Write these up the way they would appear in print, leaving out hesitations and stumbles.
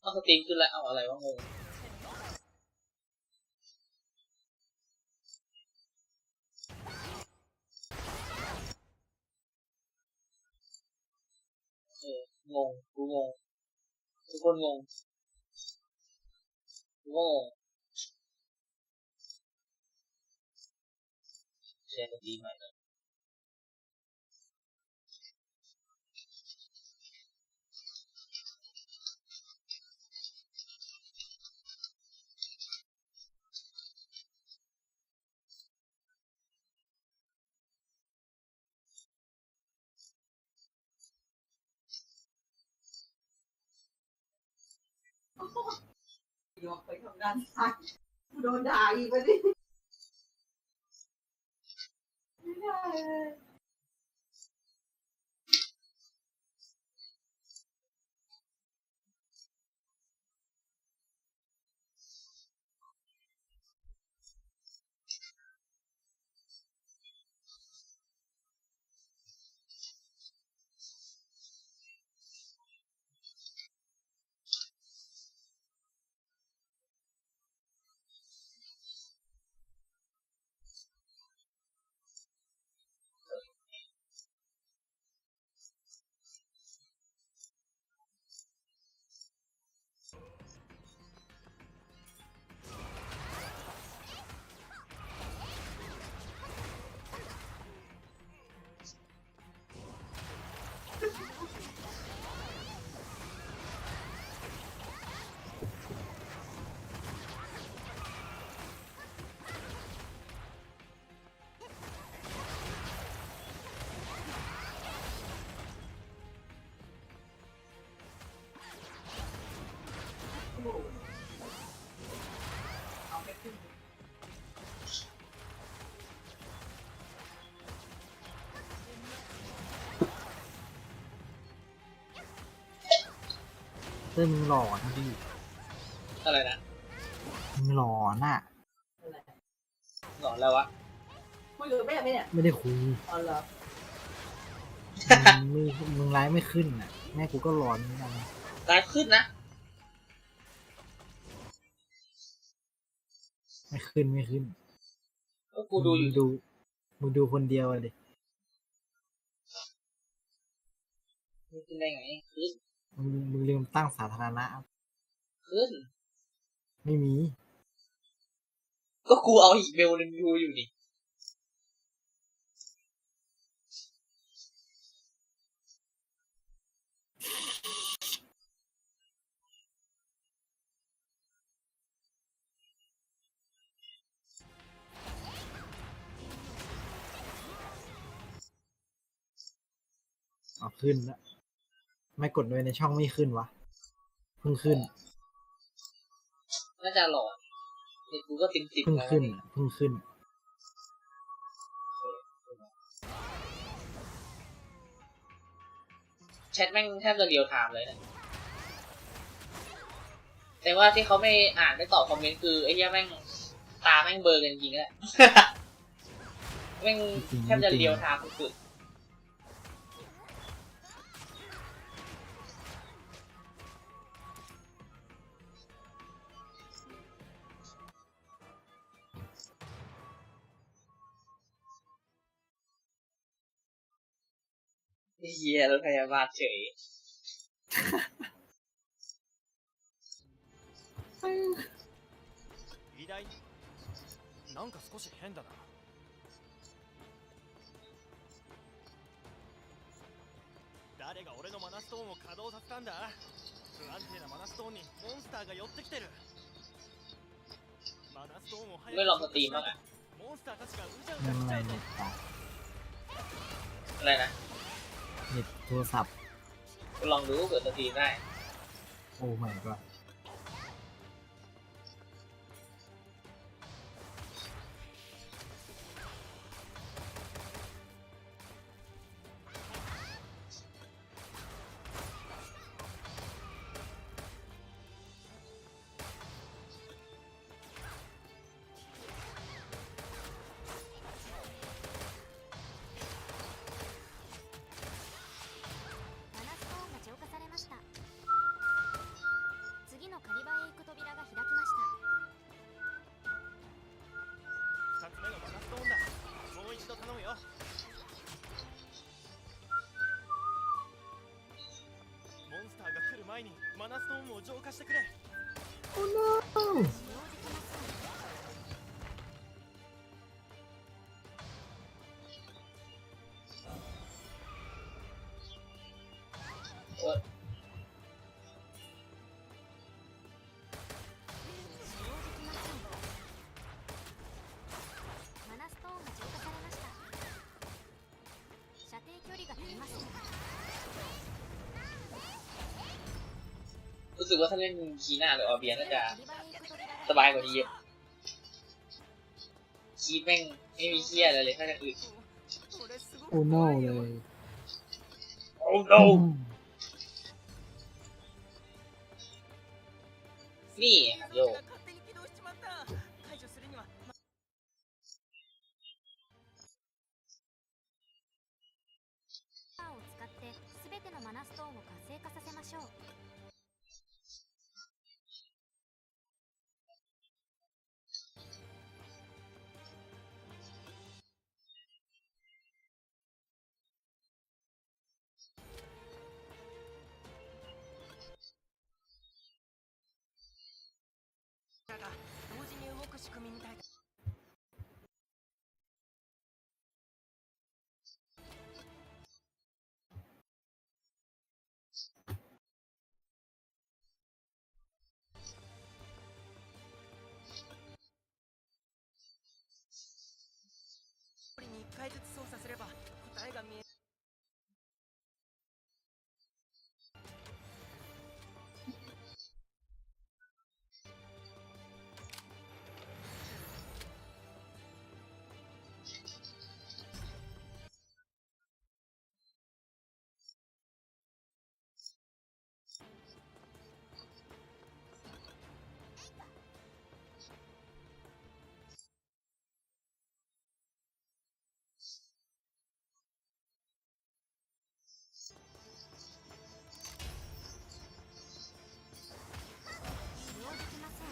เอาสตรีมขึ้นแล้วเอาอะไรวะงงงงกูงงทุกคนงงกูก็งงแชร์สตรีมใหม่เลยยกไปทางด้านซ้ายโดนด่าอีกวะดิไม่ได้เลยเริ่มหลอนดิ อะไรนะ หลอนอ่ะ หลอนแล้ววะ คุยกับแม่ไหมเนี่ย ไม่ได้คุย อ๋อเหรอ มึงไลฟ์ไม่ขึ้นอ่ะแม่กูก็หลอนเหมือนกัน ไลฟ์ขึ้นนะ ไม่ขึ้น ก็กูดูอยู่ มึงดูคนเดียวเลย ขึ้นได้ไงขึ้น มึงลืมตั้งสาธารณะ ขึ้น ไม่มี ก็กูเอาอีกเมลนึงดูอยู่ดิเอาขึ้นแล้วไม่กดด้วยในช่องไม่ขึ้นวะเพิ่งขึ้น น่าจะหลอนเด็กกูก็ติ่ม เพิ่ง แล้ว ขึ้นเพิ่งขึ้น แชทแม่งแทบจะเรียวไทม์เลยนะแต่ว่าที่เขาไม่อ่านไม่ตอบคอมเมนต์คือไอ้เหี้ยแม่งตาแม่งเบลอกันจริงๆแหละ แม่งแทบจะเรียวไทม์สุดเฮียรถพยาบาลเฉย偉大なんか少し変だな誰が俺のマナストーンを稼働させたんだ不安定なマナストーンにモンスターが寄ってきてるマナストーンを早く ไม่ลองสตรีมบ้างอะ モンスターたちがうじゃう นั่น じゃ ไง しちゃうぞ เน็ตต่อ อะไรนะ เน็ตโทรศัพท์ กูลองดูเกิดสตรีมได้ โอ้ไม่ก็前にマナストーンを浄化してくれ。 Oh no โอ๊ยマナストーンが浄化されました。射程距離が足りません。 รู้สึกว่าถ้าเล่นคีน่าหรือออเบียน่าจะ アリバイへ行く扉が สบายกว่านี้เยอะคีแม่งไม่มีเคียอะไรเลยถ้าจะอื่น 俺すごく โอ้ no 怖い เล よ。 ย Oh no นี่โย が勝手に起動しちまった。解除するには パワーを使ってすべてのマナストーンを活性化させましょう。 だが同時に動く仕組みみたいだ。 に1回ずつ操作すれば答えが見える。 使用できません。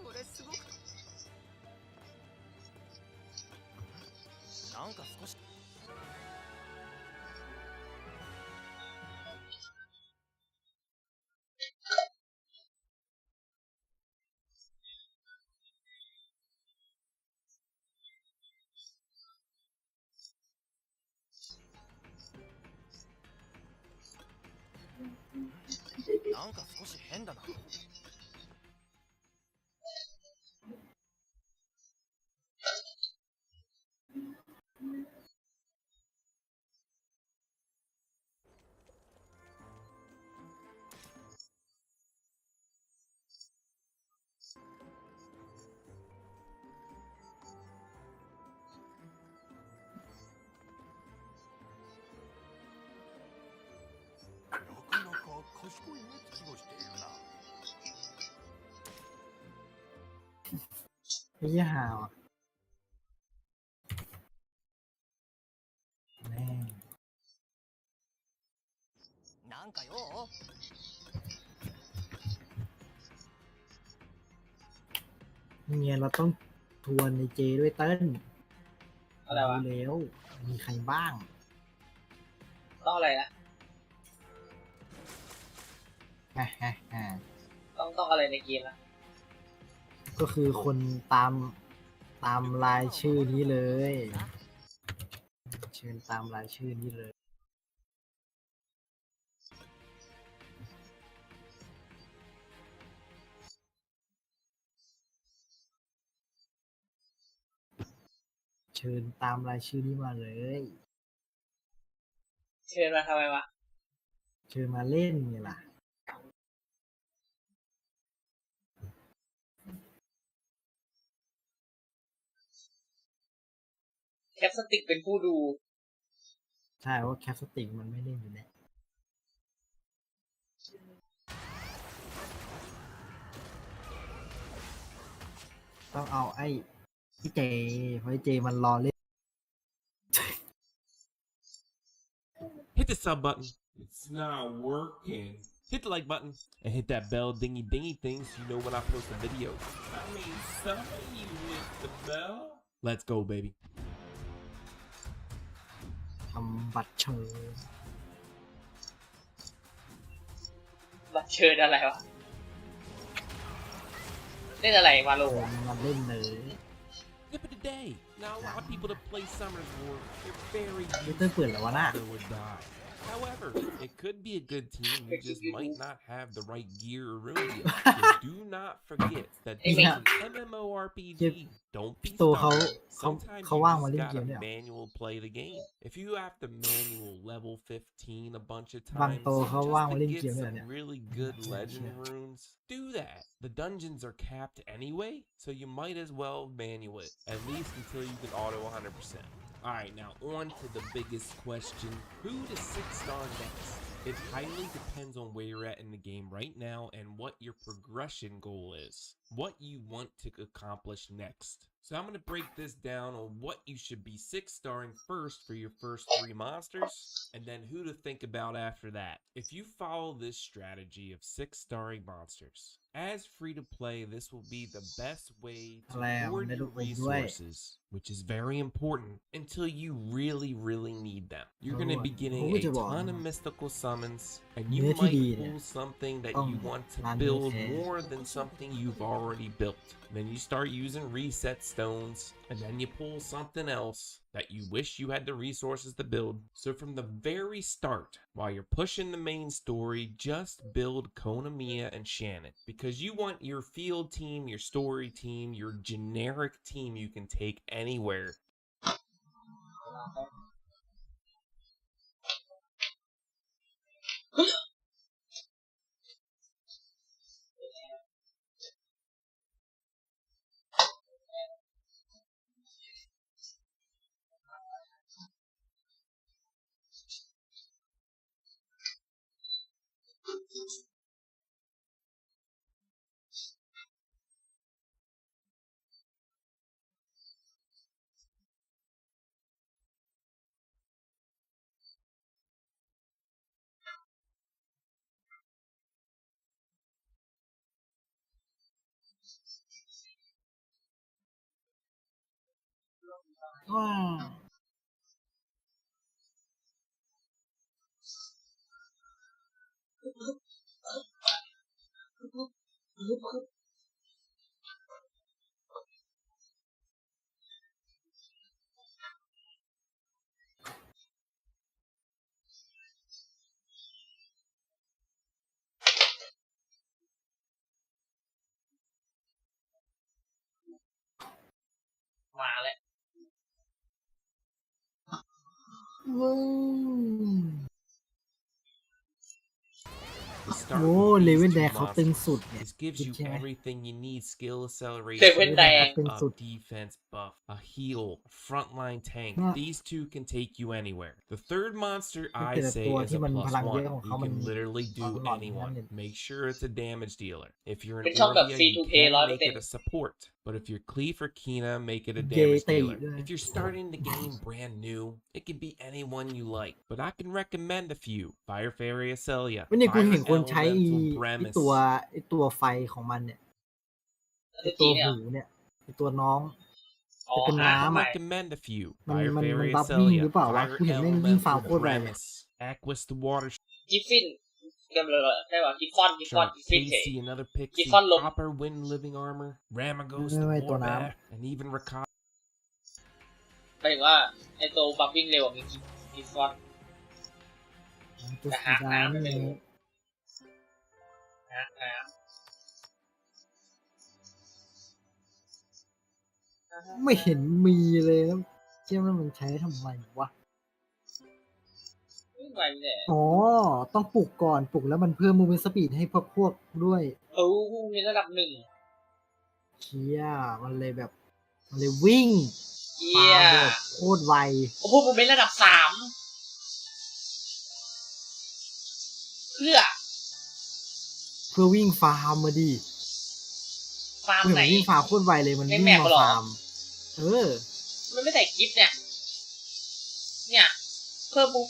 俺すごくなんか少しなんか少し変だな。 なかなか賢い目つきをしているな。 ไอ้เหี้ยหาวอะแม่ง なんかよ เนี่ยเราต้องทวนในเจด้วยเติ้ล อะไรวะ รู้แล้วมีใครบ้าง ต้องอะไรนะ ฮ่าฮ่าฮ่า ต้องอะไรในเกมนะ ก็คือคนตามรายชื่อนี้เลย เชิญตามรายชื่อนี้เลย เชิญตามรายชื่อนี้มาเลย เชิญมาทำไมวะ เชิญมาเล่นไงล่ะ แคปสติกเป็นผู้ดู ใช่ว่าแคปสติกมันไม่เล่นอยู่แล้วต้องเอาไอ้เจเพราะไอ้เจมันรอเล่น the sub button. It's not working. Hit the like button and hit that bell dingy thing so you know when I post a video. I mean, some of you hit the bell. Let's go, baby. ทำบัตรเชิญ บัตรเชิญอะไรวะเล่นอะไรมาโล มาเล่นเลย Tip of the day. Now, a lot of people that play Summoners War, they're very มิเตอร์เปิดแล้ววะน่ะ they would die. However, it could be a good team. You just might not have the right gear or room deal. So do not forget that this is an MMORPG. Don't be ตัวเขา stubborn. Sometimes เขา you ว่างมา just เล่นเก gotta มเนี่ย manual play the game. If you have to manual level 15 a bunch of บาง times ตัวเขาว่าง just มา to เล่น get เกมเนี่ย some really good legend runes, do that. The dungeons are capped anyway, so you might as well manual it, at least until you can auto 100%. Alright, now on to the biggest question. Who to 6-star next? It highly depends on where you're at in the game right now and what your progression goal is. What you want to accomplish next. So I'm going to break this down on what you should be 6-starring first for your first 3 monsters, and then who to think about after that. If you follow this strategy of 6-starring monsters, as free-to-play, this will be the best way to hoard your resources, which is very important, until you really need them. You're going to be getting a ton of mystical summons, and you might pull something that you want to build more than something you've already built. Then you start using reset stones, and then you pull something else that you wish you had the resources to build. So from the very start, while you're pushing the main story, just build Konamiya and Shannon, because you want your field team, your story team, your generic team you can take anywhere.ว้าว มาแล้ว ว้าว The start โอ้ with เล these เว่น two แดงเขาตึง monsters. สุดเนี่ย This gives you ใช่ไหม everything you need: skill เล acceleration, เว่นแดง ตึง a สุด defense buff, a heal, a frontline tank. Nah. These two can take you anywhere. The third monster แต่ I ละ say ตัว is ที่ a มันพ plus ลังเยอะ 1. ของ You เขามัน can literally ต do ลอดทั้งนั้น anyone. เลย Make sure it's a damage dealer. If you're เป็น an ช่องแบบ Orbia, free to you play can make 100% it a support. But if you're Cleave or Kina, make it a เย damage ติ dealer. ด้วย If you're starting the game brand new, it can be anyone you like. But I can recommend a few. Fire Fairy Acelia, วันนี้กู Fire เห็นคนใช้ Elemental ไอ Bremis. ตัวไฟของมันเนี่ย เมื่อ ตั กี้ ว เนี่ย หูเนี่ยไอตัวน้อง อ๋อ เป็น หา น้ำ ทำไม Recommend a few. มัน Fire มัน Fairy บัฟวิ่ง Acelia, หรือเปล่าวะ Fire กูเห็นแม่งวิ่งฟาร์ม Elemental โคตรแรงเลย Bremis, Aquas the Water กิฟฟินกำลังได้ว่ากิฟฟอนกิฟฟินเฉย Casey, another Pixie, Gifon Lum. Copper Wind Living Armor, Ramagos Wait, the wait,ตัวน้ำ Warbat, and even Rakata. หมายถึงว่าไอตัวบัฟวิ่งเร็วมีกิฟฟอน ตัว แต่ สี หา ดา น้ำ ว ไม่ นี่ รู้หาน้ ไม่เห็นมีเลยแล้วเชื่อว่ามันใช้ทำไมวะ ำวิ่งไวเนี่ย อ๋อ ต้องปลุกก่อนปลุกแล้วมันเพิ่มมูเมนต์สปีดให้พวกด้วย มีระดับ 1 เชี่ยมันเลยแบบ มันเลยวิ่ง เกี ฟาย ร์ม ร์ แบบโคตรไว โอ้โหผมเป็นระดับ 3 เพื่อ เพื่อวิ่งฟาร์มมาดิ ฟาร์ม เพื่อ ไหน วิ่งฟาร์มโคตรไวเลยมัน ใน วิ่ง แมป มา เหรอ ฟาร์ม เออ มันไม่ใส่กิฟต์เนี่ย เพิ่มปุ๊บ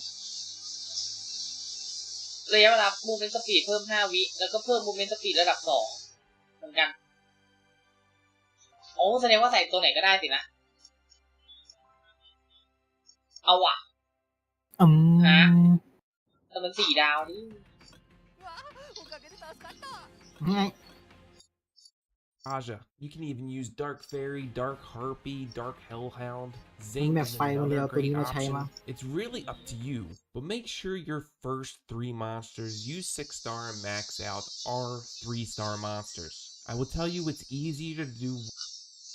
ระยะเวลา movement speed เพิ่ม5 วิแล้วก็เพิ่ม movement speed ระดับ2เหมือนกันโอ้แสดงว่าใส่ตัวไหนก็ได้สินะเอาว่ะ ฮะ แต่มัน4 ดาวนี่ ไง Aja. You can even use Dark Fairy, Dark Harpy, Dark Hellhound. มี Zinc แมป is ไฟโรงเรียน another ตัวนี้ great มาใช้ option. มั้ง It's really up to you, but make sure your first 3 monsters use 6-star and max out are 3-star monsters. I will tell you it's easier to do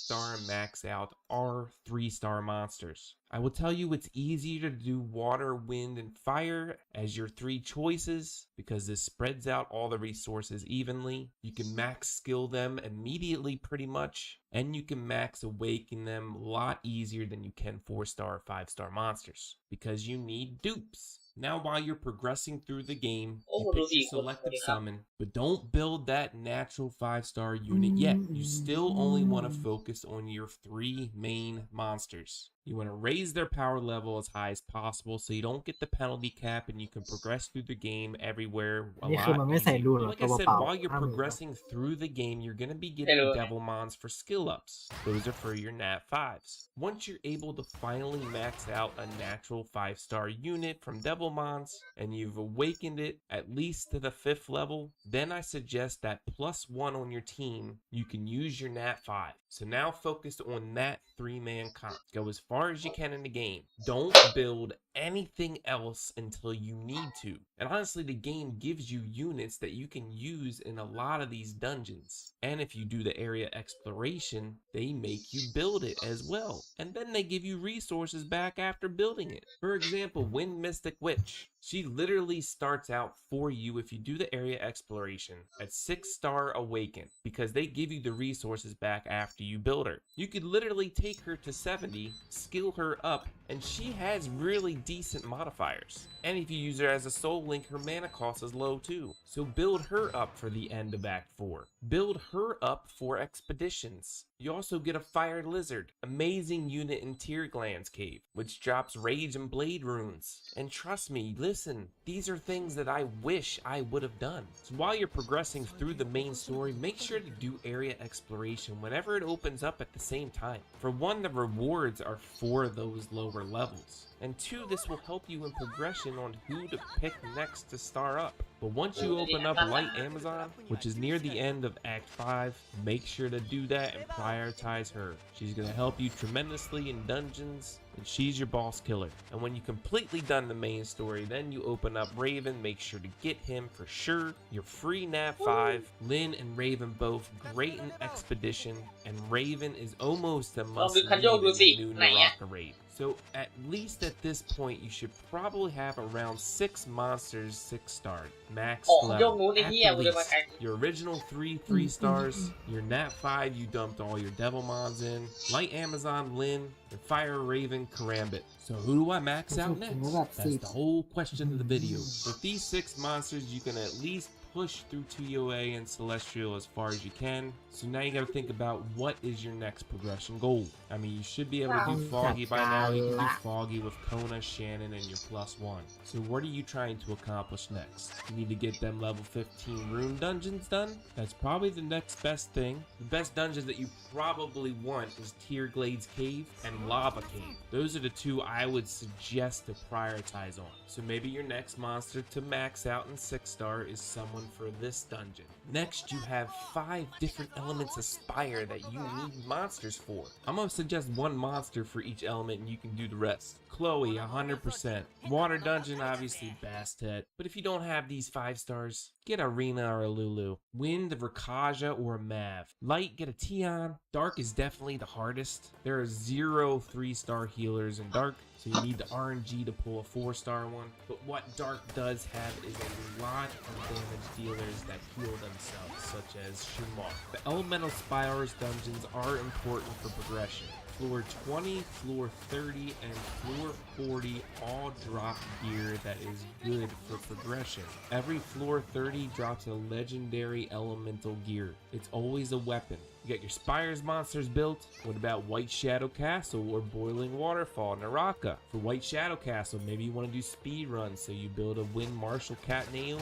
star and max out are 3-star monsters. I will tell you it's easier to do water, wind, and fire as your 3 choices because this spreads out all the resources evenly. You can max skill them immediately pretty much, and you can max awaken them a lot easier than you can 4-star or 5-star monsters because you need dupes. Now while you're progressing through the game, you pick your selected summon, but don't build that natural 5-star unit yet. You still only want to focus on your 3 main monsters. You want to raise their power level as high as possible so you don't get the penalty cap and you can progress through the game everywhere a นี่คือ lot มันไม่ใส่ easier. รูนหรอ Like ตั I ว said, เปล่า while you're 50,000 progressing through the game, you're going to be getting Devil Mons for skill ups. Those are for your Nat 5s. Once you're able to finally max out a natural 5-star unit from Devil Mons and you've awakened it at least to the 5th level, then I suggest that +1 on your team, you can use your Nat 5. So now focus on that 3-man comp. Go as far as you can in the game. Don't build anything else until you need to. And honestly, the game gives you units that you can use in a lot of these dungeons. And if you do the area exploration, they make you build it as well. And then they give you resources back after building it. For example, Wind Mystic Witch. She literally starts out for you if you do the area exploration at 6-star awaken because they give you the resources back after you build her. You could literally take her to 70, skill her up, and she has really decent modifiers. And if you use her as a soul link, her mana cost is low too. So build her up for the end of Act 4. Build her up for expeditions. You also get a Fire Lizard, amazing unit in Tear Glands Cave, which drops Rage and Blade runes. And trust me, listen, these are things that I wish I would have done. So while you're progressing through the main story, make sure to do area exploration whenever it opens up at the same time. For one, the rewards are for those lower levels. And 2, this will help you in progression on who to pick next to star up. But once you open up Light Amazon, which is near the end of Act 5, make sure to do that and prioritize her. She's going to help you tremendously in dungeons, and she's your boss killer. And when you completely done the main story, then you open up Raven, make sure to get him for sure. You're free Nat 5, Lynn and Raven both great in Expedition, and Raven is almost a must in the new Naraka raid. So at least at this point, you should probably have around 6 monsters 6-star max level at the least. Your original 3 stars, your Nat 5 you dumped all your Devil Mons in, Light Amazon Lynn, and Fire Raven Karambit. So who do I max out next? That's the whole question of the video. With these 6 monsters, you can at least push through TOA and Celestial as far as you can. So now you gotta think about what is your next progression goal. I mean, you should be able to do Foggy by now. You can do Foggy with Kona, Shannon, and your +1. So what are you trying to accomplish next? You need to get them level 15 rune dungeons done? That's probably the next best thing. The best dungeons that you probably want is Tear Glades Cave and Lava Cave. Those are the 2 I would suggest to prioritize on. So maybe your next monster to max out in 6-star is someone for this dungeon. Next, you have 5 different elements of Spire that you need monsters for. I'm gonna suggest 1 monster for each element and you can do the rest. Chloe, 100%. Water dungeon, obviously Bastet. But if you don't have these 5 stars, get Arena or a Lulu. Wind, a Rakaja or a Mav. Light, get a Tion. Dark is definitely the hardest. There are 0 3-star healers in Dark, so you need the RNG to pull a 4-star one. But what Dark does have is a lot of damage dealers that heal themselves, such as Shumar. The Elemental Spires dungeons are important for progression. Floor 20, floor 30, and floor 40 all drop gear that is good for progression. Every floor 30 drops a legendary elemental gear. It's always a weapon. You got your Spires monsters built. What about White Shadow Castle or Boiling Waterfall, Naraka? For White Shadow Castle, maybe you want to do speed runs, so you build a Wind Marshal Cat Naomi.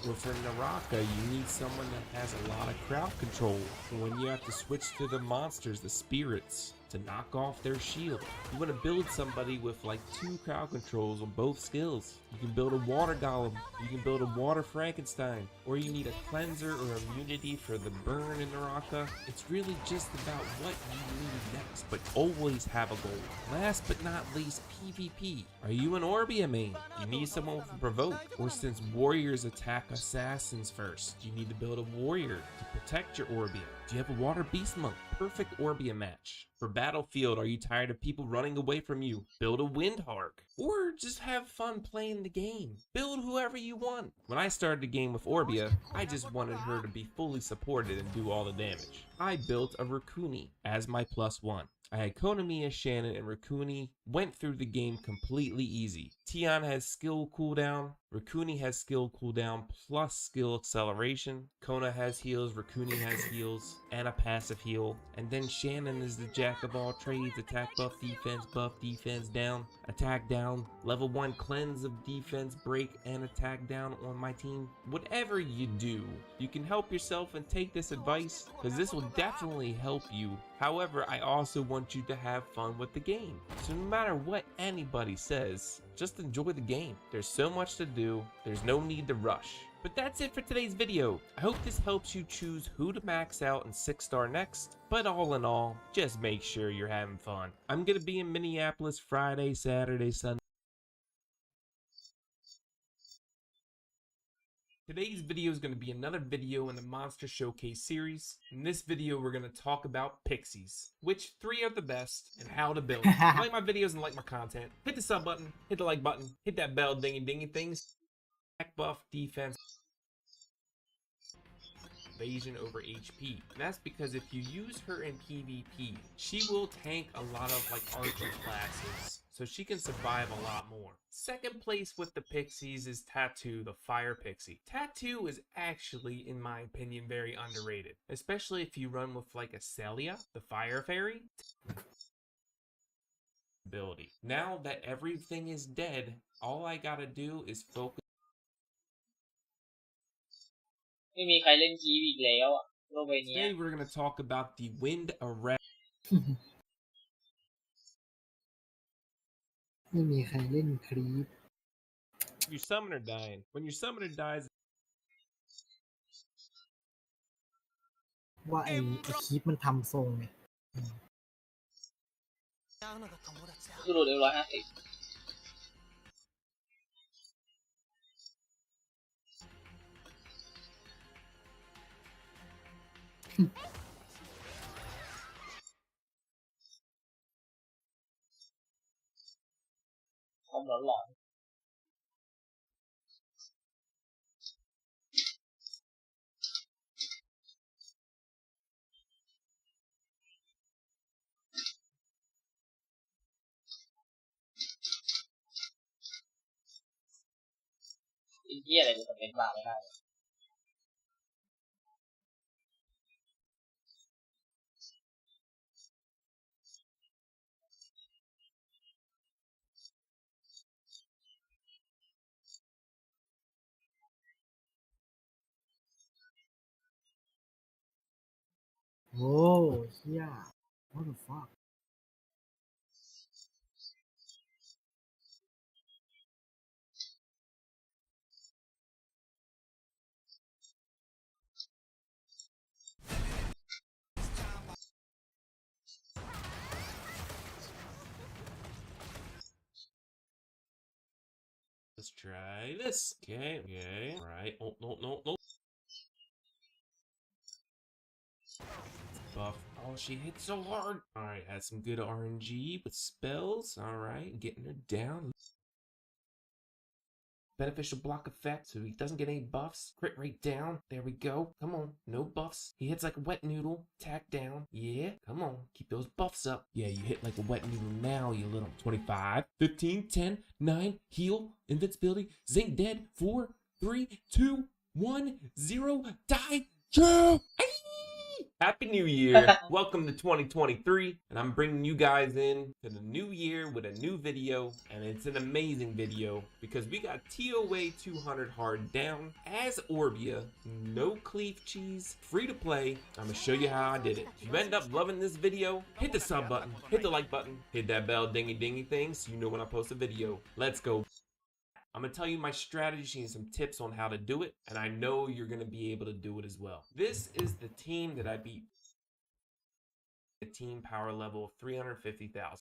Or for Naraka, you need someone that has a lot of crowd control. When you have to switch to the monsters, the spirits, to knock off their shield. You want to build somebody with like 2 crowd controls on both skills. You can build a water golem, you can build a water Frankenstein, or you need a cleanser or immunity for the burn in Naraka. It's really just about what you need next, but always have a goal. Last but not least, PvP. Are you an Orbia main? You need someone with a provoke, or since warriors attack assassins first, you need to build a warrior to protect your Orbia. Do you have a water beast monk? Perfect Orbia match. For Battlefield, are you tired of people running away from you? Build a Windhark. Or just have fun playing the game. Build whoever you want. When I started the game with Orbia, I just wanted her to be fully supported and do all the damage. I built a Raccoony as my +1. I had Konami as Shannon, and Raccoony went through the game completely easy. Tion has skill cooldown, Raccoony has skill cooldown plus skill acceleration, Kona has heals, Raccoony has heals, and a passive heal, and then Shannon is the jack of all trades, attack buff, defense down, attack down, level 1 cleanse of defense, break, and attack down on my team. Whatever you do, you can help yourself and take this advice, because this will definitely help you. However, I also want you to have fun with the game. So no matter what anybody says, just enjoy the game. There's so much to do, there's no need to rush. But that's it for today's video. I hope this helps you choose who to max out in 6-star next. But all in all, just make sure you're having fun. I'm gonna be in Minneapolis Friday, Saturday, Sunday. Today's video is going to be another video in the Monster Showcase series. In this video, we're going to talk about pixies, which 3 are the best, and how to build. If you like my videos and like my content, hit the sub button, hit the like button, hit that bell dingy things. Attack buff, defense, evasion over HP. And that's because if you use her in PvP, she will tank a lot of like archer classes, so she can survive a lot more. Second place with the pixies is Tattoo, the fire pixie. Tattoo is actually, in my opinion, very underrated, especially if you run with like a Celia, the fire fairy. Ability. Now that everything is dead, all I gotta do is focus. ไม่มีใครเล่นคีบอีกแล้วอะโลกใบนี้ Today we're going to talk about the wind arrest. ไม่มีใครเล่นครีป Your summoner dying. When your summoner dies, ว่าไอ้ครีปมันทำทรงไง คือโหลด150 ความหลอนไอ้เหี้ยอะไรจะสำเร็จบ้าไม่ได้ โอ้เฮีย what the fuck let's try this. Okay. All right. Oh, no. Buff. Oh, she hit so hard. All right, had some good RNG with spells. All right, getting her down. Beneficial block effect, so he doesn't get any buffs. Crit rate down. There we go. Come on, no buffs. He hits like a wet noodle. Attack down. Yeah, come on. Keep those buffs up. Yeah, you hit like a wet noodle now, you little 25, 15, 10, 9, heal, invincibility, zinc dead, 4, 3, 2, 1, 0, die. True. Happy New Year. Welcome to 2023, and I'm bringing you guys in to the new year with a new video, and it's an amazing video because we got TOA 200 hard down as Orbia, no cleave cheese, free to play. I'm gonna show you how I did it. If you end up loving this video, hit the sub button, hit the like button, hit that bell dingy dingy thing so you know when I post a video. Let's go. I'm going to tell you my strategy and some tips on how to do it, and I know you're going to be able to do it as well. This is the team that I beat. A team power level of 350,000.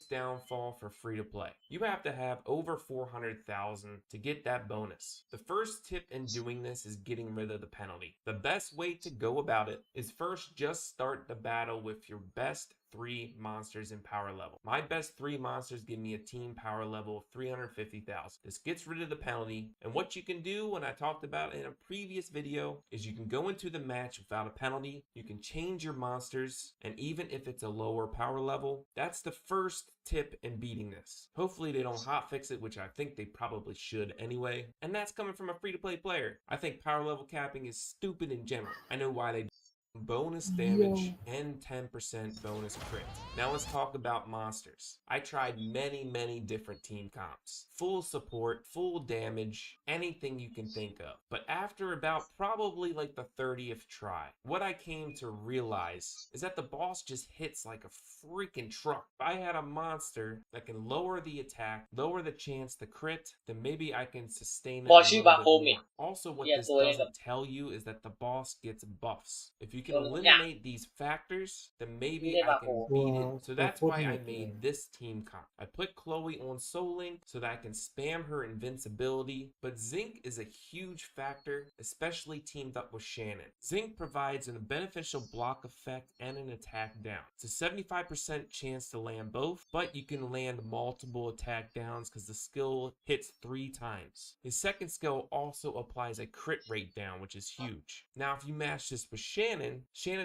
Downfall for free to play. You have to have over 400,000 to get that bonus. The first tip in doing this is getting rid of the penalty. The best way to go about it is first just start the battle with your best 3 monsters in power level. My best 3 monsters give me a team power level of 350,000. This gets rid of the penalty, and what you can do, when I talked about in a previous video, is you can go into the match without a penalty, you can change your monsters, and even if it's a lower power level, that's the first tip in beating this. Hopefully they don't hotfix it, which I think they probably should anyway, and that's coming from a free-to-play player. I think power level capping is stupid in general. I know why they bonus damage and 10% bonus crit. Now let's talk about monsters. I tried many different team comps. Full support, full damage, anything you can think of. But after about probably like the 30th try, what I came to realize is that the boss just hits like a freaking truck. If I had a monster that can lower the attack, lower the chance to crit, then maybe I can sustain it a little bit more. Also, what this doesn't tell you is that the boss gets buffs. If you can eliminate these factors, then maybe I can beat it. So that's why I made this team comp. I put Chloe on Soul Link so that I can spam her invincibility, but Zinc is a huge factor, especially teamed up with Shannon. Zinc provides a beneficial block effect and an attack down. It's a 75% chance to land both, but you can land multiple attack downs because the skill hits 3 times. His second skill also applies a crit rate down, which is huge. Now if you match this with Shannon's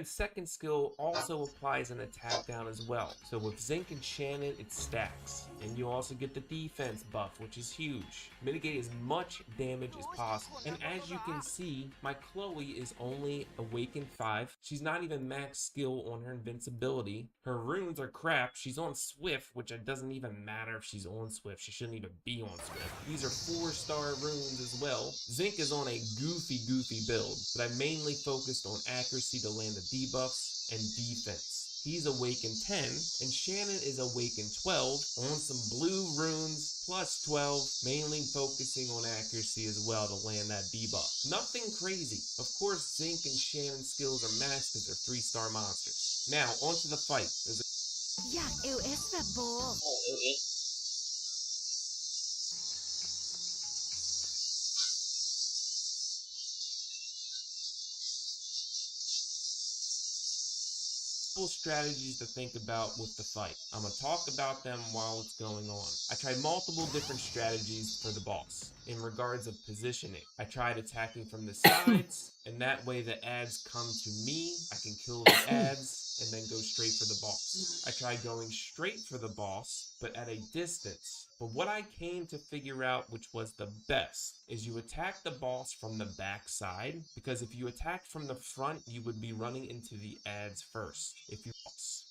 second skill also applies an attack down as well. So with Zinc and Shannon, it stacks. And you also get the defense buff, which is huge. Mitigate as much damage as possible. And as you can see, my Chloe is only Awakened 5. She's not even max skill on her invincibility. Her runes are crap. She's on Swift, which it doesn't even matter if she's on Swift. She shouldn't even be on Swift. These are 4-star runes as well. Zinc is on a goofy build, but I mainly focused on accuracy to land the debuffs and defense. He's Awakened 10, and Shannon is Awakened 12 on some blue runes, plus 12, mainly focusing on accuracy as well to land that debuff. Nothing crazy. Of course, Zinc and Shannon's skills are maxed because they're 3-star monsters. Now, onto the fight. There's a อยาก LS แบบโบ strategies to think about with the fight. I'm going to talk about them while it's going on. I tried multiple different strategies for the boss in regards of positioning. I tried attacking from the sides, and that way the ads come to me. I can kill the ads and then go straight for the boss. I tried going straight for the boss, but at a distance. But what I came to figure out, which was the best, is you attack the boss from the back side, because if you attacked from the front, you would be running into the ads first. If you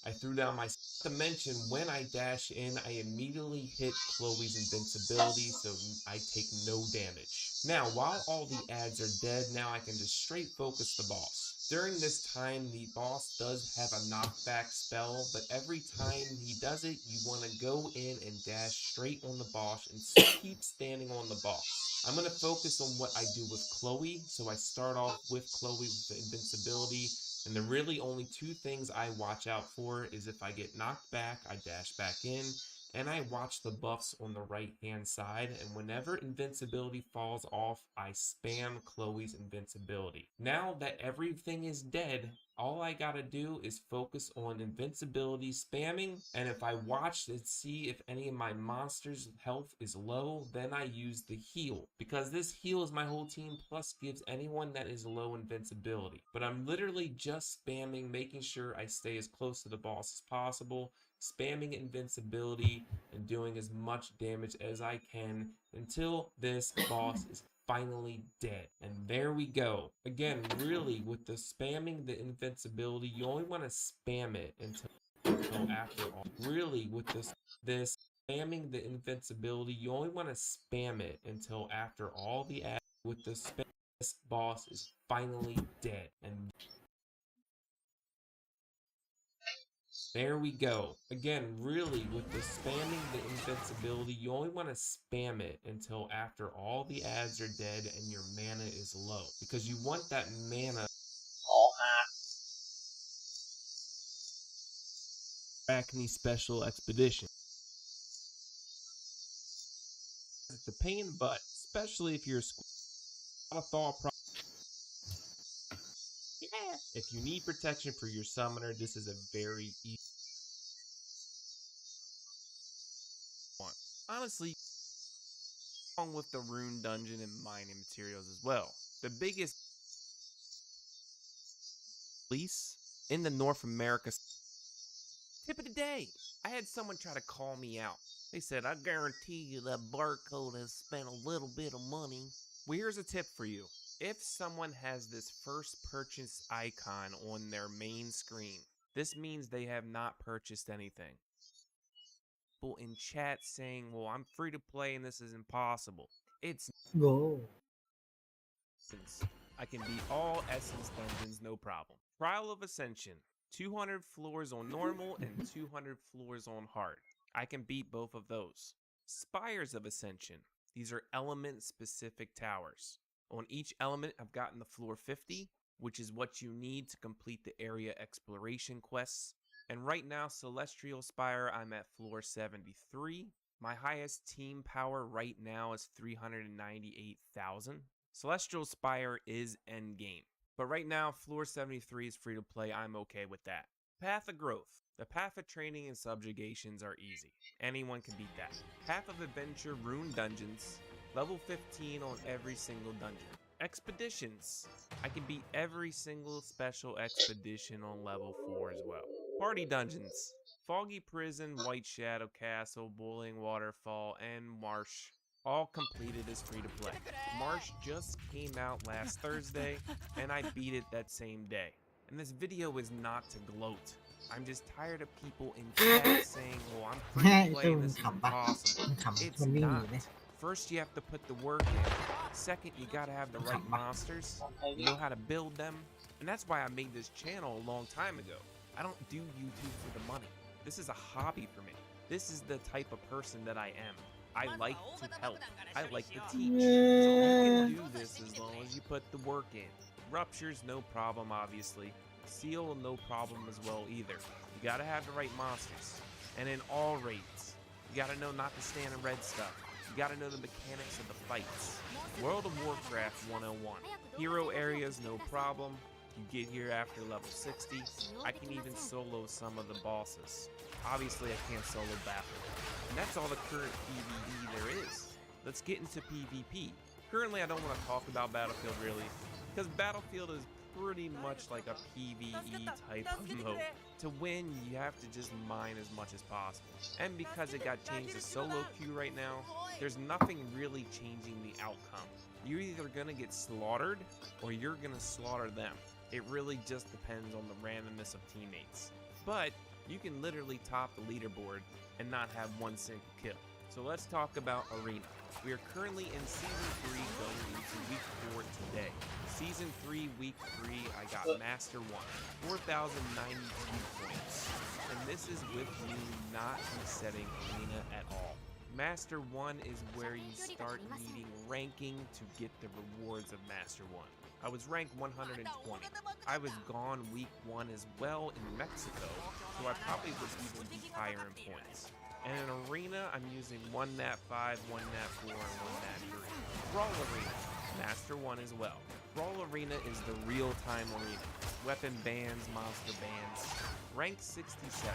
I threw down my to mention when I dash in, I immediately hit Chloe's invincibility, so I take no damage. Now, while all the ads are dead, now I can just straight focus the boss. During this time, the boss does have a knockback spell, but every time he does it, you want to go in and dash straight on the boss and keep standing on the boss. I'm going to focus on what I do with Chloe, so I start off with Chloe with the invincibility. And the really only 2 things I watch out for is if I get knocked back, I dash back in, and I watch the buffs on the right-hand side, and whenever invincibility falls off, I spam Chloe's invincibility. Now that everything is dead, all I gotta do is focus on invincibility spamming, and if I watch and see if any of my monsters' health is low, then I use the heal, because this heals my whole team plus gives anyone that is low invincibility. But I'm literally just spamming, making sure I stay as close to the boss as possible, spamming invincibility and doing as much damage as I can until this boss is finally dead. And there we go. Again, really, with the spamming the invincibility, you only want to spam it until after all. Really, with this spamming the invincibility, you only want to spam it until after all the ads. With the spam, this boss is finally dead. And there we go. Again, really, with the spamming the invincibility, you only want to spam it until after all the ads are dead and your mana is low. Because you want that mana อ๋อฮะ Arachne Special Expedition. It's a pain in the butt, especially if you're a thought process. If you need protection for your summoner, this is a very easy one. Honestly, along with the rune dungeon and mining materials as well. The biggest release in the North America tip of the day. I had someone try to call me out. They said, I guarantee you that barcode has spent a little bit of money. Well, here's a tip for you. If someone has this first purchase icon on their main screen, this means they have not purchased anything. People in chat saying, well, I'm free to play and this is impossible. It's Go. I can beat all Essence dungeons, no problem. Trial of Ascension, 200 floors on normal and 200 floors on hard. I can beat both of those. Spires of Ascension, these are element-specific towers. On each element, I've gotten the floor 50, which is what you need to complete the area exploration quests. And right now, Celestial Spire, I'm at floor 73. My highest team power right now is 398,000. Celestial Spire is endgame. But right now, floor 73 is free to play. I'm okay with that. Path of Growth. The Path of Training and Subjugations are easy. Anyone can beat that. Path of Adventure Rune Dungeons. Level 15 on every single dungeon. Expeditions. I can beat every single special expedition on level 4 as well. Party Dungeons. Foggy Prison, White Shadow Castle, Boiling Waterfall, and Marsh. All completed as free to play. Marsh just came out last Thursday, and I beat it that same day. And this video is not to gloat. I'm just tired of people in chat saying, well, I'm free to play and this is impossible. It's not. First, you have to put the work in. Second, you gotta have the right monsters. You know how to build them. And that's why I made this channel a long time ago. I don't do YouTube for the money. This is a hobby for me. This is the type of person that I am. I like to help. I like to teach. So you can do this as long as you put the work in. Ruptures, no problem, obviously. Seal, no problem as well either. You gotta have the right monsters. And in all raids, you gotta know not to stand in red stuff. You gotta know the mechanics of the fights. World of Warcraft 101. Hero areas, no problem. You get here after level 60. I can even solo some of the bosses. Obviously, I can't solo Battlefield. And that's all the current PvE there is. Let's get into PvP. Currently, I don't want to talk about Battlefield really, because Battlefield is pretty much like a PvE type of mode. To win, you have to just mine as much as possible. And because it got changed to solo queue right now, there's nothing really changing the outcome. You're either gonna get slaughtered, or you're gonna slaughter them. It really just depends on the randomness of teammates. But you can literally top the leaderboard and not have one single kill. So let's talk about Arena. We are currently in Season 3 going into Week 4 today. Season 3, Week 3, I got Master 1, 4,092 points. And this is with me not resetting Arena at all. Master 1 is where you start needing ranking to get the rewards of Master 1. I was ranked 120. I was gone Week 1 as well in Mexico, so I probably would even be higher in points. And in Arena, I'm using 1 Nat 5, 1 Nat 4, and 1 Nat 3. Brawl Arena, Master 1 as well. Brawl Arena is the real-time arena. Weapon bans, monster bans. Rank 67.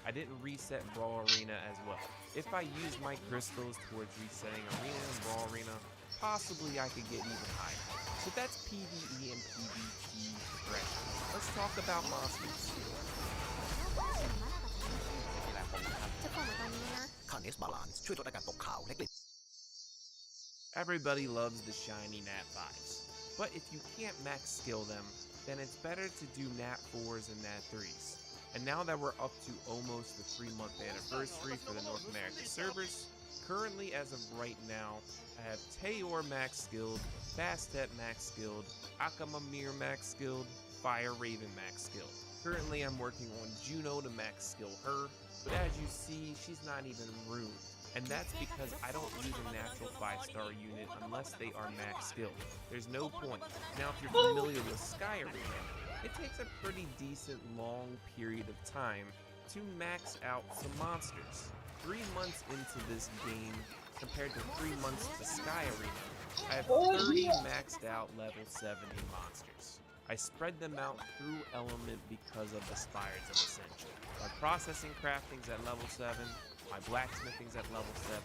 I didn't reset Brawl Arena as well. If I use my crystals towards resetting Arena and Brawl Arena, possibly I could get even higher. So that's PvE and PvP progression. Let's talk about monsters. Everybody loves the shiny Nat 5s, but if you can't max skill them, then it's better to do Nat 4s and Nat 3s. And now that we're up to almost the 3-month anniversary for the North America servers, currently as of right now, I have Taeor max skilled, Bastet max skilled, Akamamir max skilled, Fire Raven max skilled. Currently I'm working on Juno to max skill her, but as you see, she's not even ruined. And that's because I don't use a natural 5-star unit unless they are max skilled. There's no point. Now if you're familiar with Sky Arena, it takes a pretty decent long period of time to max out some monsters. 3 months into this game compared to 3 months to Sky Arena, I have 30 maxed out level 70 monsters. I spread them out through Element because of the Spires of Ascension. My processing crafting's at level 7, my blacksmithing's at level 7,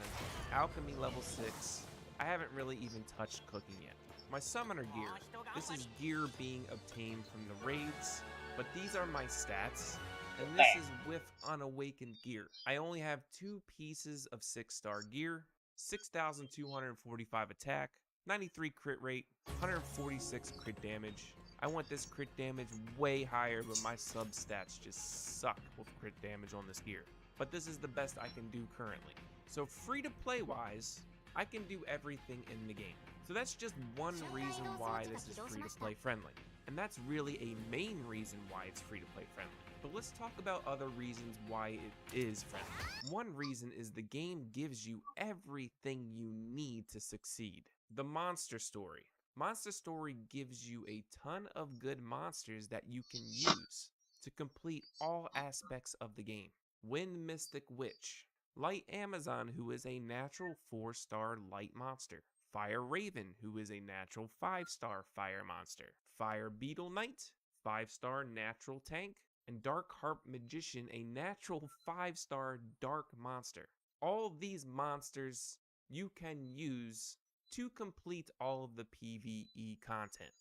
alchemy level 6. I haven't really even touched cooking yet. My summoner gear. This is gear being obtained from the raids, but these are my stats, and this is with unawakened gear. I only have 2 pieces of 6-star gear, 6,245 attack, 93 crit rate, 146 crit damage. I want this crit damage way higher, but my sub stats just suck with crit damage on this gear. But this is the best I can do currently. So free to play wise, I can do everything in the game. So that's just one reason why this is free to play friendly. And that's really a main reason why it's free to play friendly. But let's talk about other reasons why it is friendly. One reason is the game gives you everything you need to succeed. The monster story. Monster Story gives you a ton of good monsters that you can use to complete all aspects of the game. Wind Mystic Witch, Light Amazon, who is a natural 4-star light monster, Fire Raven, who is a natural 5-star fire monster, Fire Beetle Knight, 5-star natural tank, and Dark Harp Magician, a natural 5-star dark monster. All of these monsters you can use to complete all of the PvE content.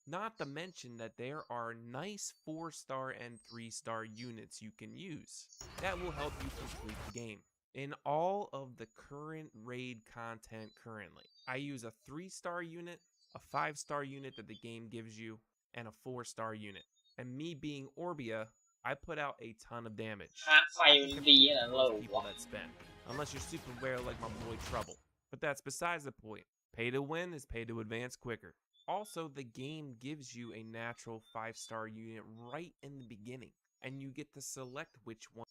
Not to mention that there are nice 4-star and 3-star units you can use that will help you complete the game. In all of the current raid content currently, I use a 3-star unit, a 5-star unit that the game gives you, and a 4-star unit. And me being Orbia, I put out a ton of damage. ค่าไฟมันดีนะเรา People วะ that spend, unless you're super rare like my boy Trouble. But that's besides the point. Pay to win is pay to advance quicker. Also, the game gives you a natural 5-star unit right in the beginning, and you get to select which one,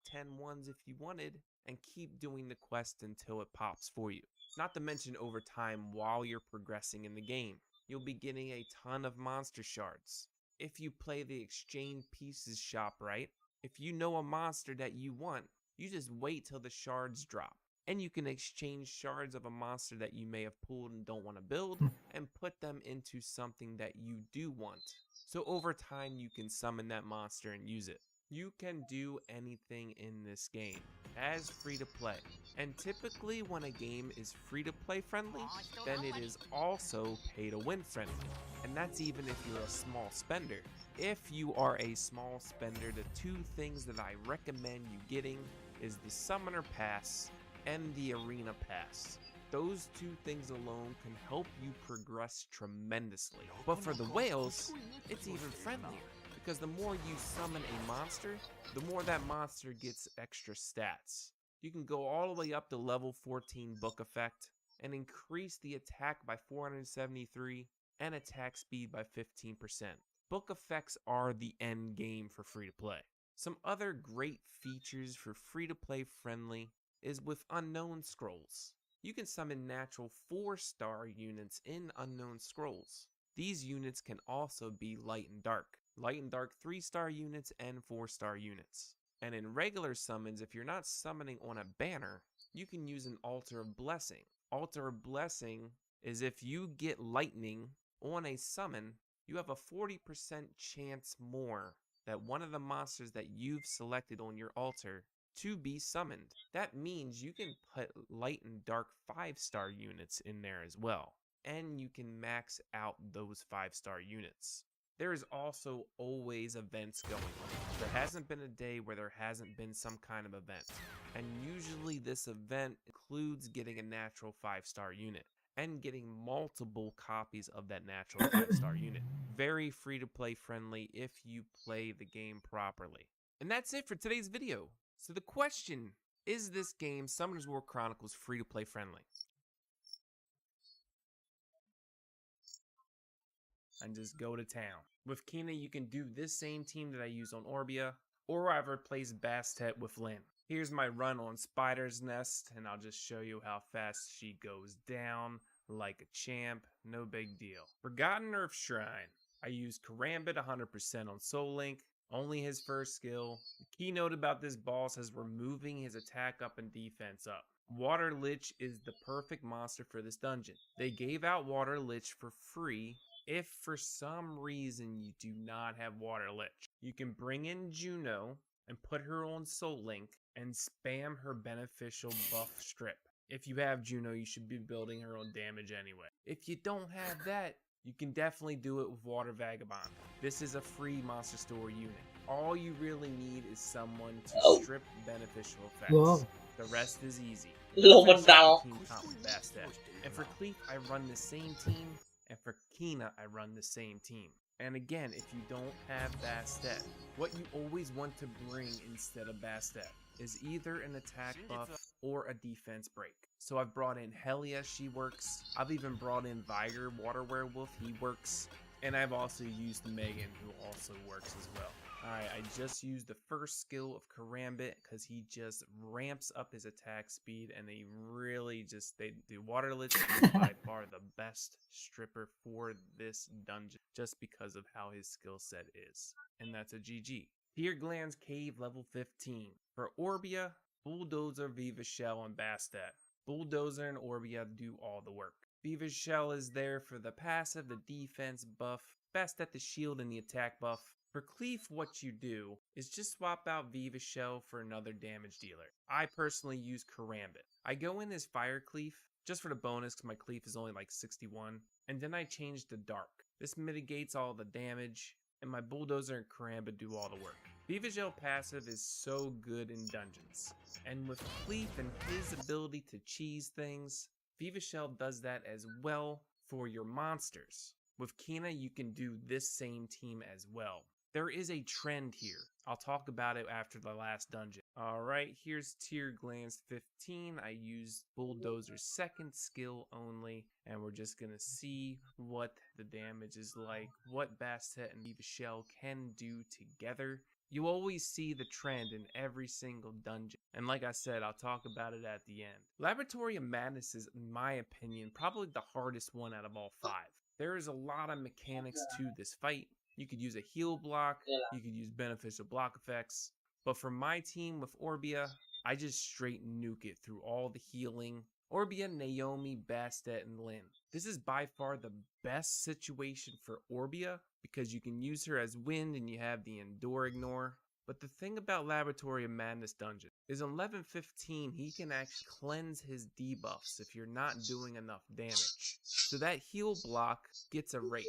10 ones if you wanted, and keep doing the quest until it pops for you. Not to mention over time while you're progressing in the game, you'll be getting a ton of monster shards. If you play the exchange pieces shop right, if you know a monster that you want, you just wait till the shards drop. And you can exchange shards of a monster that you may have pulled and don't want to build and put them into something that you do want. So over time you can summon that monster and use it. You can do anything in this game as free to play. And typically when a game is free to play friendly, then it is also pay to win friendly. And that's even if you're a small spender. If you are a small spender, the 2 things that I recommend you getting is the Summoner Pass and the Arena Pass. Those 2 things alone can help you progress tremendously. But for the whales, it's even friendlier, because the more you summon a monster, the more that monster gets extra stats. You can go all the way up to level 14 Book Effect and increase the attack by 473 and attack speed by 15%. Book effects are the end game for free to play. Some other great features for free to play friendly is with Unknown Scrolls. You can summon natural 4-star units in Unknown Scrolls. These units can also be Light and Dark 3-star units and 4-star units. And in regular summons, if you're not summoning on a banner, you can use an Altar of Blessing. Altar of Blessing is if you get lightning on a summon, you have a 40% chance more that one of the monsters that you've selected on your altar to be summoned. That means you can put Light and Dark 5-star units in there as well, and you can max out those 5-star units. There is also always events going on. There hasn't been a day where there hasn't been some kind of event, and usually this event includes getting a natural 5-star unit. and getting multiple copies of that natural 5-star unit. Very free to play friendly if you play the game properly. And that's it for today's video. So the question, is this game Summoners War Chronicles free to play friendly? And just go to town. With Kina, you can do this same team that I use on Orbia, or I've replaced Bastet with Lyn. Here's my run on Spider's Nest, and I'll just show you how fast she goes down like a champ. No big deal. Forgotten Earth Shrine. I use Karambit 100% on Soul Link, only his first skill. The keynote about this boss is removing his attack up and defense up. Water Lich is the perfect monster for this dungeon. They gave out Water Lich for free. If for some reason you do not have Water Lich, you can bring in Juno and put her on Soul Link and spam her beneficial buff strip. If you have Juno, you should be building her on damage anyway. If you don't have that, you can definitely do it with Water Vagabond. This is a free monster store unit. All you really need is someone to strip beneficial effects. Whoa. The rest is easy. ลงบนดาว Team comp with Bastet. And for Cleef, I run the same team. And for Kina, I run the same team. And again, if you don't have Bastet, what you always want to bring instead of Bastet is either an attack buff or a defense break. So I've brought in Helia, she works. I've even brought in Viger, Water Werewolf, he works. And I've also used Megan, who also works as well. Alright, I just used the first skill of Karambit because he just ramps up his attack speed, and they really just, the Water Lich is by far the best stripper for this dungeon, just because of how his skill set is. And that's a GG. Tear Glands Cave level 15. For Orbia, Bulldozer, Viva Shell, and Bastet. Bulldozer and Orbia do all the work. Viva Shell is there for the passive, the defense buff, Bastet the shield and the attack buff. For Cleef, what you do is just swap out Viva Shell for another damage dealer. I personally use Karambit. I go in as Fire Cleef, just for the bonus because my Cleef is only like 61, and then I change to Dark. This mitigates all the damage, and my Bulldozer and Karambit do all the work. Viva Shell passive is so good in dungeons, and with Cleef and his ability to cheese things, Viva Shell does that as well for your monsters. With Kina, you can do this same team as well. There is a trend here. I'll talk about it after the last dungeon. Alright, here's Tear Glands 15. I used Bulldozer's second skill only, and we're just gonna see what the damage is like, what Bastet and Viva Shell can do together. You always see the trend in every single dungeon, and like I said, I'll talk about it at the end. Laboratory of Madness is, in my opinion, probably the hardest one out of all 5. There is a lot of mechanics to this fight. You could use a heal block, you could use beneficial block effects, but for my team with Orbia, I just straight nuke it through all the healing. Orbia, Naomi, Bastet, and Lyn. This is by far the best situation for Orbia because you can use her as wind and you have the Endure Ignore. But the thing about Laboratory of Madness Dungeon is on level 15, he can actually cleanse his debuffs if you're not doing enough damage. So that heal block gets erased.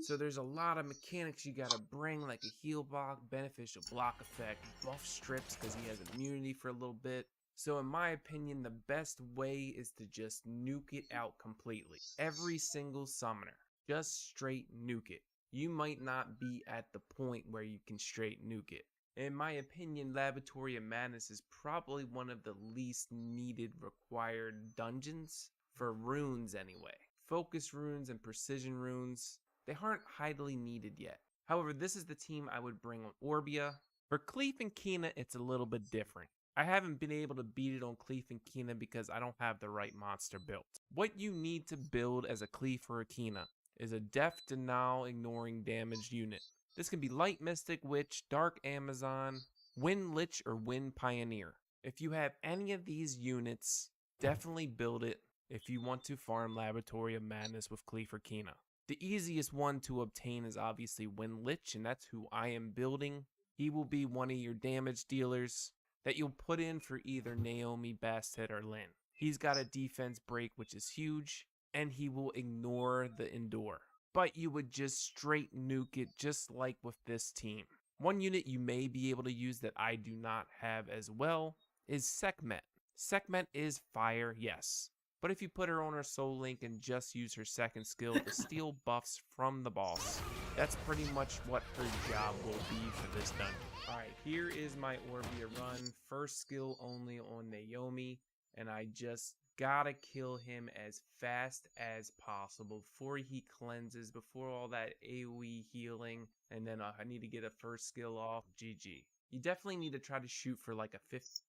So there's a lot of mechanics you gotta bring, like a heal block, beneficial block effect, buff strips because he has immunity for a little bit. So in my opinion, the best way is to just nuke it out completely. Every single summoner, just straight nuke it. You might not be at the point where you can straight nuke it. In my opinion, Laboratory of Madness is probably one of the least needed required dungeons for runes anyway. Focus runes and precision runes, they aren't highly needed yet. However, this is the team I would bring on Orbia. For Cleef and Kina, it's a little bit different. I haven't been able to beat it on Cleef and Kina because I don't have the right monster built. What you need to build as a Cleef or a Kina is a Death Denial Ignoring Damage unit. This can be Light Mystic Witch, Dark Amazon, Wind Lich, or Wind Pioneer. If you have any of these units, definitely build it if you want to farm Laboratory of Madness with Cleef or Kina. The easiest one to obtain is obviously Wind Lich, and that's who I am building. He will be one of your damage dealers that you'll put in for either Naomi, Bastet, or Lyn. He's got a defense break, which is huge, and he will ignore the Endure. But you would just straight nuke it just like with this team. One unit you may be able to use that I do not have as well is Sekhmet. Sekhmet is fire, yes, But if you put her on her Soul Link and just use her second skill to steal buffs from the boss, that's pretty much what her job will be for this dungeon. Alright, here is my Orbia run. First skill only on Naomi, and I just gotta kill him as fast as possible before he cleanses, before all that AoE healing, and then I need to get a first skill off. GG. You definitely need to try to shoot for like a 50,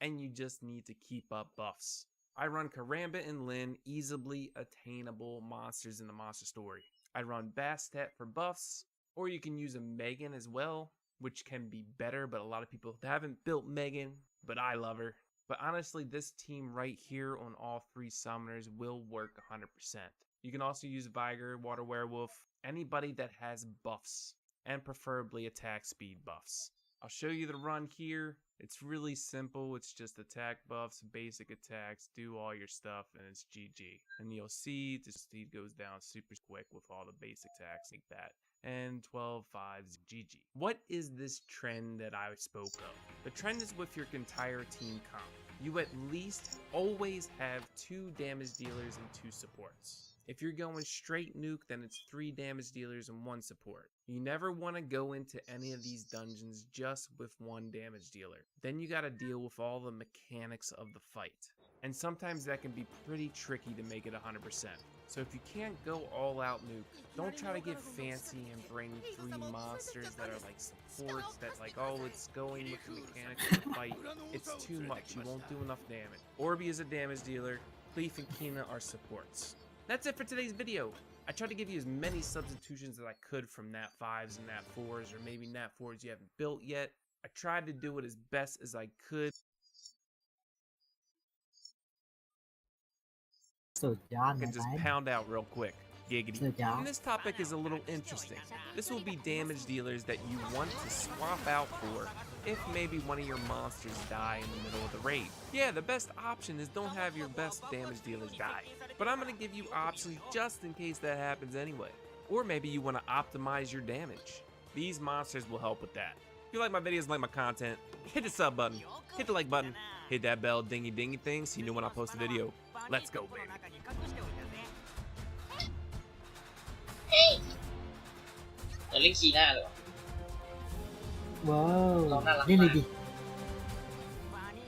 and you just need to keep up buffs. I run Karambit and Lyn, easily attainable monsters in the monster story. I run Bastet for buffs, or you can use a Megan as well, which can be better, but a lot of people haven't built Megan, but I love her. But honestly, this team right here on all three summoners will work 100%. You can also use Viger, Water Werewolf, anybody that has buffs, and preferably attack speed buffs. I'll show you the run here. It's really simple. It's just attack buffs, basic attacks, do all your stuff, and it's GG. And you'll see the speed goes down super quick with all the basic attacks like that. And 12, 5s, GG. What is this trend that I spoke of? The trend is with your entire team comp. You at least always have 2 damage dealers and 2 supports. If you're going straight nuke, then it's 3 damage dealers and 1 support. You never want to go into any of these dungeons just with 1 damage dealer. Then you gotta deal with all the mechanics of the fight. And sometimes that can be pretty tricky to make it 100%. So if you can't go all out nuke, don't try to get fancy and bring 3 monsters that are like supports that like, oh, it's going with the mechanics of the fight. It's too much, you won't do enough damage. Orbi is a damage dealer, Cleef and Kina are supports. That's it for today's video. I tried to give you as many substitutions as I could from Nat 5s and Nat 4s, or maybe Nat 4s you haven't built yet. I tried to do it as best as I could. สุดยอด I นะ can just นาย pound out real quick. Giggity. Good job. And this topic is a little interesting. This will be damage dealers that you want to swap out for if maybe one of your monsters die in the middle of the raid. Yeah, the best option is don't have your best damage dealers die. But I'm going to give you options just in case that happens anyway. Or maybe you want to optimize your damage. These monsters will help with that. If you like my videos and like my content, hit the sub button, hit the like button, hit that bell dingy dingy thing so you know when I post a video. Let's go, baby. เดี๋ยวเล่นคีหน้าเลยวะ ว้าว น้องน่ารัก นี่เลย มาก ดิ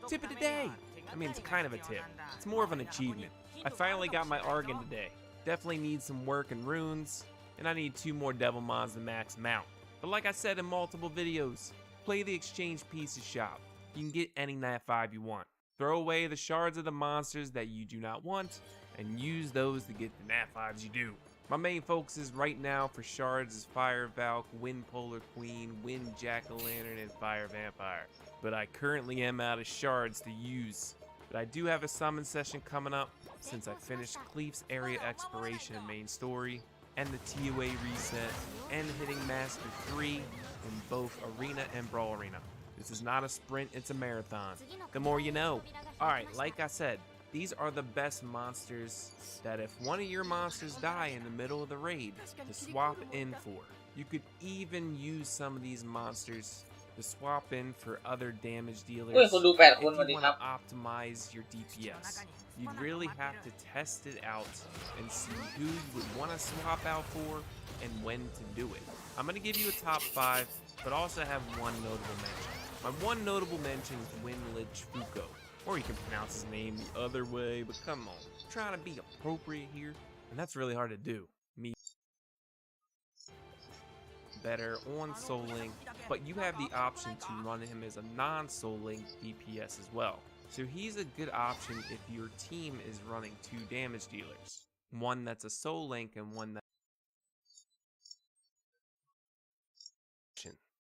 Tip of the day. I mean, it's kind of a tip. It's more of an achievement. I finally got my Argon today. Definitely need some work and runes, and I need 2 more Devil Mons to max them out. But like I said in multiple videos, play the exchange pieces shop. You can get any Nat 5 you want. Throw away the shards of the monsters that you do not want, and use those to get the Nat 5s you do. My main focus is right now for shards is Fire Valk, Wind Polar Queen, Wind Jack-o'-lantern, and Fire Vampire. But I currently am out of shards to use. But I do have a summon session coming up since I finished Cleef's area exploration and main story, and the TOA reset, and hitting Master 3 in both Arena and Brawl Arena. This is not a sprint, it's a marathon. The more you know. Alright, like I said, these are the best monsters that if one of your monsters die in the middle of the raid to swap in for. You could even use some of these monsters to swap in for other damage dealers เฮ้ยคนดู if 8 คน you สวัสดี want ครับ to optimize your DPS. You'd really have to test it out and see who you would want to swap out for and when to do it. I'm going to give you a top 5, but also have one notable mention. My one notable mention is Winlich Fuko. Or you can pronounce his name the other way, but come on. I'm trying to be appropriate here, and that's really hard to do. Me better on Soul Link, but you have the option to run him as a non-Soul Link DPS as well. So he's a good option if your team is running 2 damage dealers. One that's a Soul Link and one that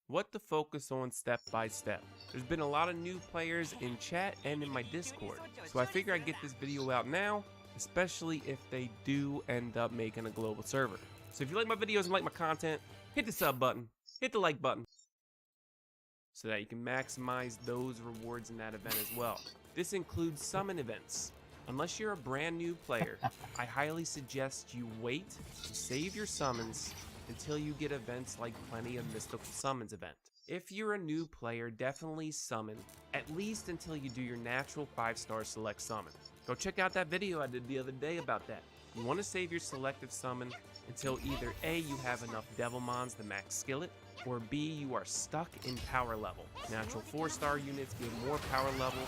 what to focus on step by step. There's been a lot of new players in chat and in my Discord, so I figure I'd get this video out now, especially if they do end up making a global server. So if you like my videos and like my content, hit the sub button, hit the like button, so that you can maximize those rewards in that event as well. This includes summon events. Unless you're a brand new player, I highly suggest you wait to save your summons until you get events like Plenty of Mystical Summons event. If you're a new player, definitely summon, at least until you do your natural 5-star select summon. Go check out that video I did the other day about that. You want to save your selective summon until either A, you have enough Devilmons to max skillet, or B, you are stuck in power level. Natural 4-star units give more power level,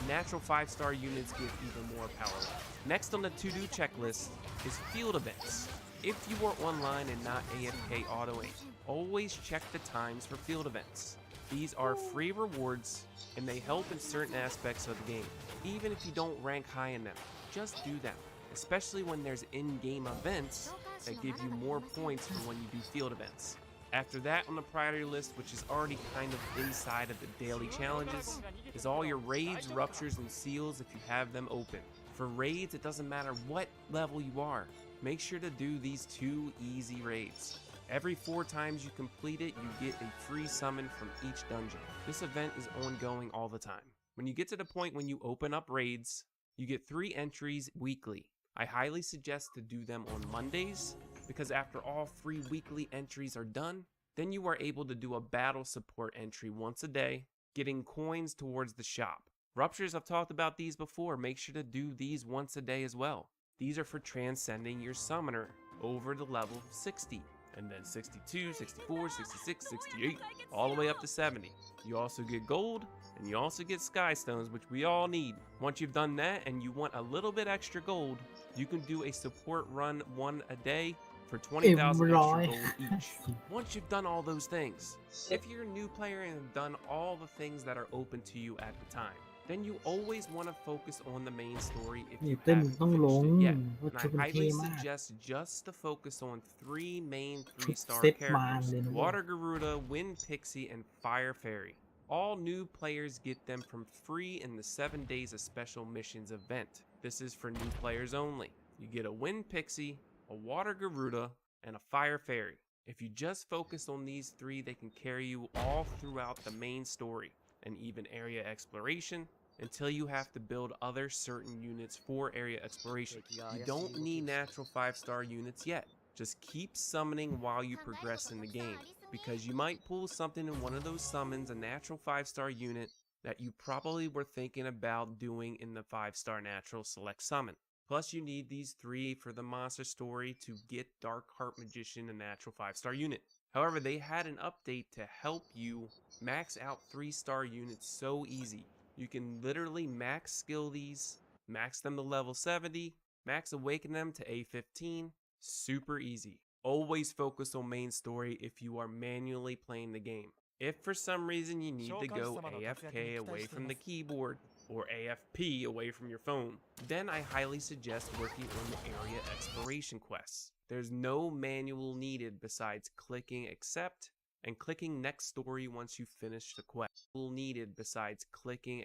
natural 5-star units give even more power level. Next on the to-do checklist is field events. If you are online and not AFK auto-aim, always check the times for field events. These are free rewards, and they help in certain aspects of the game. Even if you don't rank high in them, just do them. Especially when there's in-game events that give you more points for when you do field events. After that on the priority list, which is already kind of inside of the daily challenges, is all your raids, ruptures, and seals if you have them open. For raids, it doesn't matter what level you are. Make sure to do these 2 easy raids. Every 4 times you complete it, you get a free summon from each dungeon. This event is ongoing all the time. When you get to the point when you open up raids, you get 3 entries weekly. I highly suggest to do them on Mondays, because after all 3 weekly entries are done, then you are able to do a battle support entry once a day, getting coins towards the shop. Ruptures, I've talked about these before. Make sure to do these once a day as well. These are for transcending your summoner over the level 60, and then 62, 64, 66, 68, all the way up to 70. You also get gold, and you also get sky stones, which we all need. Once you've done that and you want a little bit extra gold, you can do a support run 1 a day for 20,000 extra gold each. Once you've done all those things, if you're a new player and have done all the things that are open to you at the time, then you always want to focus on the main story if นี่ you เต้น haven't ต้องลง finished it yet. ว่า And ชุด I มันเท่ highly มาก suggest just to focus on 3 main ชุด 3-star เซ็ตมา characters: เลยนะเว้ย Water Garuda, Wind Pixie, and Fire Fairy. All new players get them from free in the 7 Days of Special Missions event. This is for new players only. You get a Wind Pixie, a Water Garuda, and a Fire Fairy. If you just focus on these 3, they can carry you all throughout the main story and even area exploration, until you have to build other certain units for area exploration. You don't need natural 5-star units yet. Just keep summoning while you progress in the game, because you might pull something in one of those summons, a natural 5-star unit, that you probably were thinking about doing in the 5-star natural select summon. Plus you need these 3 for the monster story to get Dark Heart Magician, a natural 5-star unit. However, they had an update to help you max out 3-star units so easy. You can literally max skill these, max them to level 70, max awaken them to A15, super easy. Always focus on main story if you are manually playing the game. If for some reason you need to go AFK away from the keyboard, or AFP away from your phone, then I highly suggest working on the area exploration quests. There's no manual needed besides clicking accept and clicking next story once you finish the quest. Needed besides clicking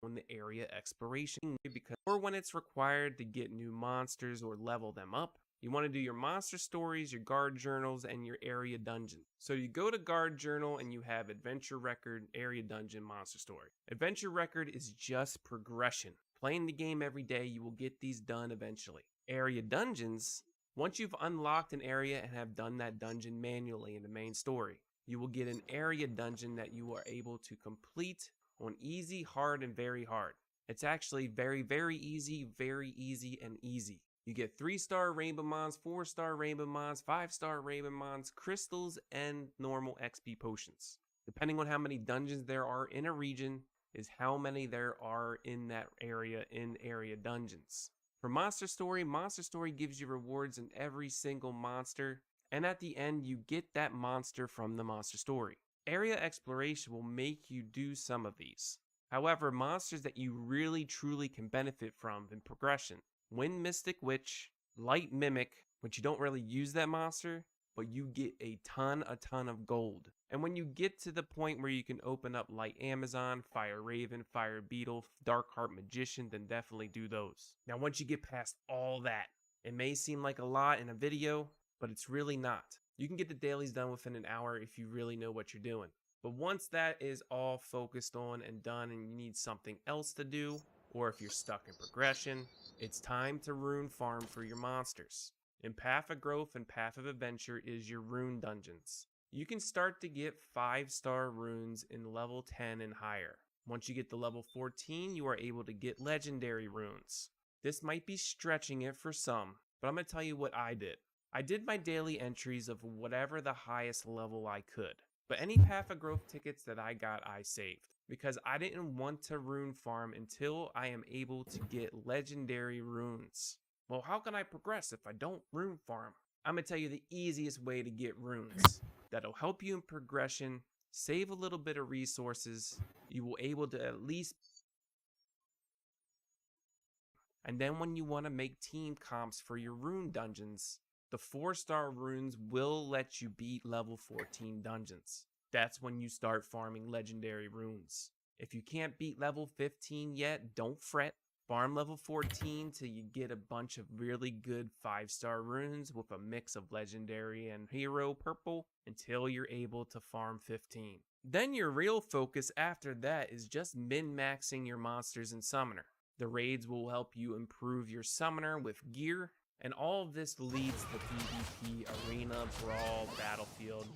on the area exploration, because or when it's required to get new monsters or level them up. You want to do your monster stories, your guard journals, and your area dungeon. So you go to guard journal and you have adventure record, area dungeon, monster story. Adventure record is just progression. Playing the game every day, you will get these done eventually. Area dungeons, once you've unlocked an area and have done that dungeon manually in the main story, you will get an area dungeon that you are able to complete on easy, hard, and very hard. It's actually very, very easy, and easy. You get 3-star Rainbow Mons, 4-star Rainbow Mons, 5-star Rainbow Mons, crystals, and normal XP potions. Depending on how many dungeons there are in a region is how many there are in that area in area dungeons. For Monster Story gives you rewards in every single monster, and at the end you get that monster from the monster story. Area exploration will make you do some of these. However, monsters that you really truly can benefit from in progression: Wind Mystic Witch, Light Mimic, which you don't really use that monster, but you get a ton of gold. And when you get to the point where you can open up Light Amazon, Fire Raven, Fire Beetle, Dark Heart Magician, then definitely do those. Now once you get past all that, it may seem like a lot in a video, but it's really not. You can get the dailies done within an hour if you really know what you're doing. But once that is all focused on and done and you need something else to do, or if you're stuck in progression, it's time to rune farm for your monsters. In Path of Growth and Path of Adventure is your rune dungeons. You can start to get 5-star runes in level 10 and higher. Once you get to level 14, you are able to get legendary runes. This might be stretching it for some, but I'm going to tell you what I did. I did my daily entries of whatever the highest level I could. But any Path of Growth tickets that I got, I saved. Because I didn't want to rune farm until I am able to get legendary runes. Well, how can I progress if I don't rune farm? I'm going to tell you the easiest way to get runes. That'll help you in progression, save a little bit of resources. You will able to at least... And then when you want to make team comps for your rune dungeons, the 4-star runes will let you beat level 14 dungeons. That's when you start farming legendary runes. If you can't beat level 15 yet, don't fret. Farm level 14 till you get a bunch of really good 5-star runes with a mix of legendary and hero purple until you're able to farm 15. Then your real focus after that is just min-maxing your monsters and summoner. The raids will help you improve your summoner with gear, and all of this leads to PvP, arena, brawl, battlefield,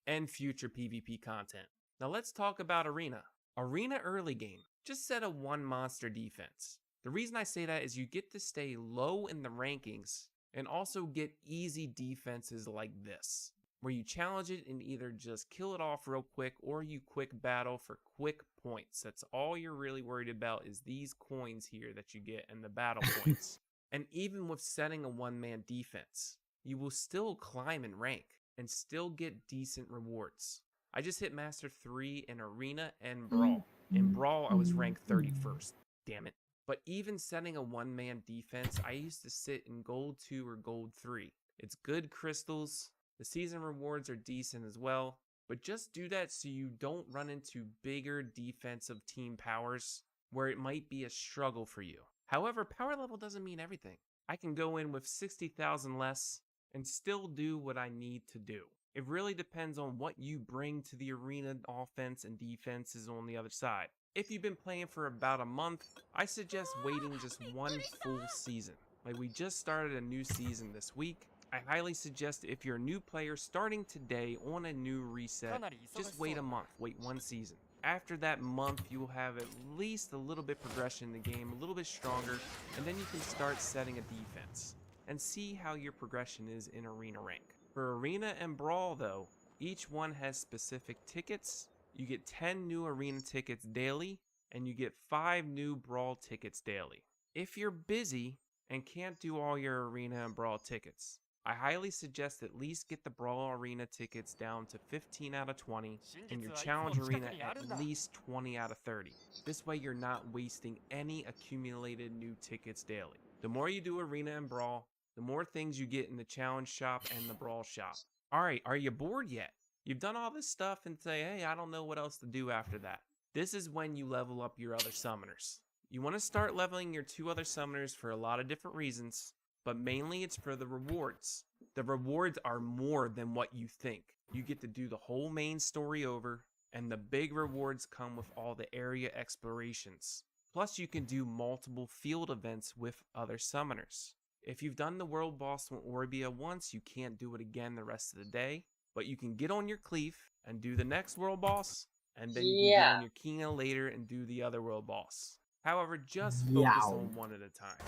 and future PvP content. Now let's talk about arena. Arena early game, just set a 1 monster defense. The reason I say that is you get to stay low in the rankings and also get easy defenses like this, where you challenge it and either just kill it off real quick or you quick battle for quick points. That's all you're really worried about is these coins here that you get and the battle points. And even with setting a 1-man defense, you will still climb in rank and still get decent rewards. I just hit Master 3 in Arena and Brawl. In Brawl, I was ranked 31st. Damn it. But even setting a 1-man defense, I used to sit in Gold 2 or Gold 3. It's good crystals. The season rewards are decent as well. But just do that so you don't run into bigger defensive team powers where it might be a struggle for you. However, power level doesn't mean everything. I can go in with 60,000 less and still do what I need to do. It really depends on what you bring to the arena offense and defenses on the other side. If you've been playing for about a month, I suggest waiting just 1 full season. Like we just started a new season this week. I highly suggest if you're a new player starting today on a new reset, just wait a month, wait 1 season. After that month, you will have at least a little bit progression in the game, a little bit stronger, and then you can start setting a defense and see how your progression is in arena rank. For arena and brawl though, each one has specific tickets. You get 10 new arena tickets daily, and you get 5 new brawl tickets daily. If you're busy and can't do all your arena and brawl tickets, I highly suggest at least get the brawl arena tickets down to 15 out of 20 and your challenge arena at least 20 out of 30. This way you're not wasting any accumulated new tickets daily. The more you do arena and brawl, the more things you get in the challenge shop and the brawl shop. Alright, are you bored yet? You've done all this stuff and say, hey, I don't know what else to do after that. This is when you level up your other summoners. You want to start leveling your 2 other summoners for a lot of different reasons, but mainly it's for the rewards. The rewards are more than what you think. You get to do the whole main story over, and the big rewards come with all the area explorations. Plus you can do multiple field events with other summoners. If you've done the world boss on Orbia once, you can't do it again the rest of the day, but you can get on your Cleef and do the next world boss, and then you can get on your Kina later and do the other world boss. However, just focus on one at a time.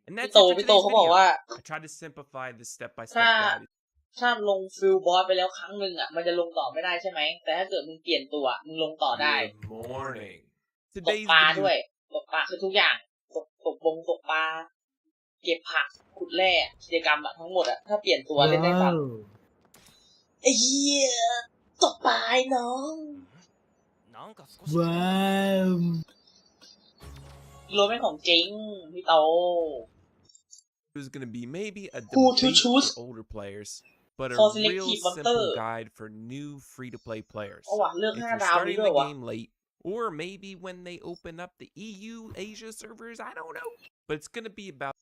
And that's it for today's video. I tried to simplify this step-by-step guide. ถ้าลงฟิลบอสไปแล้วครั้งหนึ่งอ่ะมันจะลงต่อไม่ได้ใช่ไหมแต่ถ้าเกิดมึงเปลี่ยนตัวมึงลงต่อได้ Good morning. ตก Today's ปลา video ด้วยตกปลาคือทุกอย่างตกปลาเก็บผักขุดแร่กิจกรรมอะทั้งหมดอะถ้าเปลี่ยนตัวเล่นได้ฟังไอ้เหี้ยตกปลาไอ้น้องว้าว รวมเป็นของจริงพี่โต is going to be maybe a Who to debate choose? for older players, but a For real selective simple monster. guide for new free-to-play players. เอาว่ะเลือก If 5 you're ดาว starting ด้วย the วะ game late, or maybe when they open up the EU Asia servers, I don't know. But it's going to be about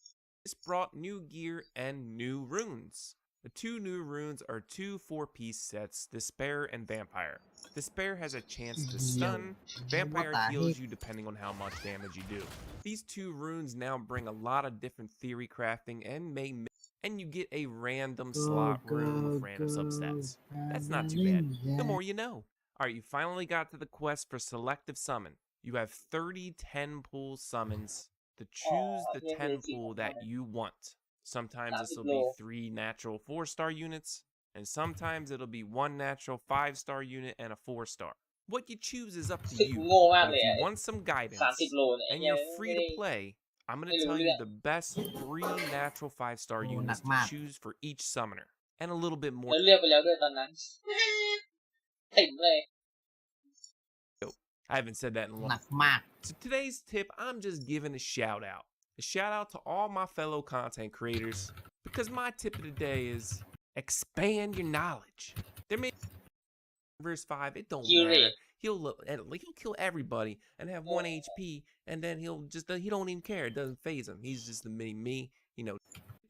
this brought new gear and new runes. The 2 new runes are 2 4-piece sets, Despair and Vampire. Despair has a chance to stun, Vampire heals you depending on how much damage you do. These 2 runes now bring a lot of different theory crafting and you get a random slot rune with random substats. That's not too bad. The more you know. Alright, you finally got to the quest for Selective Summon. You have 30 10 pool summons to choose the 10 pool that you want. Sometimes this will be 3 natural 4-star units, and sometimes it'll be 1 natural 5-star unit and a 4-star. What you choose is up to สึก you. โง่มาก But เลย if อ่ะ you want some guidance 30 โลเนี่ย and ไอ้เหี้ย you're free ไม่ to ได้ play, I'm going ไม่ to รู้ tell เรื่ you อง the best 3 natural 5-star โอ้หนั units ก to มาก choose for each summoner, and a little bit แล้ more. วเลือกไปแล้วด้วยตอนนั้น ติ่มเลย I haven't said that in a หนั long กมาก So today's tip, I'm just giving a shout out. A shout out to all my fellow content creators, because my tip of the day is expand your knowledge. There may verse 5, it don't Kill matter. it. He'll kill everybody and have 1 HP, and then he don't even care. It doesn't phase him. He's just the mini me,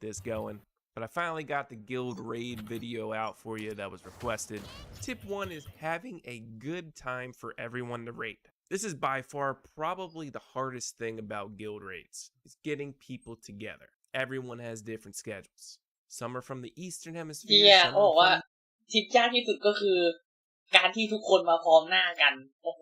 this going. But I finally got the guild raid video out for you that was requested. Tip 1 is having a good time for everyone to raid. This is by far probably the hardest thing about guild raids, is getting people together. Everyone has different schedules. Some are from the Eastern เฮี Hemisphere, ย some เขาบอก are ว่า from ทิปยากที่สุดก็คือ การที่ทุกคนมาพร้อมหน้ากัน โอ้โห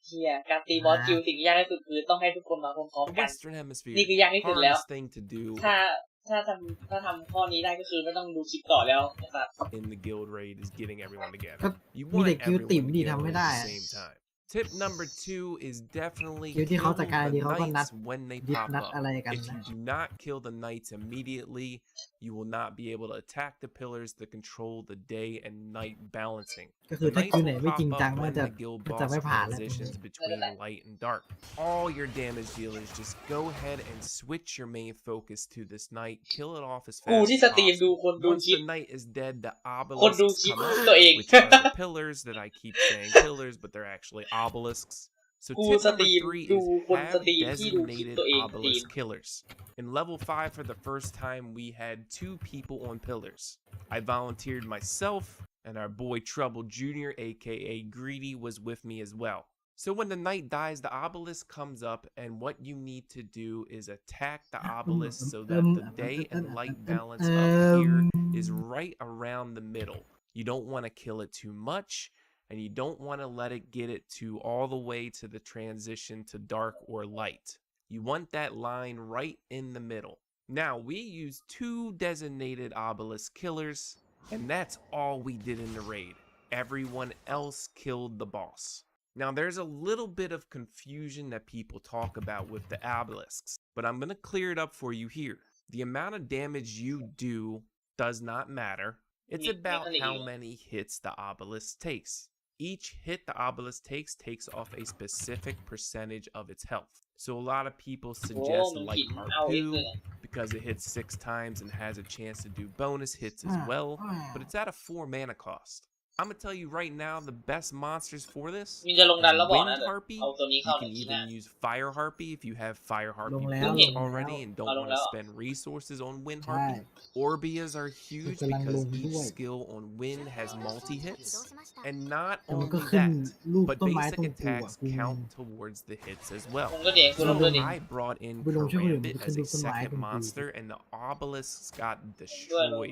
เฮียการตีบอสคิวสิ่งที่ยากที่สุดคือต้องให้ทุกคนมาพร้อม the ๆกัน Western Hemisphere. นี่คือยากที่สุดแล้ว Hardest thing to do ถ้าทำข้อนี้ได้ก็คือไม่ต้องดูคลิปต่อแล้วนะครับ in the guild raid is getting everyone ก็ together. You มี want แต่คิวติ่ม everyone ดี together ทำไม่ at ได้ the อะ same time. Tip number 2 is definitely คิวที่ kill เขาจัดการดี the เขาก็นัด knights when they ยึด pop นัด up. อะไรกัน If นะ you do not kill the knights immediately, you will not be able to attack the pillars that control the day and night balancing. ก็คือ The ถ้า knights คิวไหน will ไม่ pop จริงจัง up มัน when จะ the guild มันจะ boss ไม่ผ่านแล้ว transitions between light and dark. All your damage dealers just go ahead and switch your main focus to this knight, kill it off as กู fast ที่ as สตรีมดู possible. คนดู Once คลิป the knight is dead, the คนดู obelisks คลิป come up, ตัวเอง which are the pillars that I keep saying pillars, but they're actually obelisks. So กู tip ส number ตรีม 3 ดู is คนส have ตรีมที่ดูคลิป designated ตัวเองสตรีม obelisk killers. In level 5 for the first time, we had 2 people on pillars. I volunteered myself, and our boy Trouble Jr., aka Greedy, was with me as well. So when the knight dies, the obelisk comes up, and what you need to do is attack the obelisk so that the day and light balance up here is right around the middle. You don't want to kill it too much, and you don't want to let it get it to all the way to the transition to dark or light. You want that line right in the middle. Now, we used 2 designated obelisk killers, and that's all we did in the raid. Everyone else killed the boss. Now, there's a little bit of confusion that people talk about with the obelisks, but I'm going to clear it up for you here. The amount of damage you do does not matter. It's about how many hits the obelisk takes. Each hit the obelisk takes off a specific percentage of its health. So a lot of people suggest light harpoon because it hits 6 times and has a chance to do bonus hits as well, but it's at a 4 mana cost. I'm gonna tell you right now, the best monsters for this มีจะลงดัน is แล้วบอกนะ Wind Harpy. เอาตัวนี้ You เข้าใน can คลิปหน้า even use Fire Harpy if you have Fire Harpy ลงแล้ว built ลงแล้ว already and don't เอาลง want แล้ to ว spend resources on Wind ใช่ Harpy. Orbeas are huge กำลัง because ลง each ด้วย skill on Wind has multi-hits. 起動しました And not แต่มัน only ก็ขึ้น that, รูป but ต้นไม้ basic ตรงกูอ่ะ attacks กู count towards the hits as ล well. งก็เด็กกูลงก็ So เด็ก I brought in ไปลงช่วยคนอื่น Karambit ขึ้น as รู a ปต้นไม้ตรง second กู monster, and the obelisks got ด้วย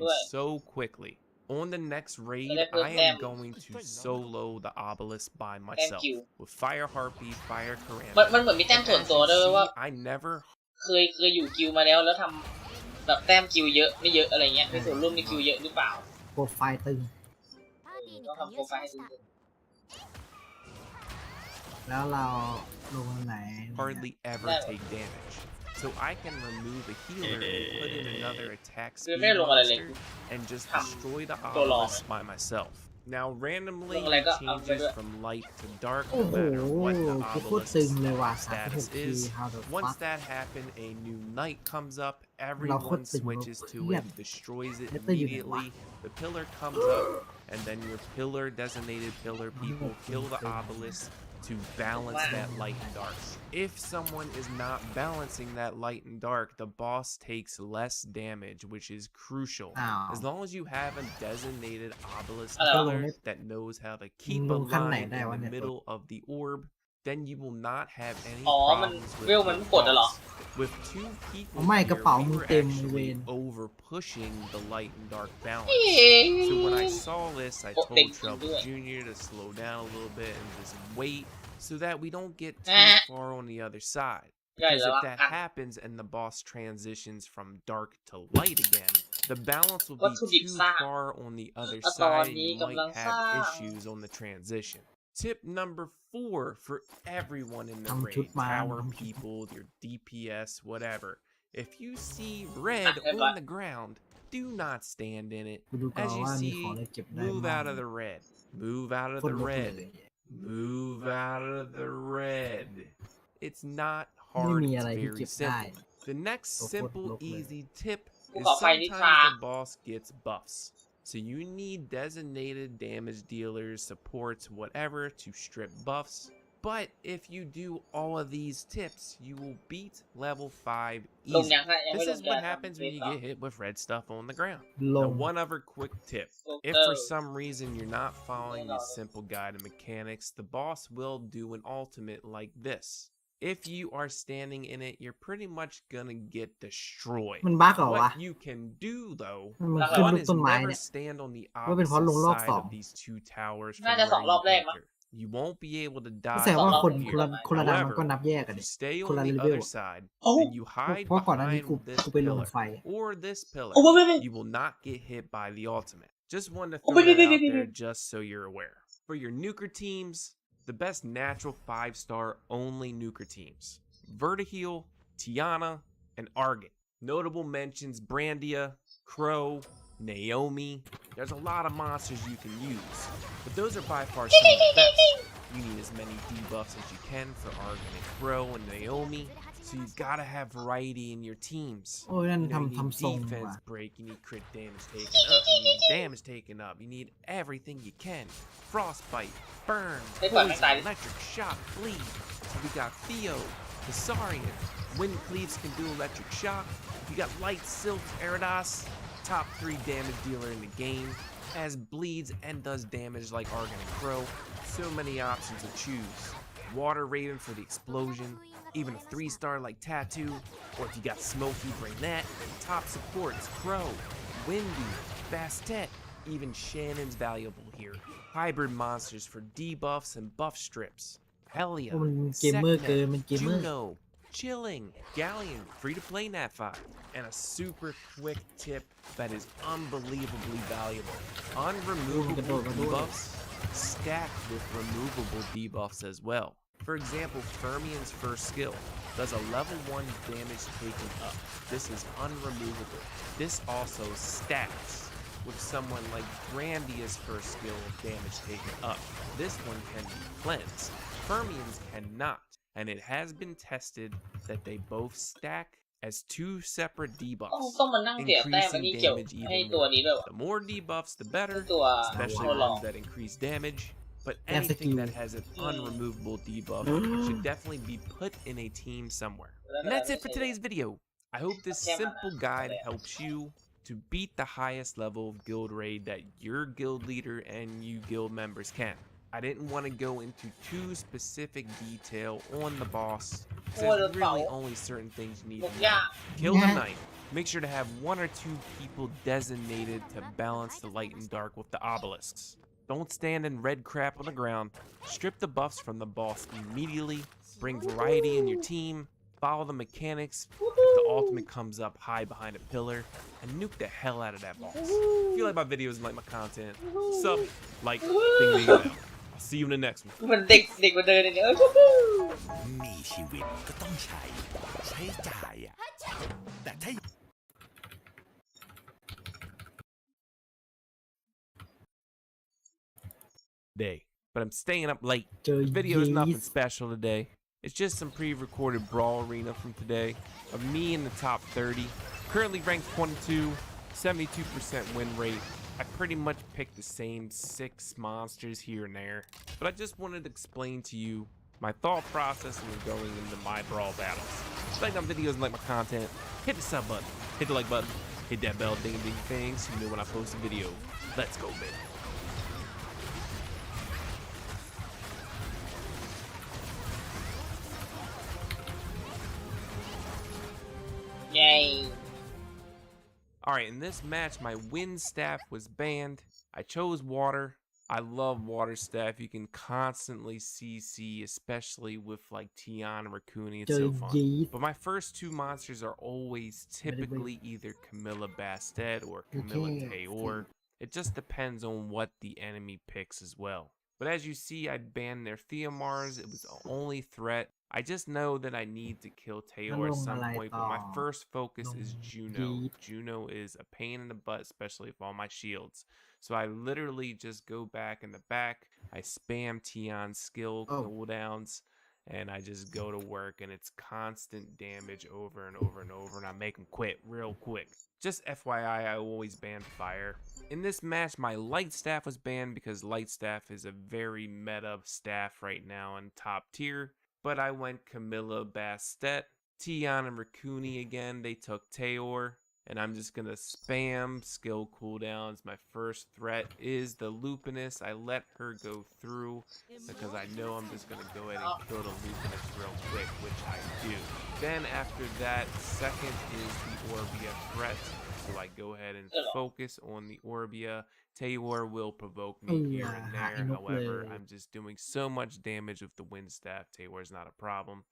destroyed so quickly. On the next raid, I am going to solo the obelisk by myself you. with Fire Harpy, Fire มันเหมือนมี Karambit. แต้ม And ส่วน as ตัว you ด้วยว่า see, I never เคยอยู่กิลมาแล้วทำแบบแต้มกิลเยอะไม่เยอะอะไรเงี้ยมีส่วนร่วมในกิลเยอะหรือเปล่า โปรไฟล์ตึง パーティーに ต้อง 加 ทำโปร 入 ไฟ し ล์ ま ให้ し ดู た แล้วเราลงไหน hardly ever take damage. So I can remove a healer and put in another attack speed monster and just destroy the obelisk by myself. Now randomly it changes from light to dark โอ้ no โห matter what the กูโคตรตึง obelisk's เลยว่ะ status 36 ที is. how the Once fuck that happens, a new knight comes up, เรา everyone โคตรตึง switches to เหี้ย it, destroys it แล้วตึงอยู่ไหนวะ immediately. The pillar comes up, and then your pillar designated pillar people kill the obelisk to balance that light and dark. If someone is not balancing that light and dark, the boss takes less damage, which is crucial. อ้าว As long as you have a designated obelisk Hello. pillar that knows how to keep a ลงขั้นไหน line ได้วะ in เนี่ the ย middle of the orb, then you will not have any อ๋อมัน problems เวล with มัน the กดอะเหรอ boss. With 2 people ไม่กระ here, เป๋า we มึง were เต็มเว actually น over pushing the light and dark balance. So when I saw this, I Oh, told thank you, Trouble do it. Jr. to slow down a little bit and just wait so that we don't get too far on the other side. ใหญ่ Because แล้ว if ละ that กัน happens and the boss transitions from dark to light again, the balance will วัต be ถุดิบ too สร้าง far on the other ตอน side and นี้ you กำลัง might สร้าง have issues on the transition. Tip number 4 for everyone in the ทำชุด raid, มา tower ทำชุด people, your DPS, whatever. If you see red Ah, on the ground, do not stand in it. กูดูก่อน As you ว่ามี see, ของอะไรเก็บได้ move บ้าง out of the red. Move out of โคต the รรกเล red. ย Move out of the red. It's not ไม่ hard, มี it's อะไรที่ very เก็บได้ simple. The next Go for simple, look, man. easy tipกู is ขอไฟนิทรา sometimes the boss gets buffs. So you need designated damage dealers, supports, whatever to strip buffs. But if you do all of these tips, you will beat level 5 ลง easy. ยังฮะยังไม่ This ลง is จะ what ทำ happens เฟ when ซ you ต่อ get hit with red stuff on the ground. ล Now, ง one other quick tip. If for some reason you're not following this simple guide and mechanics, the boss will do an ultimate like this. If you are standing in it, you're pretty much gonna get destroyed. มันบั๊กเหรอวะ What you can do though, มันขึ้น one รูป is ต้นไม้ never เนี่ย stand on the ว่าเป็นเพราะ opposite ลงรอบ side สอง of these two towers น่า from จะ where 2 รอบ you แรกมั้ง enter. You won't be able to ก็ dodge แสดงว่า from คน here. คนละดำมันก็ However, นับแยกกัน you ดิ stay คน on ละ the เลเวล other side โอ้ and you hide เพราะก่อนหน้านี้ behind กู this ไปลง pillar ไฟ or this pillar. โอ้ไม่ You will not get hit by the ultimate. Just wanted to Oh, throw wait, that wait, out wait, there wait. just so you're aware. For your nuker teams, the best natural 5-star only nuker teams: Vertiheel, Tiana, and Argon. Notable mentions Brandia, Crow, Naomi. There's a lot of monsters you can use, but those are by far some of the best. You need as many debuffs as you can for Argon and Crow and Naomi, so you've got to have variety in your teams. โอ้ยนั่น You know, you ทำ need ทรง defense ว่ะ break, you need crit damage taken up, you need damage taken up, you need everything you can. Frostbite, burn, They got poison, excited. electric shock, bleed. So we got Theo, the Saurian, Wind Cleaves can do electric shock. You got Light Silk, Eridas, top 3 damage dealer in the game, has bleeds and does damage like Argon and Crow. So many options to choose. Water Raven for the explosion, even a 3-star like Tattoo, or if you got Smokey, bring that. Top supports, Crow, Windy, Bastet, even Shannon's valuable here. Hybrid monsters for debuffs and buff strips. Helia, มันเกมเมอร์เกิน มันเกมเมอร์ Juno, Chilling, Galleon, free to play Nat 5, and a super quick tip that is unbelievably valuable. Unremovable debuffs stacked with removable debuffs as well. For example, Fermian's first skill does a level 1 damage taken up. This is unremovable. This also stacks with someone like Grandia's first skill of damage taken up. This one can be cleansed. Fermian's cannot, and it has been tested that they both stack as 2 separate ต้อง debuffs, ต้องมานั่งเสียแต้มอัน increasing นี้เกี่ยว damage ให้ even ตัว more. นี้ด้วยวะ The more debuffs, the better, ตัว especially ตัวหลอก ones that increase damage. But That's a anything that cute. has an unremovable debuff should definitely be put in a team somewhere. And that's it for today's video. I hope this simple guide helps you to beat the highest level of guild raid that your guild leader and you guild members can. I didn't want to go into too specific detail on the boss, because there's really only certain things you need น to ก know. ยาก Kill the knight. Make sure to have 1 or 2 people designated to balance the light and dark with the obelisks. Don't stand in red crap on the ground. Strip the buffs from the boss immediately. Bring variety in your team. Follow the mechanics. The ultimate comes up high behind a pillar and nuke the hell out of that boss. If you like my videos and like my content, sub, like, ding ding bell. I'll see you in the next one. มันเด็กเด็กมาเดินเนี่ย มีชีวิตก็ต้องใช้จ่ายอ่ะแต่ถ้า Day, but I'm staying up late. เจอ The video is nothing ยีส special today. It's just some pre-recorded brawl arena from today of me in the top 30. Currently ranked 22, 72% win rate. I pretty much picked the same 6 monsters here and there, but I just wanted to explain to you my thought process when going into my brawl battles. If you like my videos and like my content, hit the sub button, hit the like button, hit that bell ding ding thing so you know when I post a video. Let's go, baby. Yay. Alright, in this match, my wind staff was banned. I chose water. I love water staff. You can constantly CC, especially with like Tian and Rakuni. เจ It's อ so fun. ยีด But my first two monsters are always typically either Camilla Bastet or Camilla Tayor. It just depends on what the enemy picks as well. But as you see, I banned their Theomars. It was the only threat. I just know that I need to kill แล้ว Tayor ล at งอะ some ไร point. ต่อ But my first focus ลง is ยี Juno. ด Juno is a pain in the butt, especially with all my shields. So I literally just go back in the back. I spam Tion's skill Oh. cooldowns. And I just go to work, and it's constant damage over and over and over, and I make them quit real quick. Just FYI, I always ban fire. In this match, my light staff was banned because light staff is a very meta staff right now in top tier. But I went Camilla Bastet, Tian and Rakuni again. They took Tayor. And I'm just going to spam skill cooldowns. My first threat is the Lupinus. I let her go through because I know I'm just going to go ahead and kill the Lupinus real quick, which I do. Then after that, second is the Orbia threat. So I go ahead and focus on the Orbia. Tayor will provoke me here and there. However, I'm just doing so much damage with the Wind Staff. Tayor is not a problem.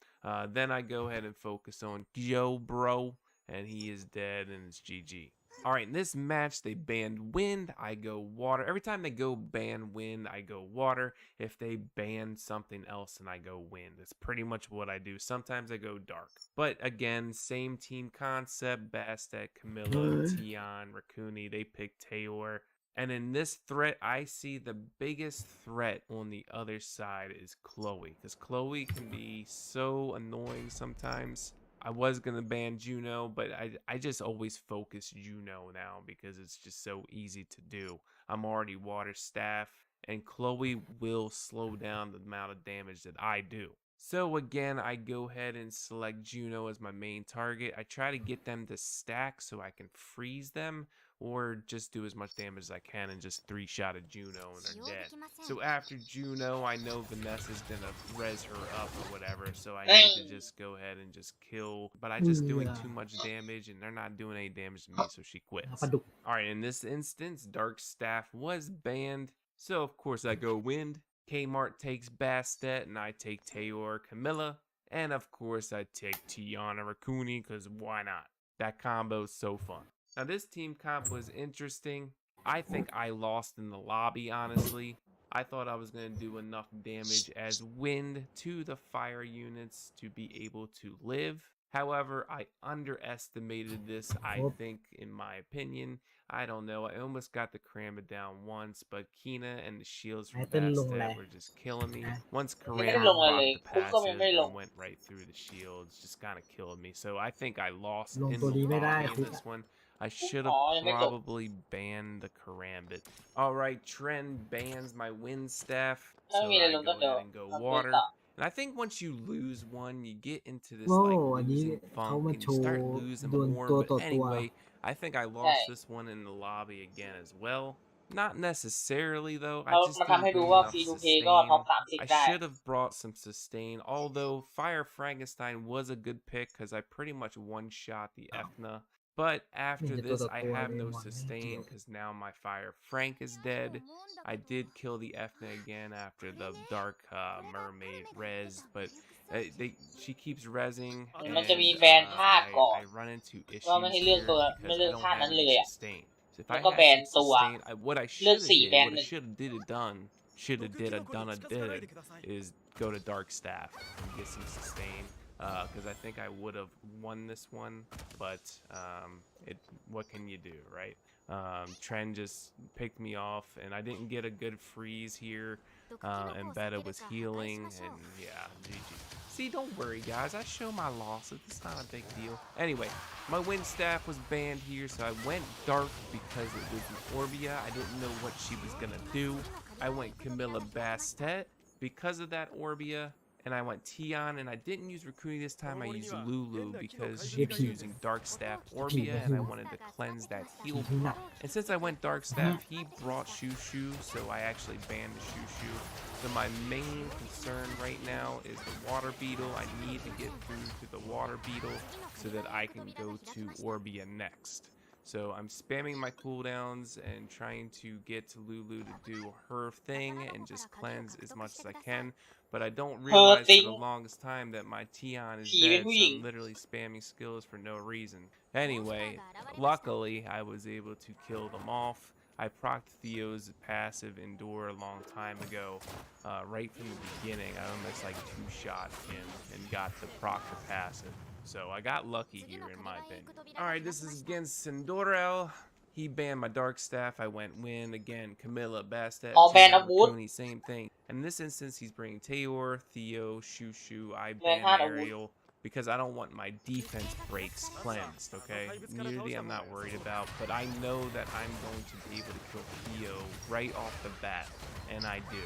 Then I go ahead and focus on Joe Bro. And he is dead, and it's GG. All right, in this match, they banned wind, I go water. Every time they go ban wind, I go water. If they ban something else, then I go wind. That's pretty much what I do. Sometimes I go dark. But again, same team concept. Bastet, Camilla, Tian, Rakuni, they pick Tayor. And in this threat, I see the biggest threat on the other side is Chloe. Because Chloe can be so annoying sometimes. I was going to ban Juno, but I just always focus Juno now because it's just so easy to do. I'm already water staff, and Chloe will slow down the amount of damage that I do. So again, I go ahead and select Juno as my main target. I try to get them to stack so I can freeze them, or just do as much damage as I can and just 3-shot a Juno and they're dead. So after Juno, I know Vanessa's gonna res her up or whatever, so I need to just go ahead and just kill. But I just doing too much damage, and they're not doing any damage to me, so she quits. ปลาดุก Alright, in this instance, Dark Staff was banned, so of course I go Wind. Kmart takes Bastet, and I take Tayor Camilla. And of course I take Tiana Rakuni, because why not? That combo is so fun. Now this team comp was interesting. I think I lost in the lobby, honestly. I thought I was going to do enough damage as wind to the fire units to be able to live. However, I underestimated this, I think, in my opinion. I don't know. I almost got the Karamba down once, but Kina and the shields from Bastet were just killing me. Once Karamba procced the passive and went right through the shields, just kind of killed me. So I think I lost ลง in ตัว the นี้ไม่ได้ lobby คุ in ก this one. I should have probably banned the Karambit. Alright, Trend bans my wind staff, so I go ahead and go water. And I think once you lose one, you get into this โว้ like อันนี้ losing เขา funk มา and โช you ว์ start losing ดวล more. ตัวต่อ But ตัว anyway, I think I lost this one in the lobby again as well. Not necessarily though. I just มาทำให้ didn't ดู bring ว่า enough Free2K sustain. ก็ท็อป30 I ได้ should have brought some sustain. Although Fire Frankenstein was a good pick because I pretty much one-shot the Ethna. But after this, I have no sustain because now my Fire Frank is dead. I did kill the Ethna again after the Dark Mermaid res, but she keeps rezzing, and มันจะมีแบนท่าก่อน I run into ว่าไม่ issues ให้เลือก here ตัว because ไม่ I เลือก don't ท่า have นั้นเล any ยอ่ะ sustain. So if แล้ I วก็ had แบน some ตัว sustain, what I เลือก should have 4 แบน did, ห what นึ่ I ง should have done is go to Dark Staff and get some sustain. Because I think I would have won this one, but what can you do, right? Trend just picked me off, and I didn't get a good freeze here. And Beta was healing, and yeah, GG. See, don't worry, guys. I show my losses. It's not a big deal. Anyway, my wind staff was banned here, so I went dark because it was an Orbia. I didn't know what she was gonna do. I went Camilla Bastet because of that Orbia. And I went Tian, and I didn't use Rakuni this time. I used Lulu because she was using Dark Staff Orbia, and I wanted to cleanse that heal prop. And since I went Dark Staff, he brought Shushu, so I actually banned the Shushu. So my main concern right now is the Water Beetle. I need to get through to the Water Beetle so that I can go to Orbia next. So I'm spamming my cooldowns and trying to get to Lulu to do her thing and just cleanse as much as I can. But I don't realize for the longest time that my Tian is dead, so I'm literally spamming skills for no reason. Anyway, luckily I was able to kill them off. I procced Theo's passive Endure a long time ago, right from the beginning. I almost like two-shot him and got the proc the passive. So I got lucky here in my opinion. Alright, this is against Sindorel. He banned my Dark Staff. I went win again. Camilla, Bastet, Kuni, same thing. And in this instance, he's bringing Taeor, Theo, Shushu. I banned Ariel because I don't want my defense breaks cleansed, okay? Immunity I'm not worried about, but I know that I'm going to be able to kill Theo right off the bat, and I do.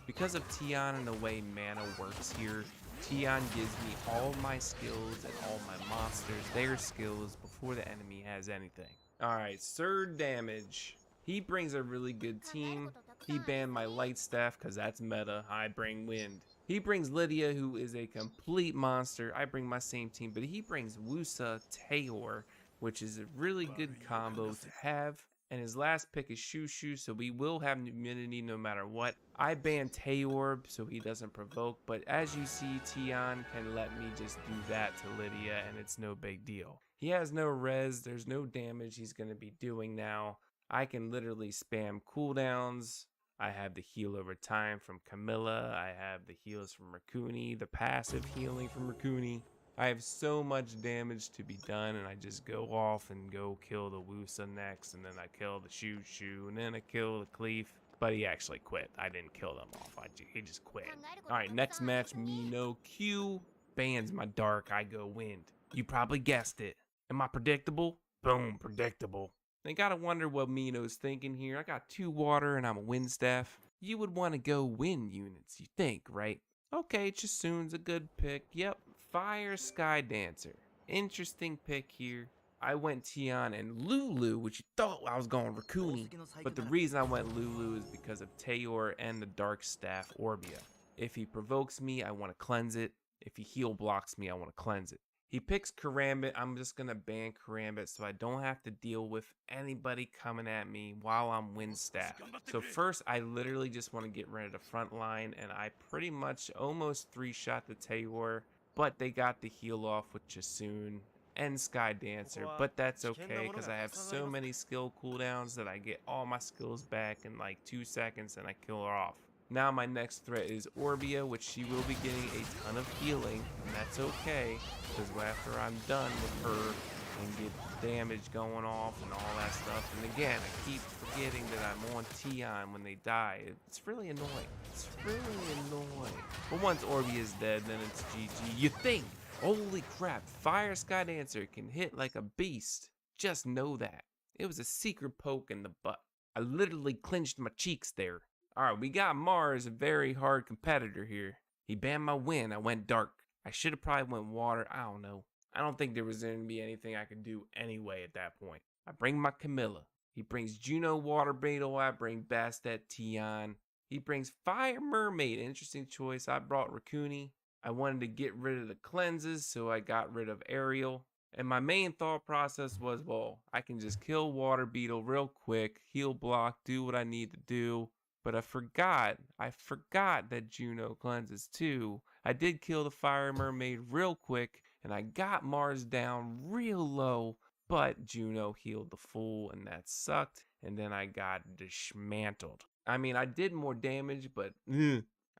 Because of Tian and the way mana works here, Tian gives me all my skills and all my monsters their skills before the enemy has anything. Alright, Surge damage. He brings a really good team. He banned my Light Staff because that's meta. I bring Wind. He brings Lydia, who is a complete monster. I bring my same team, but he brings Wusa Taeor, which is a really good combo to have. And his last pick is Shushu, so we will have immunity no matter what. I ban Taeor so he doesn't provoke, but as you see, Tian can let me just do that to Lydia, and it's no big deal. He has no res, there's no damage he's going to be doing now. I can literally spam cooldowns. I have the heal over time from Camilla. I have the heals from Rakuni, the passive healing from Rakuni. I have so much damage to be done, and I just go off and go kill the Wusa next, and then I kill the Shushu, and then I kill the Cleef. But he actually quit. I didn't kill them off. He just quit. Alright, next match, Mino Q bans my Dark. I go Wind. You probably guessed it. Am I predictable? Boom, predictable. They gotta wonder what Mino's thinking here. I got 2 water and I'm a Wind Staff. You would want to go Wind units, you think, right? Okay, Chasun's a good pick. Yep, Fire Sky Dancer. Interesting pick here. I went Tian and Lulu, which you thought I was going Rakuni. But the reason I went Lulu is because of Taeor and the Dark Staff Orbia. If he provokes me, I want to cleanse it. If he heal blocks me, I want to cleanse it. He picks Karambit. I'm just going to ban Karambit so I don't have to deal with anybody coming at me while I'm Wind Staff. So first, I literally just want to get rid of the front line, and I pretty much almost 3-shot the Taeor, but they got the heal off with Chasun and Sky Dancer, but that's okay because I have so many skill cooldowns that I get all my skills back in like 2 seconds and I kill her off. Now my next threat is Orbia, which she will be getting a ton of healing, and that's okay, because after I'm done with her and get damage going off and all that stuff, and again, I keep forgetting that I'm on Tian when they die. It's really annoying. It's really annoying. But once Orbia is dead, then it's GG. You think, holy crap, Fire Sky Dancer can hit like a beast. Just know that. It was a secret poke in the butt. I literally clenched my cheeks there. Alright, we got Mars, a very hard competitor here. He banned my Wind. I went Dark. I should have probably went Water. I don't know. I don't think there was going to be anything I could do anyway at that point. I bring my Camilla. He brings Juno Water Beetle. I bring Bastet Tian. He brings Fire Mermaid. Interesting choice. I brought Rakuni. I wanted to get rid of the cleanses, so I got rid of Ariel. And my main thought process was, well, I can just kill Water Beetle real quick, heal block, do what I need to do. But I forgot that Juno cleanses too. I did kill the Fire Mermaid real quick, and I got Mars down real low, but Juno healed the fool, and that sucked, and then I got dismantled. I mean, I did more damage, but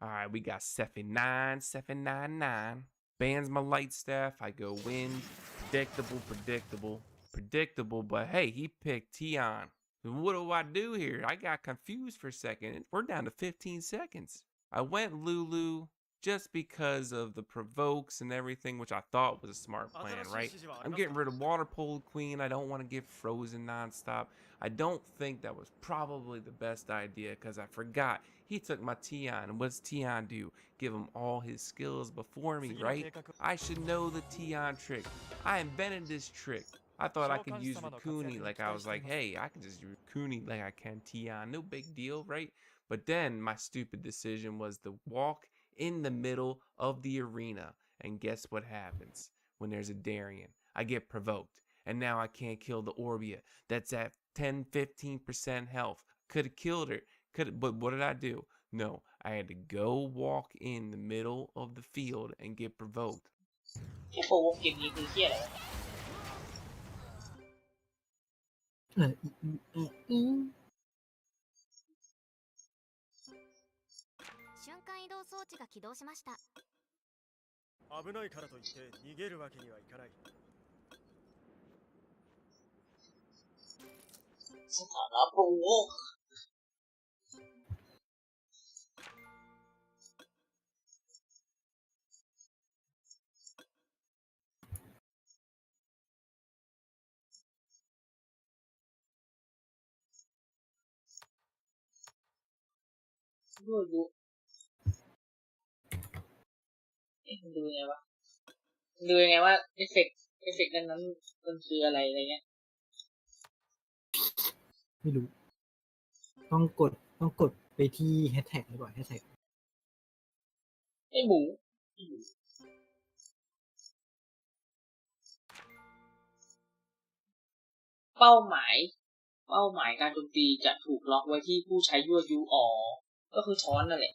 Alright, we got 799. Bans my Light Staff, I go Wind. Predictable, but hey, he picked Tian. What do I do here? I got confused for a second. We're down to 15 seconds. I went Lulu just because of the provokes and everything, which I thought was a smart plan, right? I'm getting rid of Water Polo Queen. I don't want to get frozen nonstop. I don't think that was probably the best idea because I forgot. He took my Tian. What's Tian do? Give him all his skills before me, right? I should know the Tian trick. I invented this trick. I thought I could use Rakuni, like I was like, hey, I can just use Rakuni like I can Tian, no big deal, right? But then my stupid decision was to walk in the middle of the arena, and guess what happens when there's a Darien? I get provoked, and now I can't kill the Orbia that's at 10-15% health. Could have killed her. But what did I do? No, I had to go walk in the middle of the field and get provoked. แค่โปรวงเกมนี้คือเฮียอะไรวะ 瞬間移動装置が起動しました。危ないからといって逃げるわけにはいかない。 สถานะโปรดูมันดูยังไงวะดูยังไงว่าเอฟเฟกต์นั้นมันคืออะไรเงี้ย ไม่รู้ต้องกดไปที่แฮชแท็กดีกว่าแฮชแท็ก ไอ้หมูเป้าหมายการโจมตีจะถูกล็อกไว้ที่ผู้ใช้ยั่วยุก็คือช้อนนั่นแหละ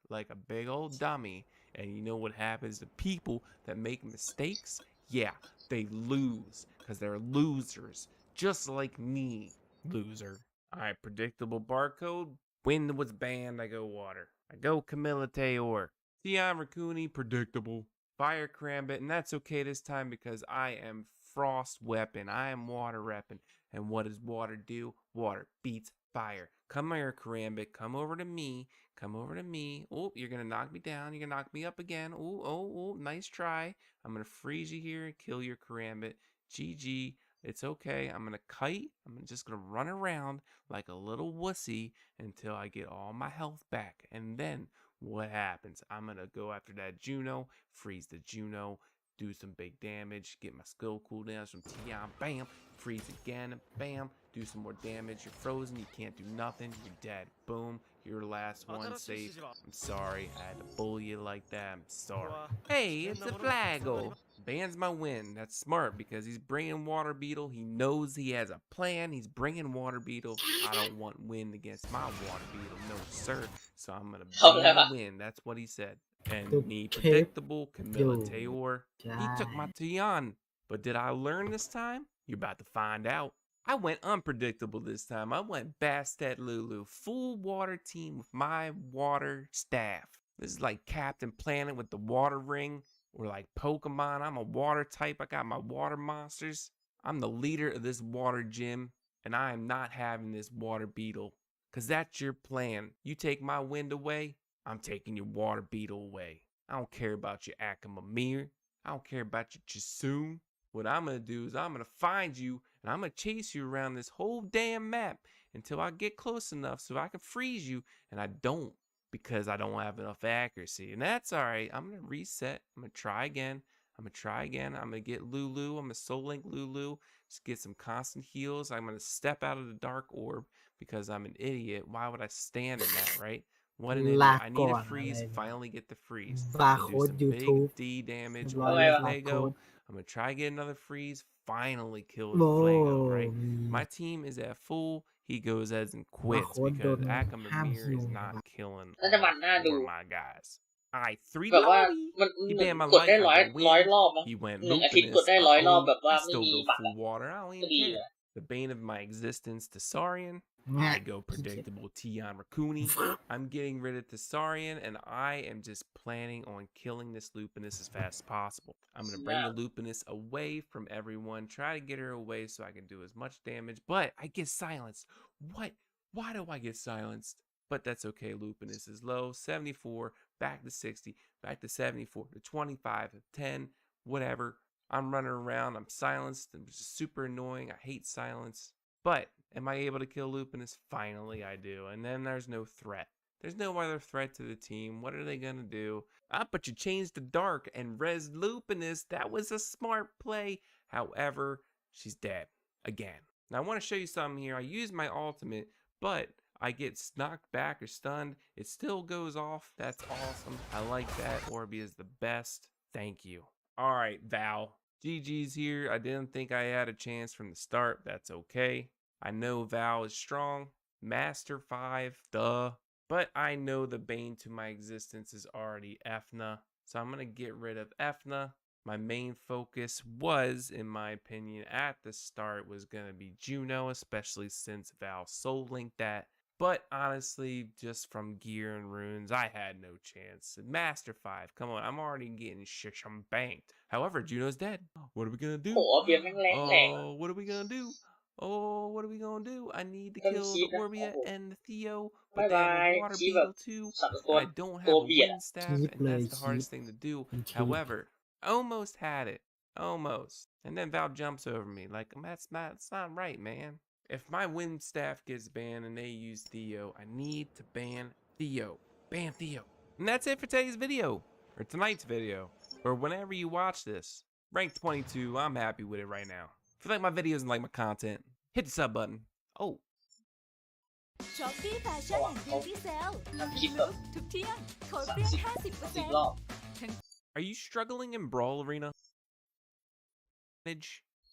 Like a big old dummy. And you know what happens to people that make mistakes? Yeah, they lose because they're losers, just like me, loser. All right, predictable barcode. Wind was banned. I go water. I go Camilla Tayor. Tion Raccoon, predictable. Fire Karambit, and that's okay this time because I am Frost Weapon. I am water repping. And what does water do? Water beats fire. Come here, Karambit. Come over to me. Come over to me. Oh, you're going to knock me down. You're going to knock me up again. Oh, nice try. I'm going to freeze you here and kill your Karambit. GG. It's okay. I'm going to kite. I'm just going to run around like a little wussy until I get all my health back. And then what happens? I'm going to go after that Juno, freeze the Juno, do some big damage, get my skill cooldowns from Tion. Bam. Freeze again. Bam. Do some more damage. You're frozen. You can't do nothing. You're dead. Boom. You're the last one safe. I'm sorry. I had to bully you like that. I'm sorry. Hey, it's a Flago. Bans my win. That's smart because he's bringing Water Beetle. He knows he has a plan. He's bringing Water Beetle. I don't want wind against my Water Beetle. No, sir. So I'm going to ban the win. That's what he said. And me predictable. Camilla Tayor. He took my Tion. But did I learn this time? You're about to find out. I went unpredictable this time. I went Bastet Lulu. Full water team with my water staff. This is like Captain Planet with the water ring. Or like Pokemon. I'm a water type. I got my water monsters. I'm the leader of this water gym. And I am not having this water beetle. Because that's your plan. You take my wind away, I'm taking your water beetle away. I don't care about your Akamamir. I don't care about your Chisoon. What I'm going to do is I'm going to find you and I'm going to chase you around this whole damn map until I get close enough so I can freeze you. And I don't because I don't have enough accuracy. And that's all right. I'm going to reset. I'm going to try again. I'm going to get Lulu. I'm going to Soul Link Lulu. Just get some constant heals. I'm going to step out of the Dark Orb because I'm an idiot. Why would I stand in that, right? What an idiot. I need a freeze. Finally get the freeze. Do some big D damage with Lego. I'm going to try to get another freeze. Finally kill the Flago, right? My team is at full. He goes as and quits because Akamamir is not killing one of my guys. I 3 แบบว่ามัน He banned my กดได้ life. 100 รอบมั้ง He went 1 อาทิตย์ Lupinus. กดได้100 รอบแบบว่า I ไม่ still มี go บั๊ก full water. I don't ก็ even ดี care. The bane of my existence, Tesarian. I go predictable Tion Raccoon. I'm getting rid of Tesarian, and I am just planning on killing this Lupinus as fast as possible. I'm going to bring the Lupinus away from everyone, try to get her away so I can do as much damage, but I get silenced. What? Why do I get silenced? But that's okay. Lupinus is low. 74, back to 60, back to 74, to 25, to 10, whatever. I'm running around. I'm silenced. I'm just super annoying. I hate silence. But am I able to kill Lupinus? Finally, I do. And then there's no threat. There's no other threat to the team. What are they going to do? But you changed to dark and res Lupinus. That was a smart play. However, she's dead again. Now, I want to show you something here. I used my ultimate, but I get knocked back or stunned, it still goes off. That's awesome. I like that. Orbia is the best. Thank you. All right, Val. GG's here. I didn't think I had a chance from the start. That's okay. I know Val is strong. Master 5, duh. But I know the bane to my existence is already Efna. So I'm going to get rid of Efna. My main focus was, in my opinion, at the start was going to be Juno, especially since Val soul linked that. But honestly, just from gear and runes, I had no chance. Master 5, come on, I'm already getting banked. However, Juno's dead. What are we gonna do? โหเบียร์แม่งแรงแรง Oh, what are we gonna do? Oh, what are we gonna do? I need to ต้อง kill คี the บนะ Orbia โอ้โห and the Theo, บาย but they บา have ย a water คีบแบบ beetle too, สัตว์ตัว and I don't ตัว have a เบียด wind อะ staff, Keep and that's the like hardest keep. thing to do. Keep. However, almost had it. Almost. And then Val jumps over me like, that's not right, man. If my wind staff gets banned and they use Theo, I need to ban Theo. Ban Theo. And that's it for today's video, or tonight's video, or whenever you watch this. Rank 22, I'm happy with it right now. If you like my videos and like my content, hit the sub button. Oh, ช้อปปี้แฟชั่นแอนด์บิวตี้เซล ทำคลิปแบบ ทุกเที่ยงโค้ดเปรี้ยง 10 รอบ are you struggling in Brawl Arena?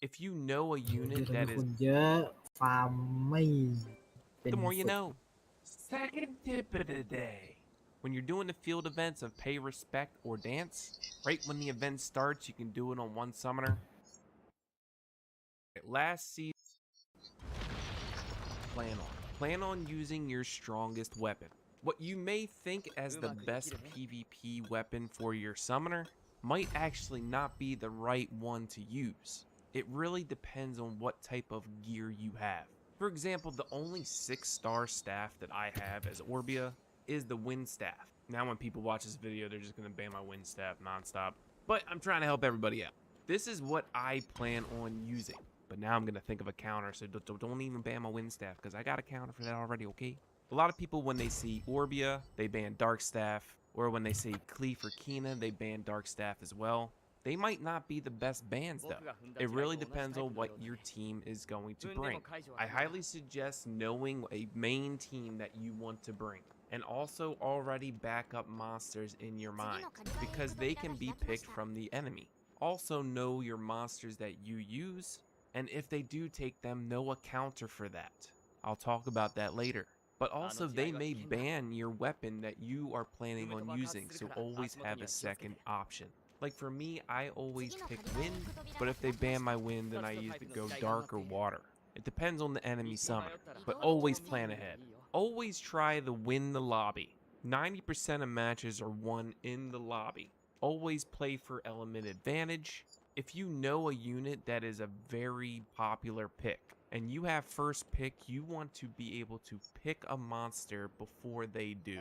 If you know a เดี๋ยว unit ทำ that ให้ is คนเยอะ ฟาร์มไม่เป็น the more you สุด know. Second tip of the day. When you're doing the field events of pay respect or dance, right when the event starts, you can do it on one summoner. Last season, plan on using your strongest weapon. What you may think as the best PvP weapon for your summoner might actually not be the right one to use. It really depends on what type of gear you have. For example, the only 6-star staff that I have as Orbia is the wind staff. Now when people watch this video, they're just going to ban my wind staff nonstop. But I'm trying to help everybody out. This is what I plan on using. But now I'm going to think of a counter, so don't even ban my wind staff, because I got a counter for that already, okay? A lot of people, when they see Orbia, they ban Dark Staff, or when they say Cleef or Kina, they ban Dark Staff as well. They might not be the best bans though. It really depends on what your team is going to bring. I highly suggest knowing a main team that you want to bring, and also already back up monsters in your mind, because they can be picked from the enemy. Also know your monsters that you use, and if they do take them, know a counter for that. I'll talk about that later. But also they may ban your weapon that you are planning on using, so always have a second option. Like for me, I always pick wind, but if they ban my wind, then I either go dark or water. It depends on the enemy summoner, but always plan ahead. Always try to win the lobby. 90% of matches are won in the lobby. Always play for element advantage. If you know a unit that is a very popular pick, and you have first pick, you want to be able to pick a monster before they do.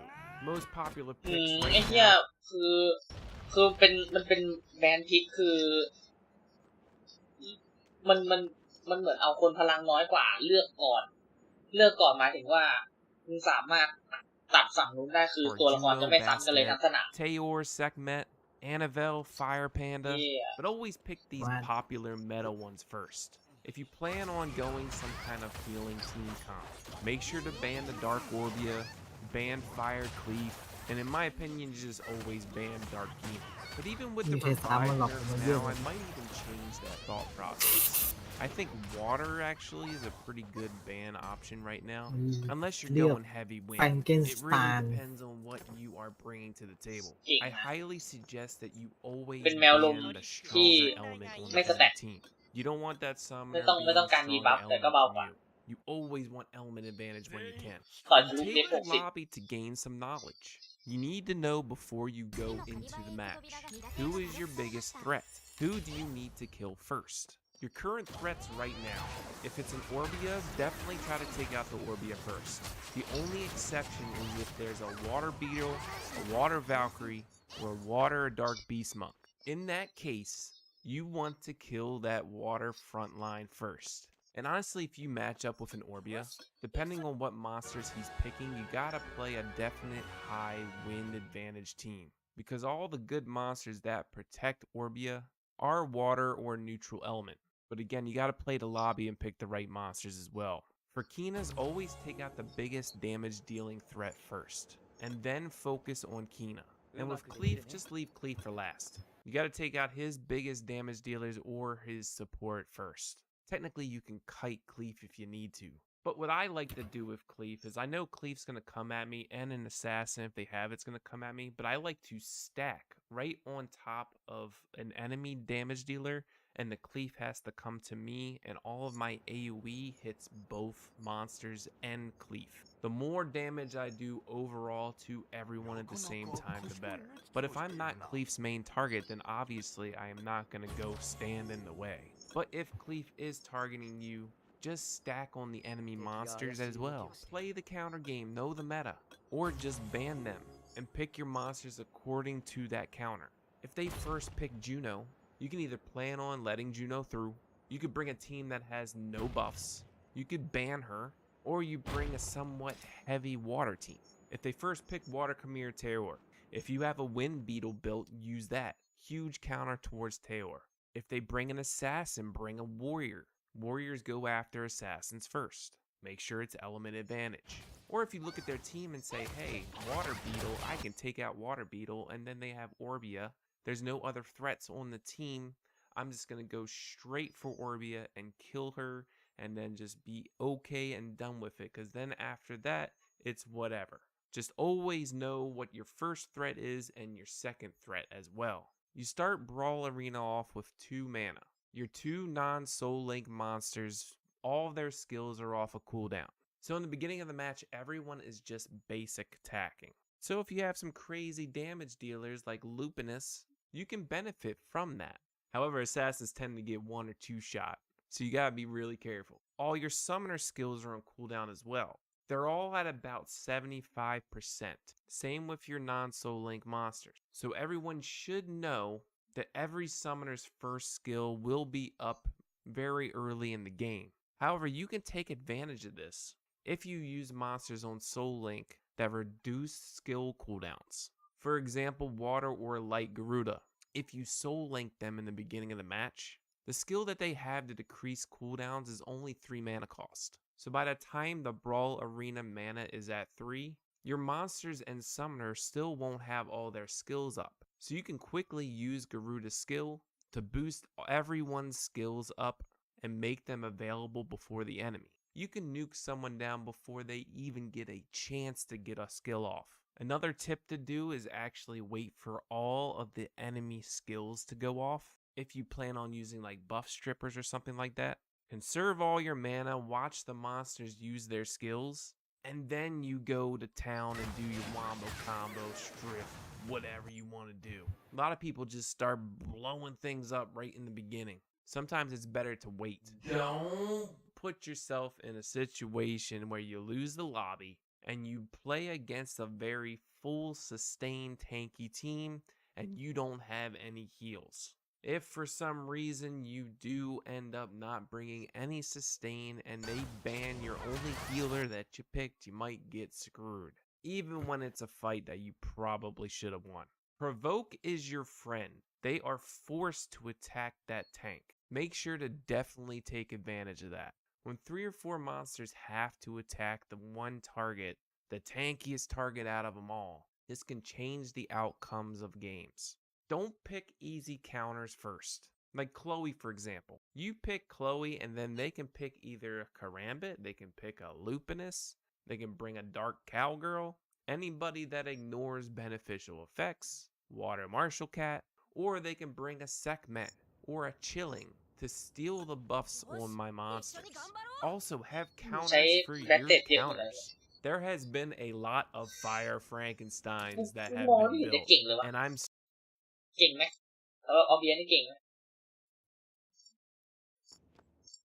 Most popular อื picks ไอ้ right เหี้ย now. คือมันเป็นแบรนด์พิกคือมันเหมือนเอาคนพลังน้อยกว่าเลือกก่อนหมายถึงว่ามึงสามารถตัดฝั่งนู้นได้คือ Or ตัวละคร Juno, จะไม่ซ้ำกันเลยทั้งสนาม Taeor, Sekhmet, Annabelle, Fire Panda. Yeah. But always pick these Right. popular meta ones first. If you plan on going some kind of healing team comp, make sure to ban the Dark Orbia, ban Fire Cleef, and in my opinion, just always ban Dark Kina. But even with the Okay, revive I'm nerfs not now, gonna I might even change that thought process. I think water actually is a pretty good ban option right now, unless you're เลือก going heavy wind. แฟรงเกน It ส really ไตน์ depends on what you are bringing to the table. I highly suggest that you always เป็นแมวลม ban the ที่ stronger element on ไม่ the สแต็ก enemy team. You don't want that summoner ไม่ต้อง being การ stronger debuff แต่ก็ element เบา than กว่า you. You always want element advantage when you can. ต่อยทะลุ Take เด็ก the 60 lobby to gain some knowledge. You need to know before you go into the match. Who is your biggest threat? Who do you need to kill first? Your current threats right now. If it's an Orbia, definitely try to take out the Orbia first. The only exception is if there's a water beetle, a water Valkyrie, or a water dark beast monk. In that case, you want to kill that water front line first. And honestly, if you match up with an Orbia, depending on what monsters he's picking, you gotta play a definite high wind advantage team. Because all the good monsters that protect Orbia are water or neutral element. But again, you gotta play the lobby and pick the right monsters as well. For Kina's, always take out the biggest damage dealing threat first, and then focus on Kina. And with Cleef, just leave Cleef for last. You gotta take out his biggest damage dealers or his support first. Technically, you can kite Cleef if you need to. But what I like to do with Cleef is, I know Cleef's gonna come at me, and an assassin, if they have it's gonna come at me, but I like to stack right on top of an enemy damage dealer, and the Cleef has to come to me, and all of my AoE hits both monsters and Cleef. The more damage I do overall to everyone at the same time, the better. But if I'm not Cleef's main target, then obviously I am not gonna go stand in the way. But if Cleef is targeting you, just stack on the enemy monsters as well. Play the counter game, know the meta, or just ban them and pick your monsters according to that counter. If they first pick Juno, you can either plan on letting Juno through, you could bring a team that has no buffs, you could ban her, or you bring a somewhat heavy water team. If they first pick Water Khmer Terror, if you have a Wind Beetle built, use that. Huge counter towards Terror. If they bring an assassin, bring a warrior. Warriors go after assassins first. Make sure it's element advantage. Or if you look at their team and say, hey, Water Beetle, I can take out Water Beetle, and then they have Orbia. There's no other threats on the team. I'm just going to go straight for Orbia and kill her, and then just be okay and done with it, because then after that, it's whatever. Just always know what your first threat is and your second threat as well. You start Brawl Arena off with 2 mana. Your 2 non-Soul Link monsters, all of their skills are off a cooldown. So in the beginning of the match, everyone is just basic attacking. So if you have some crazy damage dealers like Lupinus, you can benefit from that. However, assassins tend to get 1 or 2 shot, so you gotta be really careful. All your summoner skills are on cooldown as well. They're all at about 75%. Same with your non-Soul Link monsters. So everyone should know that every summoner's first skill will be up very early in the game. However, you can take advantage of this if you use monsters on Soul Link that reduce skill cooldowns. For example, Water or Light Garuda. If you Soul Link them in the beginning of the match, the skill that they have to decrease cooldowns is only 3 mana cost. So by the time the Brawl Arena mana is at 3, your monsters and summoners still won't have all their skills up. So you can quickly use Garuda's skill to boost everyone's skills up and make them available before the enemy. You can nuke someone down before they even get a chance to get a skill off. Another tip to do is actually wait for all of the enemy skills to go off. If you plan on using like buff strippers or something like that, conserve all your mana, watch the monsters use their skills, and then you go to town and do your wombo combo, strip, whatever you want to do. A lot of people just start blowing things up right in the beginning. Sometimes it's better to wait. Don't put yourself in a situation where you lose the lobby and you play against a very full sustained tanky team and you don't have any heals. If for some reason you do end up not bringing any sustain and they ban your only healer that you picked, you might get screwed. Even when it's a fight that you probably should have won. Provoke is your friend. They are forced to attack that tank. Make sure to definitely take advantage of that. When 3 or 4 monsters have to attack the one target, the tankiest target out of them all, this can change the outcomes of games. Don't pick easy counters first. Like Chloe, for example. You pick Chloe and then they can pick either a Karambit, they can pick a Lupinus, they can bring a Dark Cowgirl, anybody that ignores beneficial effects, Water Martial Cat, or they can bring a Sekhmet or a Chilling to steal the buffs on my monsters. Also have counters for your counters. There has been a lot of Fire Frankensteins that have been built, and I'm เก่งไหมออเบียนี่เก่งไหม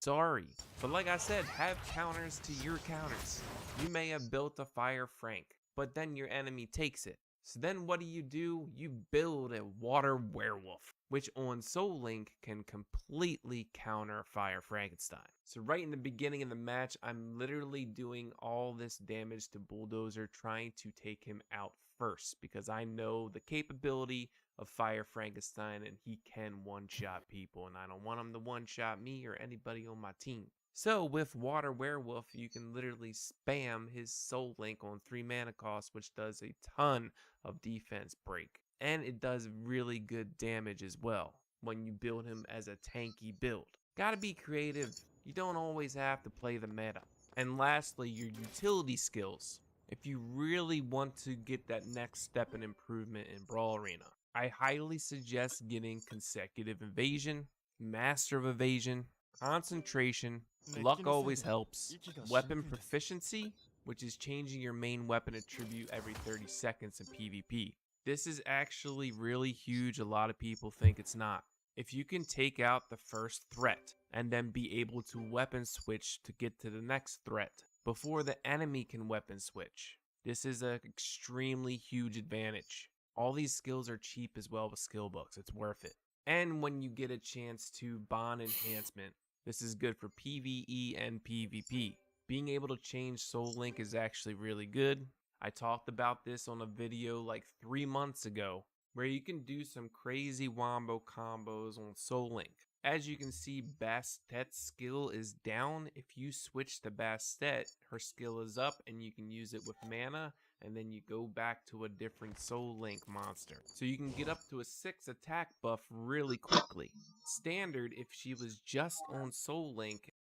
sorry, but like I said, have counters to your counters. You may have built a Fire Frank, but then your enemy takes it. So then what do? You build a Water Werewolf, which on Soul Link can completely counter Fire Frankenstein. So right in the beginning of the match, I'm literally doing all this damage to Bulldozer, trying to take him out first, because I know the capability of Fire Frankenstein and he can one-shot people, and I don't want him to one-shot me or anybody on my team. So with Water Werewolf, you can literally spam his Soul Link on 3 mana cost, which does a ton of defense break. And it does really good damage as well when you build him as a tanky build. Gotta be creative. You don't always have to play the meta. And lastly, your utility skills. If you really want to get that next step in improvement in Brawl Arena, I highly suggest getting Consecutive Evasion, Master of Evasion, Concentration, Luck always helps, Weapon Proficiency, which is changing your main weapon attribute every 30 seconds in PvP. This is actually really huge. A lot of people think it's not. If you can take out the first threat and then be able to weapon switch to get to the next threat before the enemy can weapon switch, this is an extremely huge advantage. All these skills are cheap as well with skill books. It's worth it. And when you get a chance to bond enhancement, this is good for PvE and PvP. Being able to change Soul Link is actually really good. I talked about this on a video like 3 months ago, where you can do some crazy wombo combos on Soul Link. As you can see, Bastette's skill is down. If you switch to Bastet, her skill is up and you can use it with mana, and then you go back to a different Soul Link monster. So you can get up to a 6 attack buff really quickly. Standard, if she was just on Soul Link,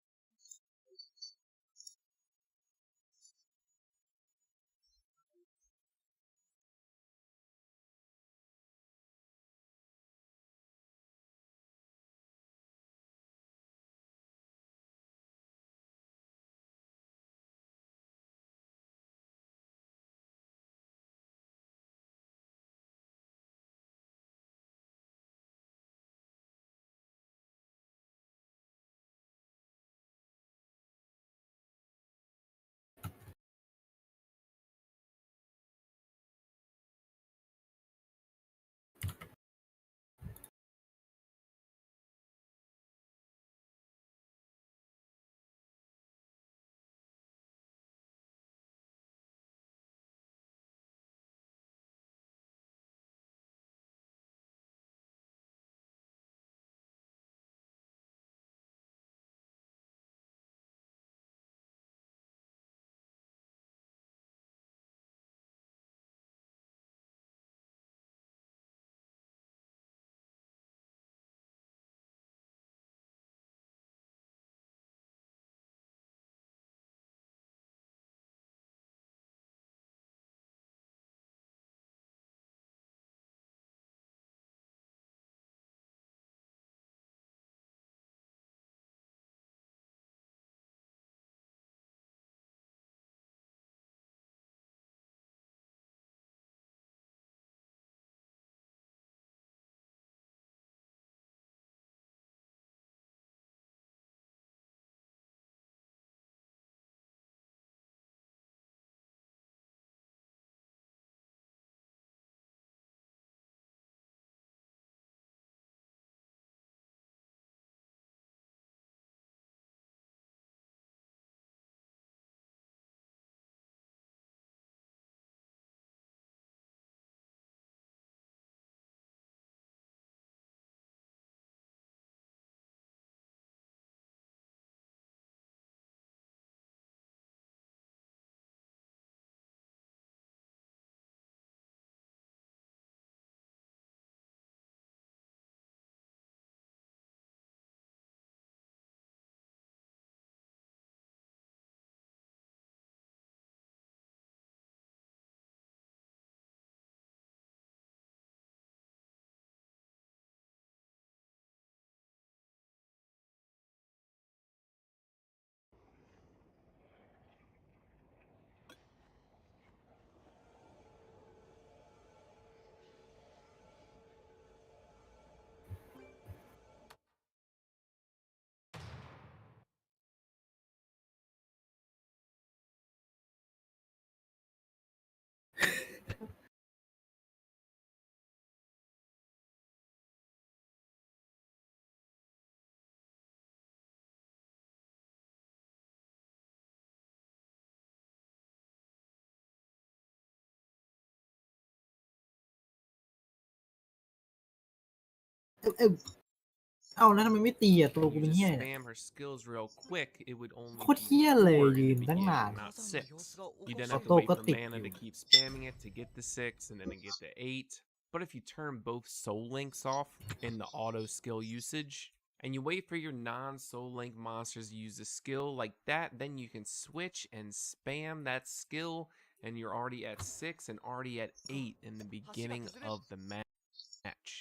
เอ้าแล้วทำไมไม่ตีอ่ะตัว If กู you เป็น just เหี้ยเนี่ย spam her skills real quick, it would only โคตร be เหี้ยเลย 4 in ยื the นตั้ง beginning, นาน not 6. You then ออ have to โต้ wait ก็ for ติด mana อยู่ to keep spamming it to get the 6 and then to get the 8. But if you turn both soul links off in the auto skill usage, and you wait for your non-soul link monsters to use a skill like that, then you can switch and spam that skill, and you're already at 6 and already at 8 in the beginning of the match.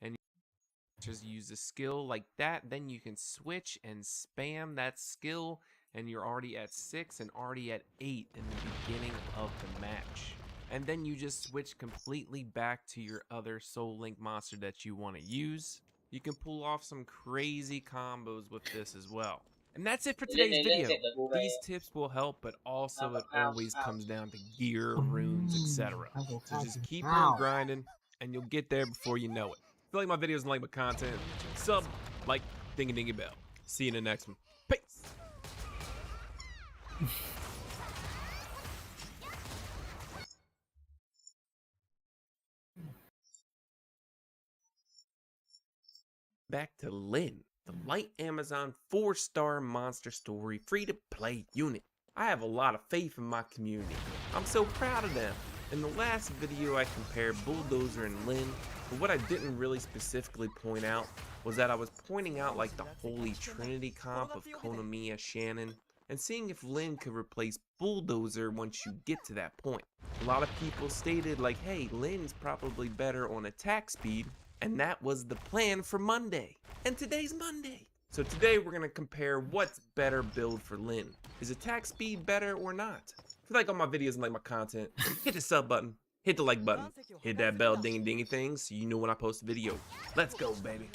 And monsters use a skill like that, then you can switch and spam that skill, and you're already at 6 and already at 8 in the beginning of the match. And then you just switch completely back to your other soul link monster that you want to use. You can pull off some crazy combos with this as well. And that's it for เล่นใน today's เรื่อง video. เสร็จเดี๋ยวกูไป These tips will help, but also it always comes down to gear, อืม runes, etc. ข้าวกับ So ข้าว just กิน keep ข้าว on grinding, and you'll get there before you know it. If you like my videos and like my content, sub, like, dingy bell. See you in the next one. Peace! Back to Lynn, the light Amazon 4-star monster story free-to-play unit. I have a lot of faith in my community. I'm so proud of them. In the last video I compared Bulldozer and Lynn, but what I didn't really specifically point out was that I was pointing out like the holy trinity comp of Konamiya Shannon and seeing if Lynn could replace Bulldozer once you get to that point. A lot of people stated like, hey, Lynn's probably better on attack speed, and that was the plan for Monday. And today's Monday. So today we're gonna compare what's better build for Lynn. Is attack speed better or not? If you like all my videos and like my content, hit the sub button, hit the like button, hit that bell dingy dingy thing so you know when I post a video. Let's go, baby.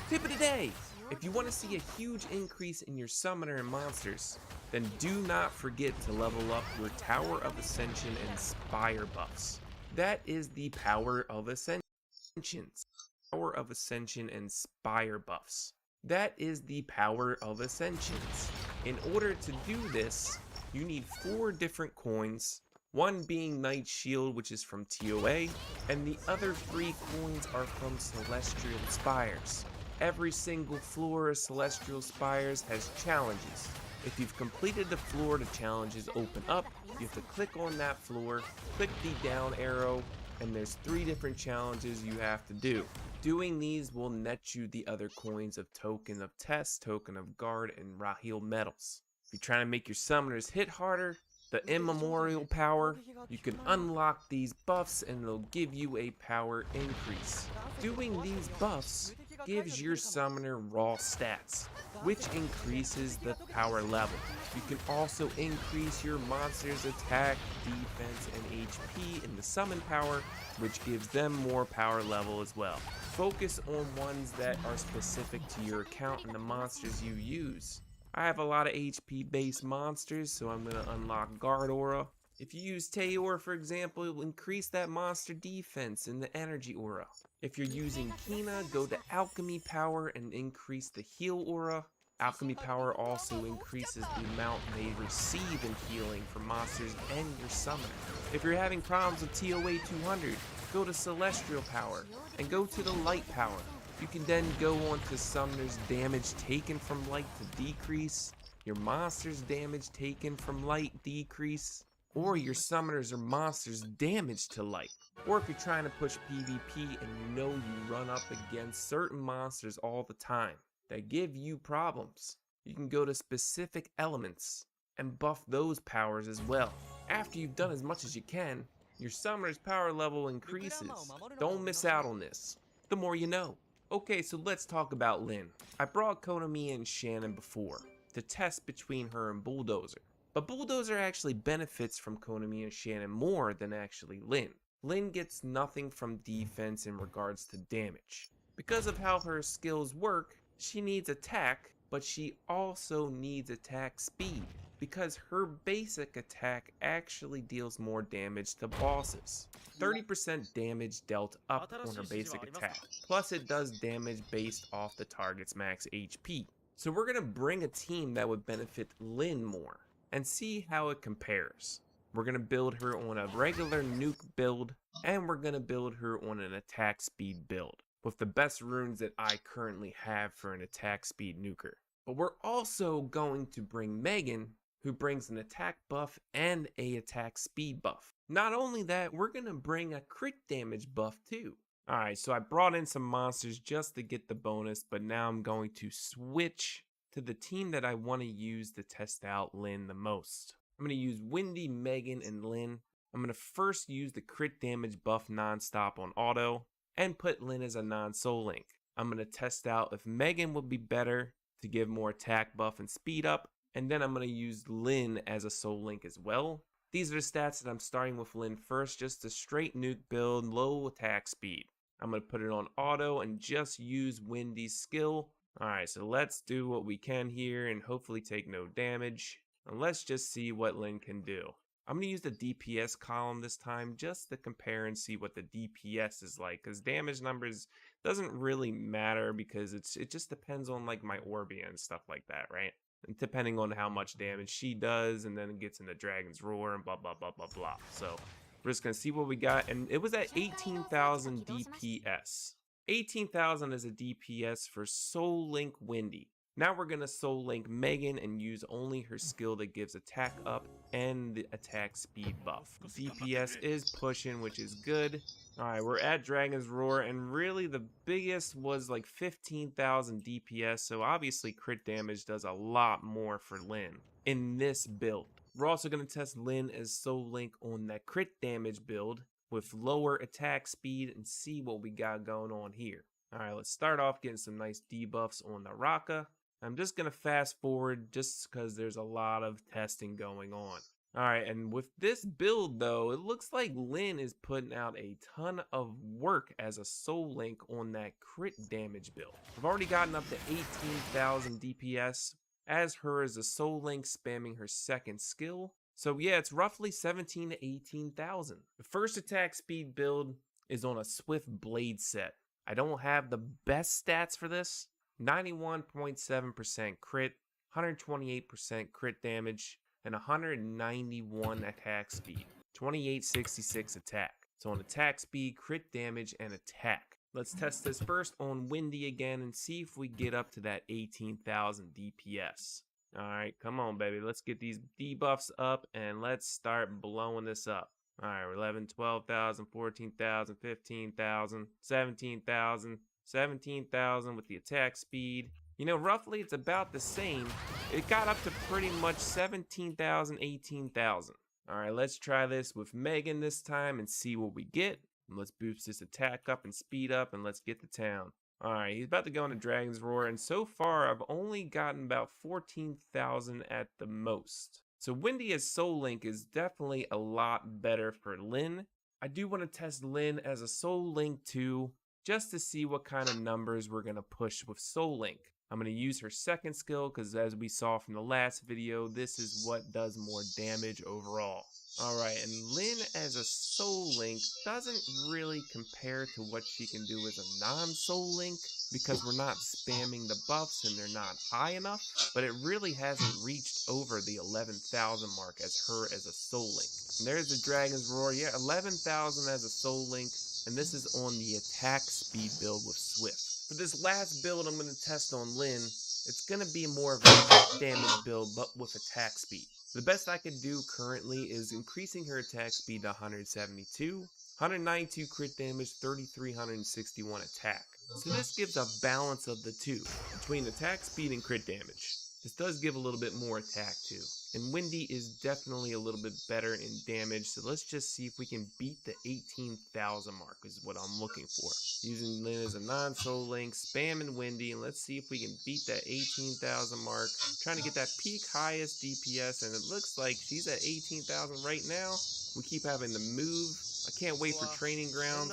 Tip of the day. If you want to see a huge increase in your summoner and monsters, then do not forget to level up your Tower of Ascension and Spire buffs. That is the Power of Ascensions. Power of Ascension and Spire buffs. That is the Power of Ascensions. In order to do this, you need 4 different coins, one being Knight Shield, which is from TOA, and the other 3 coins are from Celestial Spires. Every single floor of Celestial Spires has challenges. If you've completed the floor the challenges open up, you have to click on that floor, click the down arrow, and there's 3 different challenges you have to do. Doing these will net you the other coins of Token of Test, Token of Guard, and Rahil medals. If you're trying to make your summoners hit harder, the immemorial power, you can unlock these buffs and they'll give you a power increase. Doing these buffs gives your summoner raw stats, which increases the power level. You can also increase your monster's attack, defense, and HP in the summon power, which gives them more power level as well. Focus on ones that are specific to your account and the monsters you use. I have a lot of HP based monsters, so I'm going to unlock Guard Aura. If you use Teor, for example, it will increase that monster defense in the Energy Aura. If you're using Kina, go to Alchemy Power and increase the Heal Aura. Alchemy Power also increases the amount they receive in healing from monsters and your summoner. If you're having problems with TOA 200, go to Celestial Power and go to the Light Power. You can then go on to Summoner's damage taken from light to decrease, your monster's damage taken from light decrease, or your summoners or monsters damage to light. Or if you're trying to push PvP and you know you run up against certain monsters all the time that give you problems, you can go to specific elements and buff those powers as well. After you've done as much as you can, your summoner's power level increases. Don't miss out on this. The more you know. Okay, so let's talk about Lynn. I brought Konami and Shannon before to test between her and Bulldozer. But Bulldozer actually benefits from Konami and Shannon more than actually Lynn. Lynn gets nothing from defense in regards to damage. Because of how her skills work, she needs attack, but she also needs attack speed. Because her basic attack actually deals more damage to bosses. 30% damage dealt up on her basic attack. Plus it does damage based off the target's max HP. So we're gonna bring a team that would benefit Lynn more and see how it compares. We're gonna build her on a regular nuke build, and we're gonna build her on an attack speed build with the best runes that I currently have for an attack speed nuker. But we're also going to bring Megan, who brings an attack buff and a attack speed buff. Not only that, we're gonna bring a crit damage buff too. Alright, so I brought in some monsters just to get the bonus, but now I'm going to switch to the team that I want to use to test out Lynn the most. I'm going to use Wendy, Megan, and Lynn. I'm going to first use the crit damage buff nonstop on auto and put Lynn as a non-soul link. I'm going to test out if Megan would be better to give more attack buff and speed up, and then I'm going to use Lynn as a soul link as well. These are the stats that I'm starting with Lynn first, just a straight nuke build, low attack speed. I'm going to put it on auto and just use Wendy's skill. Alright, so let's do what we can here and hopefully take no damage. And let's just see what Lynn can do. I'm going to use the DPS column this time just to compare and see what the DPS is like, because damage numbers doesn't really matter because it just depends on like my Orbia and stuff like that, right? And depending on how much damage she does, and then it gets into Dragon's Roar and blah blah blah blah blah. So we're just going to see what we got, and it was at 18,000 DPS. 18,000 is a DPS for Soul Link Wendy. Now we're going to Soul Link Megan and use only her skill that gives attack up and the attack speed buff. DPS is pushing, which is good. Alright, we're at Dragon's Roar, and really the biggest was like 15,000 DPS, so obviously crit damage does a lot more for Lynn in this build. We're also going to test Lynn as Soul Link on that crit damage build with lower attack speed and see what we got going on here. Alright, let's start off getting some nice debuffs on the Raka. I'm just going to fast forward just because there's a lot of testing going on. Alright, and with this build though, it looks like Lynn is putting out a ton of work as a Soul Link on that crit damage build. I've already gotten up to 18,000 DPS as her as a Soul Link spamming her second skill. So yeah, it's roughly 17 to 18,000. The first attack speed build is on a Swift Blade set. I don't have the best stats for this. 91.7% crit, 128% crit damage, and 191 attack speed. 2866 attack. So on attack speed, crit damage, and attack. Let's test this first on Wendy again and see if we get up to that 18,000 DPS. Alright, come on baby, let's get these debuffs up and let's start blowing this up. Alright, 11, 12,000, 14,000, 15,000, 17,000, 17,000 with the attack speed. You know, roughly it's about the same. It got up to pretty much 17,000, 18,000. Alright, let's try this with Megan this time and see what we get. And let's boost this attack up and speed up and let's get to town. Alright, he's about to go into Dragon's Roar, and so far I've only gotten about 14,000 at the most. So Wendy as Soul Link is definitely a lot better for Lynn. I do want to test Lynn as a Soul Link too, just to see what kind of numbers we're going to push with Soul Link. I'm going to use her second skill because as we saw from the last video, this is what does more damage overall. Alright, and Lynn as a Soul Link doesn't really compare to what she can do as a non-Soul Link because we're not spamming the buffs and they're not high enough, but it really hasn't reached over the 11,000 mark as her as a Soul Link. And there's the Dragon's Roar, yeah, 11,000 as a Soul Link, and this is on the attack speed build with Swift. For this last build I'm going to test on Lynn, it's going to be more of a damage build but with attack speed. The best I could do currently is increasing her attack speed to 172, 192 crit damage, 3,361 attack. So this gives a balance of the two, between attack speed and crit damage. This does give a little bit more attack too. And Wendy is definitely a little bit better in damage, so let's just see if we can beat the 18,000 mark is what I'm looking for. Using Lynn as a non-Soul Link, spamming Wendy, and let's see if we can beat that 18,000 mark. Trying to get that peak highest DPS, and it looks like she's at 18,000 right now. We keep having to move. I can't wait for training grounds.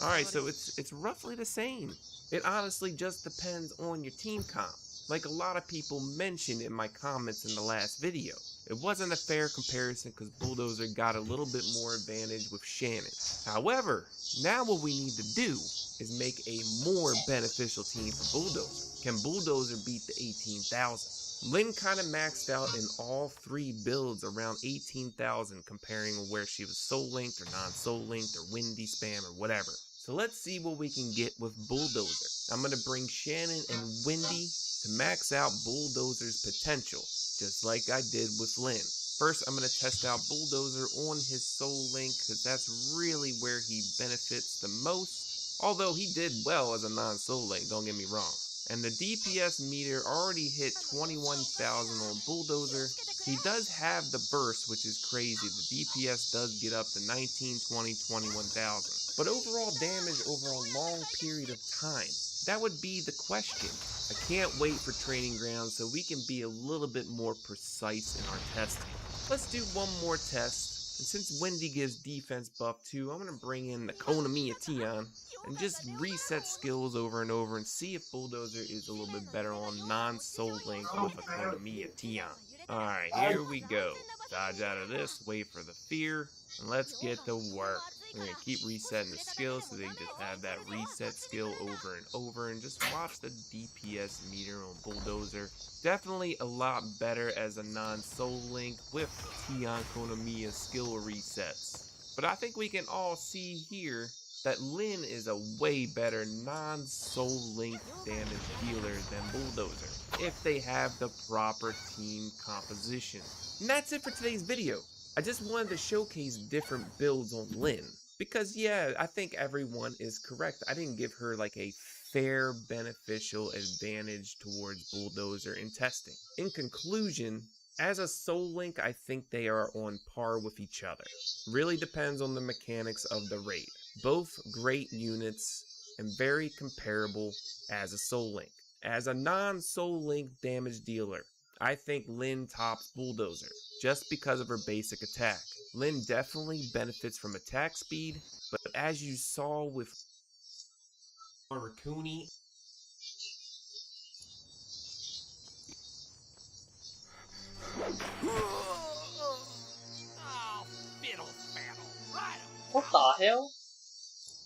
Alright, so it's roughly the same. It honestly just depends on your team comp. like a lot of people mentioned in my comments in the last video. It wasn't a fair comparison because Bulldozer got a little bit more advantage with Shannon. However, now what we need to do is make a more beneficial team for Bulldozer. Can Bulldozer beat the 18,000? Lynn kind of maxed out in all three builds around 18,000 comparing where she was soul linked or non-soul linked or windy spam or whatever. So let's see what we can get with Bulldozer. I'm going to bring Shannon and Windy to max out Bulldozer's potential, just like I did with Lynn. First, I'm going to test out Bulldozer on his soul link because that's really where he benefits the most. Although he did well as a non-soul link, don't get me wrong. And the DPS meter already hit 21,000 on Bulldozer. He does have the burst, which is crazy. The DPS does get up to 19, 20, 21,000. But overall damage over a long period of time, that would be the question. I can't wait for training grounds so we can be a little bit more precise in our testing. Let's do one more test. And since Wendy gives defense buff too, I'm going to bring in the Konamiya Tion and just reset skills over and over and see if Bulldozer is a little bit better on non-soul link with a Konamiya Tion. Alright, here we go. Dodge out of this, wait for the fear, and let's get to work. We're going to keep resetting the skills so they just have that reset skill over and over, and just watch the DPS meter on Bulldozer. Definitely a lot better as a non-soul link with Tion Konamiya skill resets. But I think we can all see here that Lynn is a way better non-soul link damage dealer than Bulldozer if they have the proper team composition. And that's it for today's video. I just wanted to showcase different builds on Lynn. Because yeah, I think everyone is correct. I didn't give her like a fair beneficial advantage towards Bulldozer in testing. In conclusion, as a soul link, I think they are on par with each other. Really depends on the mechanics of the raid. Both great units and very comparable as a soul link. As a non-soul link damage dealer, I think Lynn tops Bulldozer just because of her basic attack. Lynn definitely benefits from attack speed, but as you saw with Rakuni, What the hell?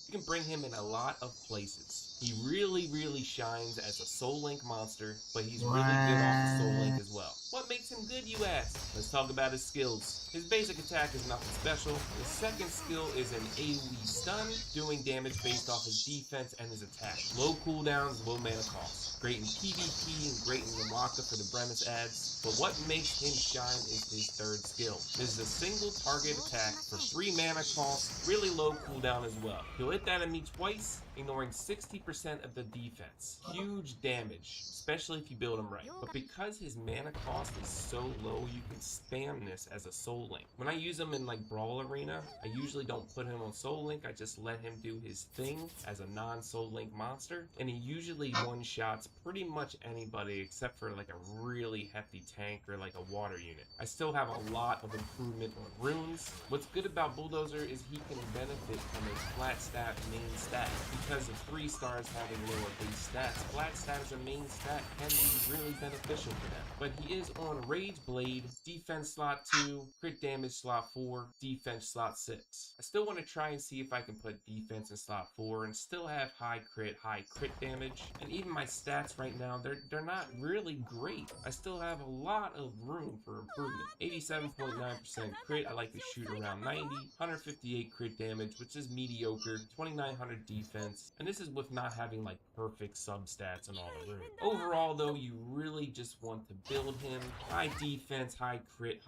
you can bring him in a lot of places. He really shines as a soul link monster, but he's really good off the soul link as well. What makes him good, you ask? Let's talk about his skills. His basic attack is nothing special. His second skill is an AoE stun, doing damage based off his defense and his attack. Low cooldowns, low mana cost. Great in PvP and great in the Waka for the Bremis ads. But what makes him shine is his third skill. This is a single target attack for 3 mana cost, really low cooldown as well. He'll hit that enemy twice, ignoring 60% of the defense. Huge damage, especially if you build him right. But because his mana cost is so low, you can spam this as a soul link. When I use him in like Brawl Arena, I usually don't put him on soul link. I just let him do his thing as a non-soul link monster, and he usually one-shots pretty much anybody except for like a really hefty tank or like a water unit. I still have a lot of improvement on runes. What's good about Bulldozer is he can benefit from a flat stat main stat. Because of 3 stars having lower base stats, flat stat as a main stat can be really beneficial for them. But he is on Rage Blade, defense slot 2, crit damage slot 4, defense slot 6. I still want to try and see if I can put defense in slot 4 and still have high crit damage. And even my stats right now, they're not really great. I still have a lot of room for improvement. 87.9% crit, I like to shoot around 90, 158 crit damage, which is mediocre, 2900 defense, and this is with not having like perfect sub stats and all the room. Overall though, you really just want to build him high defense, high crit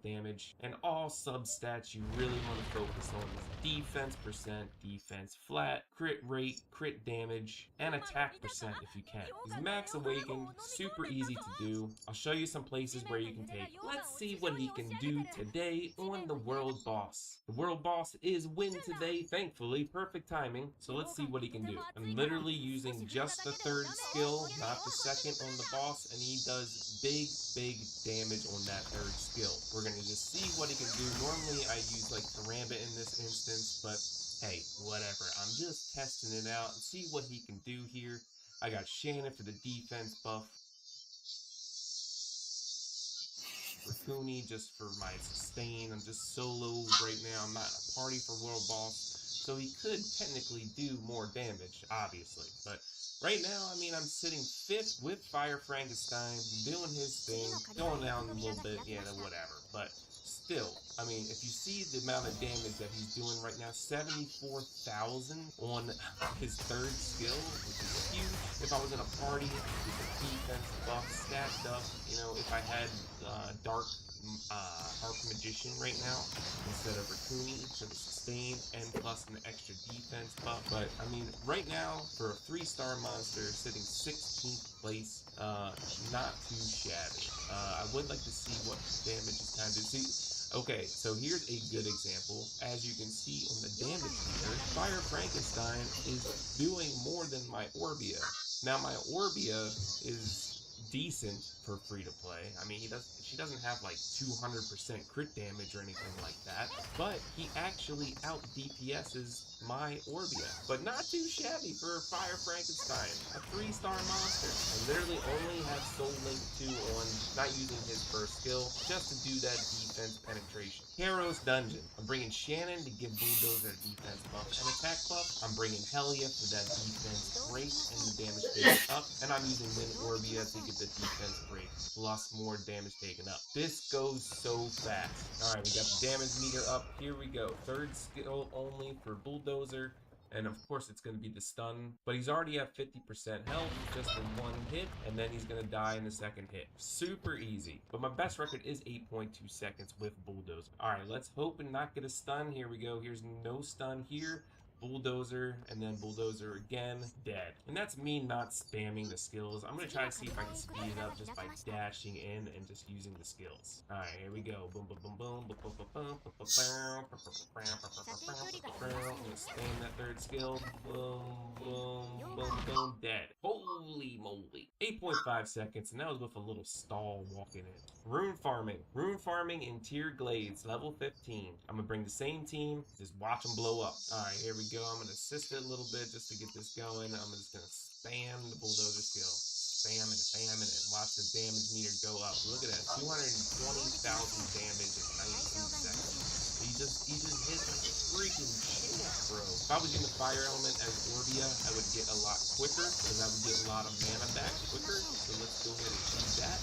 damage, and all sub stats you really want to focus on is defense percent, defense flat, crit rate, crit damage, and attack percent if you can. He's max awakened, super easy to do. I'll show you some places where you can take. Let's see what he can do today on the world boss. The world boss is win today, thankfully, perfect timing. So let's see what he can do. I'm literally using just the third skill, not the second on the boss, and he does big damage on that third skill. We're gonna just see what he can do. Normally I use like Karambit in this instance, but hey, whatever. I'm just testing it out and see what he can do here. I got Shannon for the defense buff. Rakuni just for my sustain. I'm just solo right now. I'm not in a party for World Boss. So he could technically do more damage, obviously. But right now, I mean, I'm sitting 5th with Fire Frankenstein, doing his thing, going down a little bit, yeah, whatever. But still, I mean, if you see the amount of damage that he's doing right now, 74,000 on his 3rd skill, which is huge. If I was in a party with the defense buff stacked up, you know, if I had Dark Magician right now instead of Rakuni for the sustain and plus an extra defense buff. But I mean, right now for a 3-star monster sitting 16th place, not too shabby. I would like to see what damage is kind of see. Okay, so here's a good example. As you can see on the damage meter, Fire Frankenstein is doing more than my Orbia. Now my Orbia is decent for free to play. I mean, she doesn't have like 200% crit damage or anything like that, but he actually out DPS's my Orbia, but not too shabby for Fire Frankenstein, a 3-star monster. I literally only have Soul Link 2 on, not using his first skill, just to do that defense penetration. Heroes Dungeon. I'm bringing Shannon to give Bulldozer a defense buff and attack buff. I'm bringing Helia for that defense break and the damage taken up, and I'm using Min Orbia to get the defense break plus more damage taken up. This goes so fast. Alright, we got the damage meter up. Here we go. 3rd skill only for Bulldozer. And of course it's going to be the stun. But he's already at 50% health just in 1 hit. And then he's going to die in the 2nd hit. Super easy. But my best record is 8.2 seconds with Bulldozer. Alright, let's hope and not get a stun. Here we go. Here's no stun here. Bulldozer, and then Bulldozer again, dead. And that's me not spamming the skills. I'm gonna try to see if I can speed it up just by dashing in and just using the skills. Alright, here we go. Boom, boom, boom, boom, boom, boom, boom, boom, boom, I'm gonna spam that 3rd skill. Boom, boom, boom, boom, dead. Holy moly. 8.5 seconds, and that was with a little stall walking in. Rune farming in Tier Glades, level 15. I'm gonna bring the same team, just watch them blow up. Alright, here we go. I'm going to assist it a little bit just to get this going. I'm just going to spam the Bulldozer skill. Spamming it. Watch the damage meter go up. Look at that. 220,000 damage in 19 seconds. He just hit a freaking shit, bro. If I was using the Fire Element as Orbia, I would get a lot quicker because I would get a lot of mana back quicker. So let's go ahead and do that.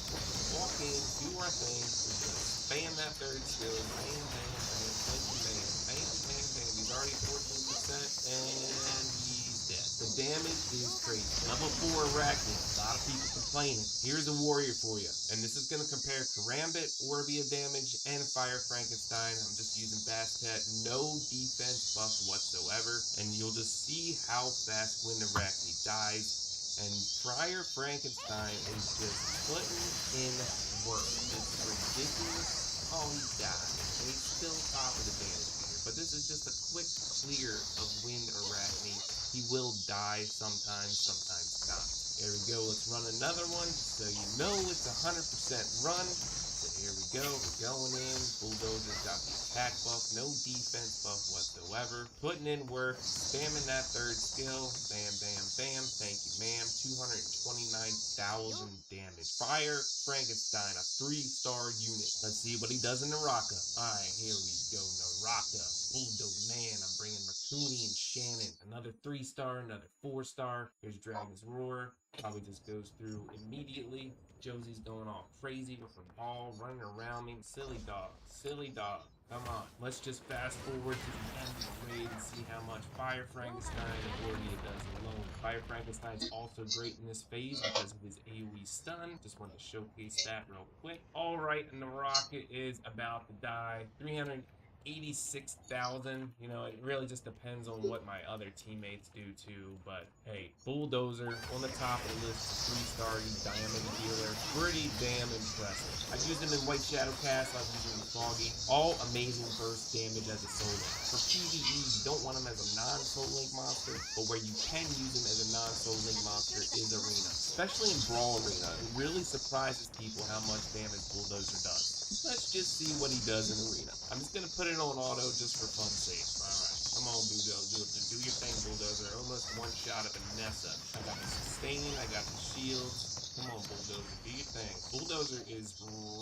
Walk in, do our thing. We're going to spam that 3rd skill. Bam, bam, bam. Thank you, man. Bam, bam, bam. He's already 14%. And he's dead. The damage is crazy. Level 4 Arachnid. A lot of people complaining. Here's a warrior for you. And this is going to compare Karambit, Orbia damage, and Fire Frankenstein. I'm just using Bastet. No defense buff whatsoever. And you'll just see how fast Wind Arachnid dies. And Fire Frankenstein is just putting in work. It's ridiculous. Oh, he died. And he's still top of the damage. But this is just a quick clear of Wind Arachnid. He will die sometimes, sometimes not. Here we go. Let's run another one so you know it's 100% run. So here we go. We're going in. Bulldozer's got the attack buff. No defense buff whatsoever. Putting in work. Spamming that 3rd skill. Bam, bam, bam. Thank you, ma'am. 229,000 damage. Fire Frankenstein, a 3-star unit. Let's see what he does in Naraka. Alright, here we go. Naraka. Bulldozer, man. I'm bringing Rakuni and Shannon. Another 3-star, another 4-star. Here's Dragon's Roar. Probably just goes through immediately. Josie's going all crazy with the ball running around me. Silly dog. Silly dog. Come on. Let's just fast forward to the end of the raid and see how much Fire Frankenstein and Orbia does alone. Fire Frankenstein's also great in this phase because of his AoE stun. Just wanted to showcase that real quick. Alright, and the rocket is about to die. 386,000. You know, it really just depends on what my other teammates do too. But hey, Bulldozer on the top of the list, 3-star diamond dealer. Pretty damn impressive. I've used him in White Shadow Cast. I've used him in Foggy. All amazing burst damage as a Soul Link. For PvE, you don't want him as a non-Soul Link monster, but where you can use him as a non-Soul Link monster is Arena. Especially in Brawl Arena. It really surprises people how much damage Bulldozer does. Let's just see what he does in Arena. I'm just going to put it on auto just for fun's sake. Alright, come on, Bulldozer. Do your thing, Bulldozer. Almost one shot of Vanessa. I got the sustain, I got the shields. Come on, Bulldozer, do your thing. Bulldozer is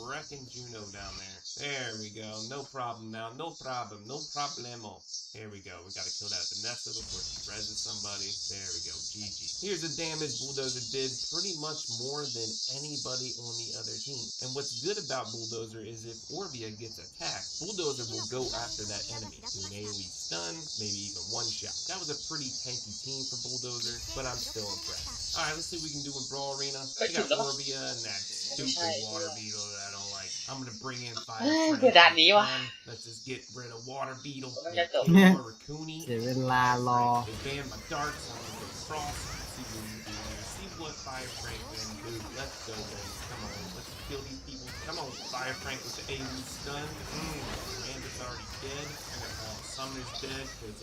wrecking Juno down there. There we go. No problem now. No problem. No problemo. Here we go. We gotta kill that Vanessa before she reses somebody. There we go. GG. Here's the damage Bulldozer did. Pretty much more than anybody on the other team. And what's good about Bulldozer is if Orbia gets attacked, Bulldozer will go after that enemy. Do an AoE stun, maybe even one shot. That was a pretty tanky team for Bulldozer, but I'm still impressed. Alright, let's see what we can do in Brawl Arena. We got Orbia and that stupid water beetle that I don't like. I'm gonna bring in Fire Frank. เดี๋ยวด่านนี้วะ Let's just get rid of Water Beetle. มันจะจบ Raccoony. เสียเวลารอ They banned my darts. I'm gonna go cross. See what we do here. See what Fire Frank can do. Let's go, man. Come on. Let's kill these people. Come on, Fire Frank with the AoE stun. Randy's already dead. Summoner's dead because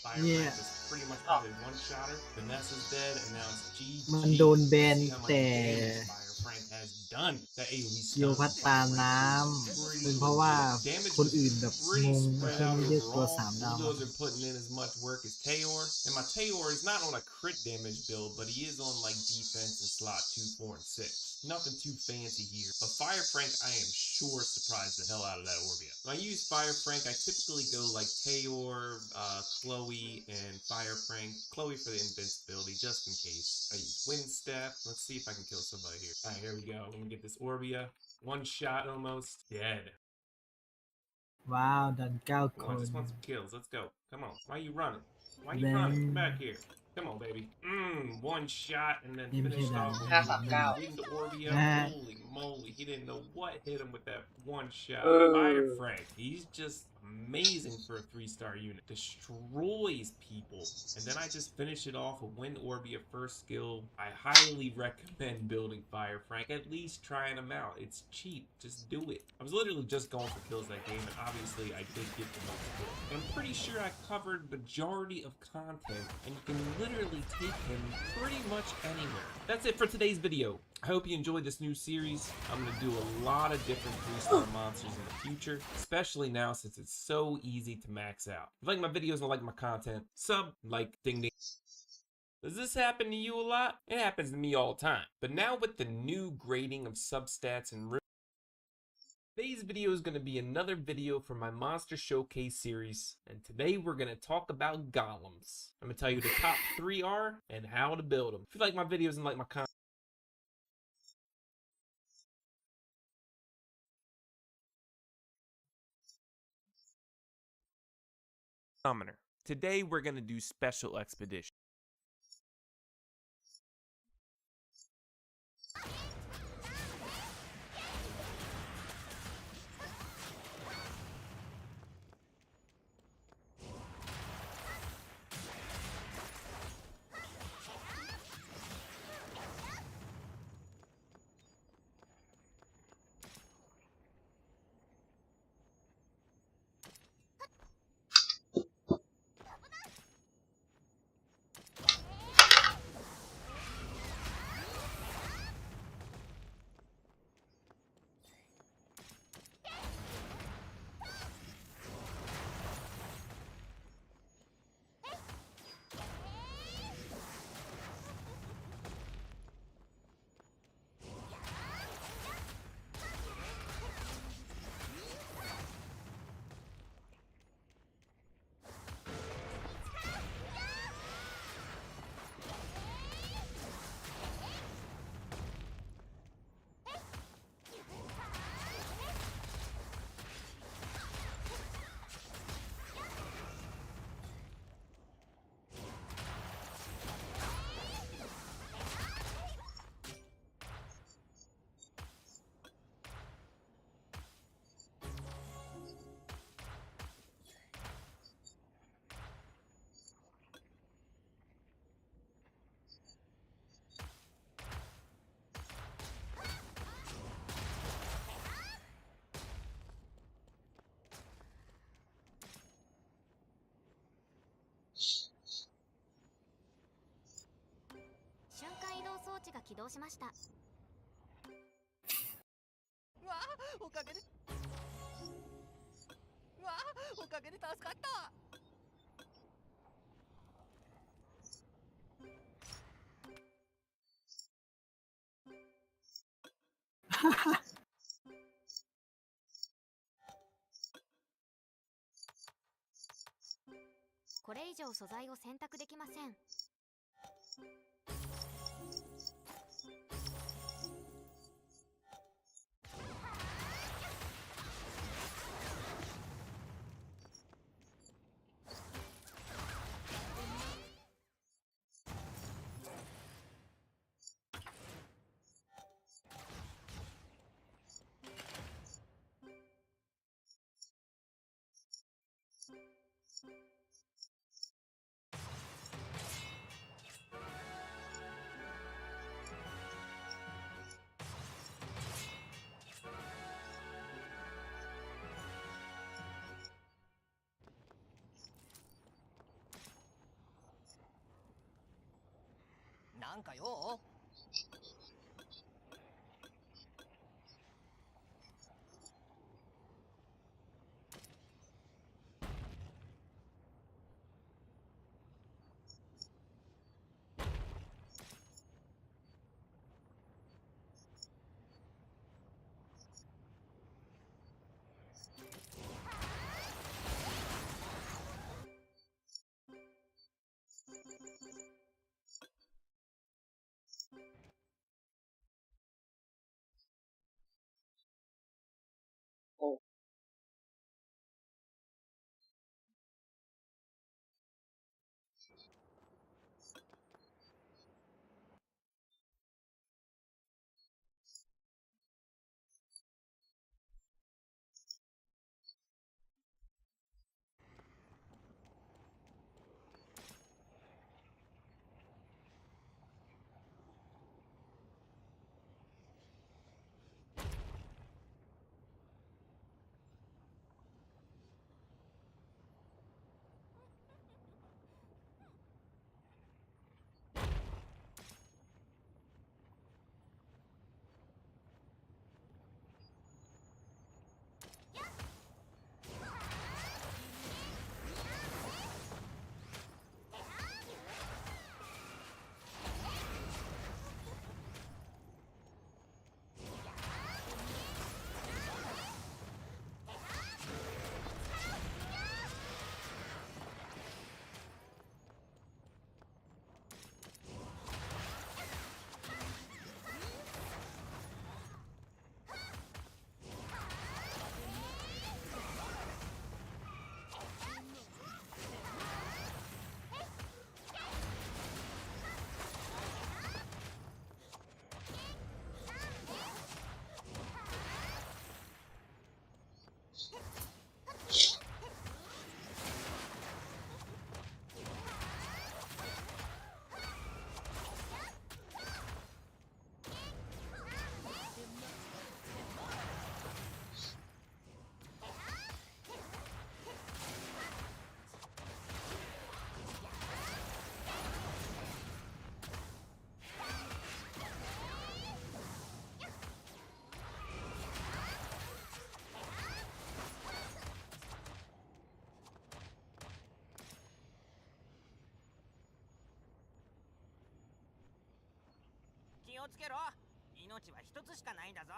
Fire Frank is pretty much probably one-shotter. Vanessa's dead, and now it's GG. มันโดนแบน See how much แต่ damage Fire Frank has done. That AoE โย stun. พัดตามน้ำเป็นเพราะว่าคนอื่นแบบงงไม่ได้ตัว3 ดาว Bulldozer putting in as much work as Tayor. And my Tayor is not on a crit damage build, but he is on like defense and slot 2, 4, and 6. Nothing too fancy here. But Fire Frank, I am sure surprised the hell out of that Orbia. When I use Fire Frank, I typically go like Tayor, Chloe, and Fire Frank. Chloe for the invincibility, just in case. I use Wind Staff. Let's see if I can kill somebody here. Alright, here we go. I'm gonna get this Orbia. One shot almost. Dead. ว้าวดัน9 Come ค on, I น just want some kills. Let's go. Come on. Why are you running? Why are you running? Come back here. Come on, baby. One shot and then finished off with 539 reading the Orbia. Holy moly. He didn't know what hit him with that one shot. Fire Frank. He's just amazing for a 3-star unit. Destroys people. And then I just finish it off with Wind Orbia first skill. I highly recommend building Fire Frank. At least trying him out. It's cheap. Just do it. I was literally just going for kills that game, and obviously I did get the most kills. And I'm pretty sure I covered majority of content, and you can literally take him pretty much anywhere. That's it for today's video. I hope you enjoyed this new series. I'm going to do a lot of different 3-star monsters in the future, especially now since it's so easy to max out. If you like my videos and like my content, sub, like, ding ding. Does this happen to you a lot? It happens to me all the time. But now with the new grading of substats and today's video is going to be another video from my Monster Showcase series, and today we're going to talk about golems. I'm going to tell you the top 3 are and how to build them. If you like my videos and like my content, Summoner. Today we're going to do Special Expedition. これ以上素材を選択できません。なんかよ。โอ้気をつけろ。命は一つしかないんだぞ。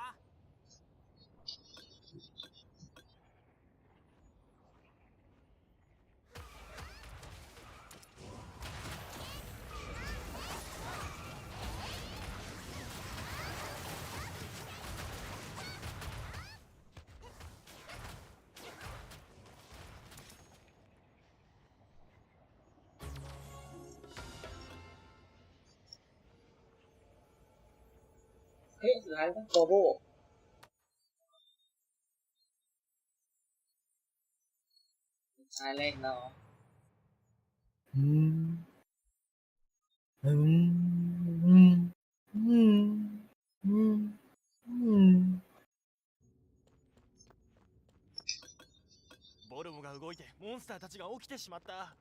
เฮ้ยสุดท้ายต้องโกโบสุดท้ายเล่นเนาะ อืมอืมอืมอืมอืมอืมボルモが動いてモンスターたちが起きてしまった。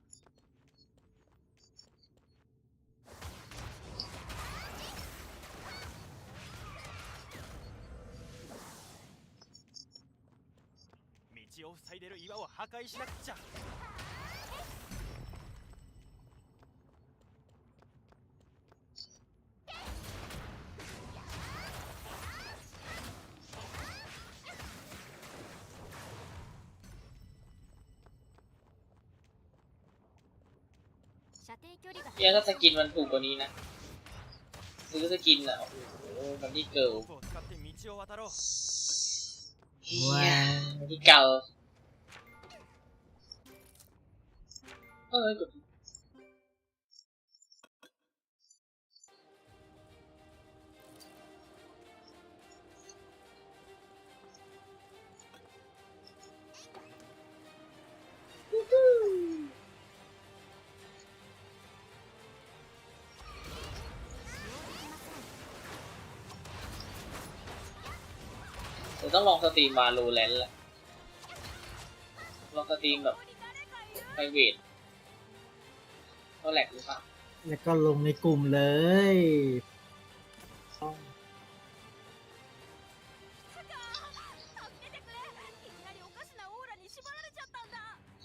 道を塞いでる岩を破壊しなくちゃ。程距離が เฮียถ้าสกินมันถูกกว่านี้นะซื้อสกินอ่ะโอ้โหมันนี่เกิล ロープを使って道を渡ろう เฮียมันนี่เกิลกดเดี๋ยวต้องลองสตรีมมาโลแลนด์แหละลองสตรีมแบบไพรเวทก็แหลกหรือเปล่า แล้วก็ลงในกลุ่มเลย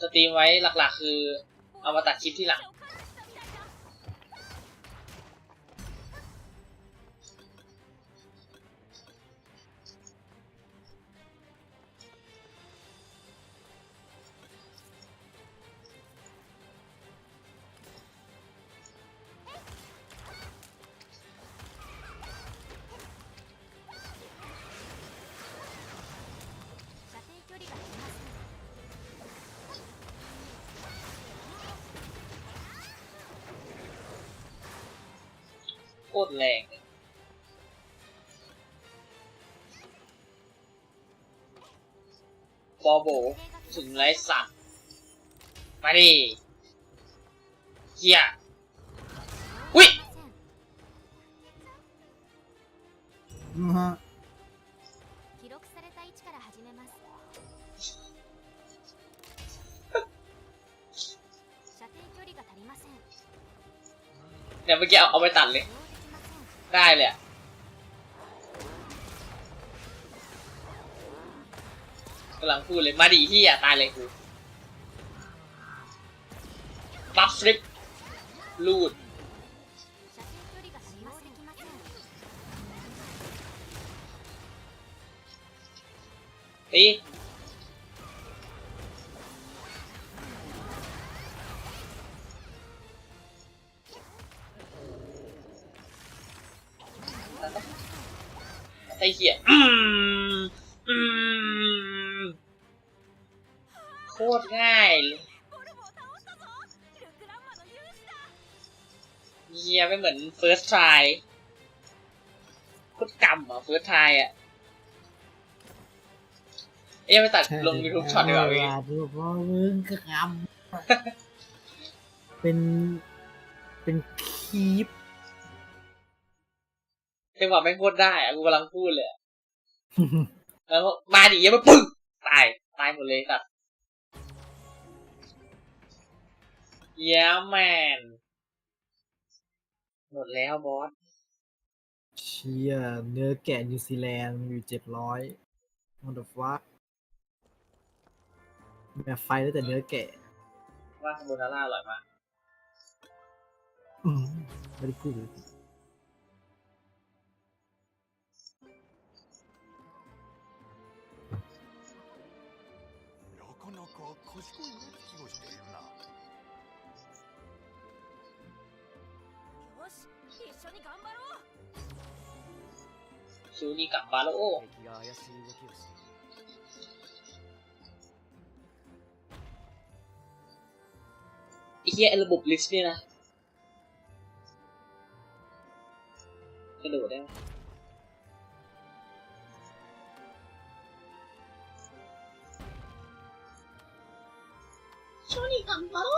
สตรีมไว้หลักๆคือเอามาตัดคลิปที่หลังโคตรแรงบอโบถึงไรสัตว์มาดิเฮียอุ้ย 記録された位置から始めます射程距離が足りません เดี๋ยวเมื่อกี้เอาไปตัดเลย ได้เลยอะกำลังพูดเลยมาดิเฮียตายเลยกูบัฟฟลิปลูดตีไอ้เหี้ยโคตรง่ายเลยเหี้ยไม่เหมือน first try โคตรกำอ่ะ first try อ่ะไปตัดลง YouTube ช็อตดีกว่าพี่ เพราะมึงก็คำเป็นคลิป จังหวะแม่งโคตรได้อะกูกำลังพูดเลยอะ แล้วมาดิยังมาปึ้งตายหมดเลยสัตว์เย้แมนหมดแล้วบอส เชี่ยเนื้อแกะนิวซีแลนด์อยู่700 what the fuck แบบไฟแล้วแต่เนื้อแกะ ว่าคาโบนาร่าอร่อยมาก ไม่ได้พูดเลย なかなか賢い目つきをしているな。よし一緒に頑張ろう ซูนี่กับบาโลโอ 敵が怪しい動きをしている ไอ้เหี้ยไอ้ระบบลิสต์เนี่ยนะกระโดดได้ไหมซูนี่กับบาโล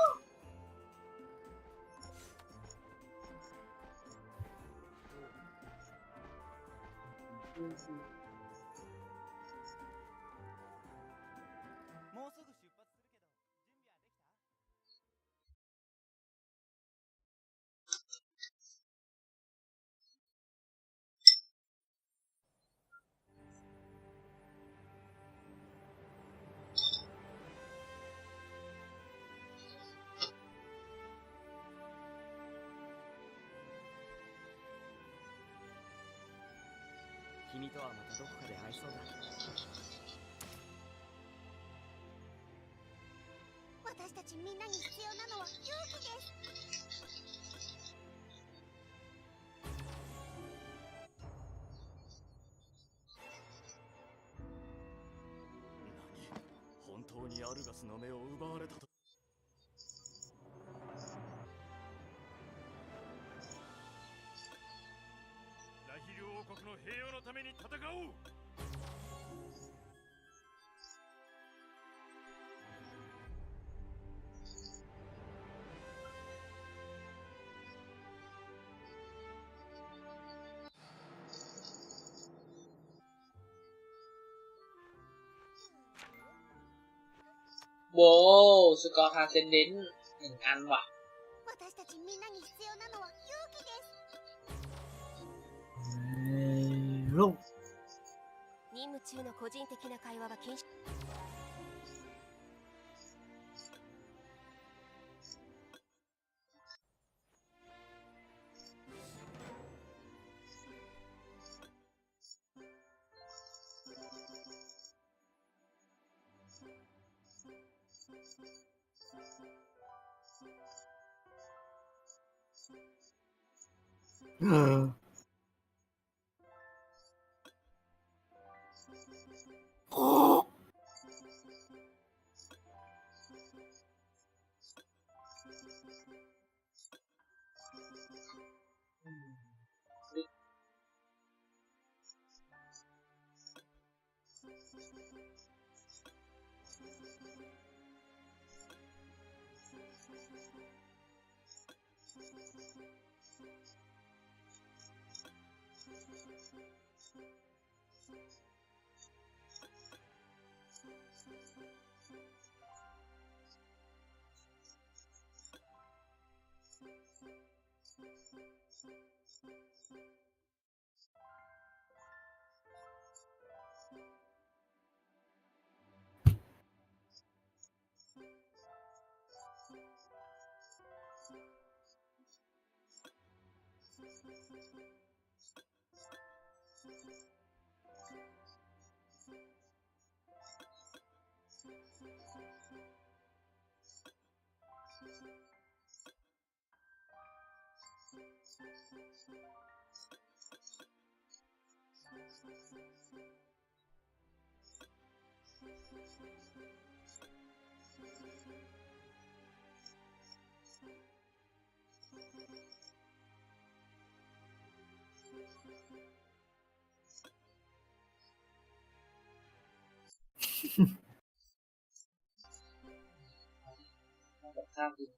もうすぐ出発するけど準備はできた君とはまたどこかで会いそうだ私たちみんなに必要なのは勇気です当にアルガスの目を奪われたと。ラヒル王国の平和のために戦おう。โว้สกอร์ทาร์เซนเดนต์1 อันว่ะ私たちみんなに必要なのは勇気です。ลูก任務中の個人的な会話は禁止。แบบข้ามดิน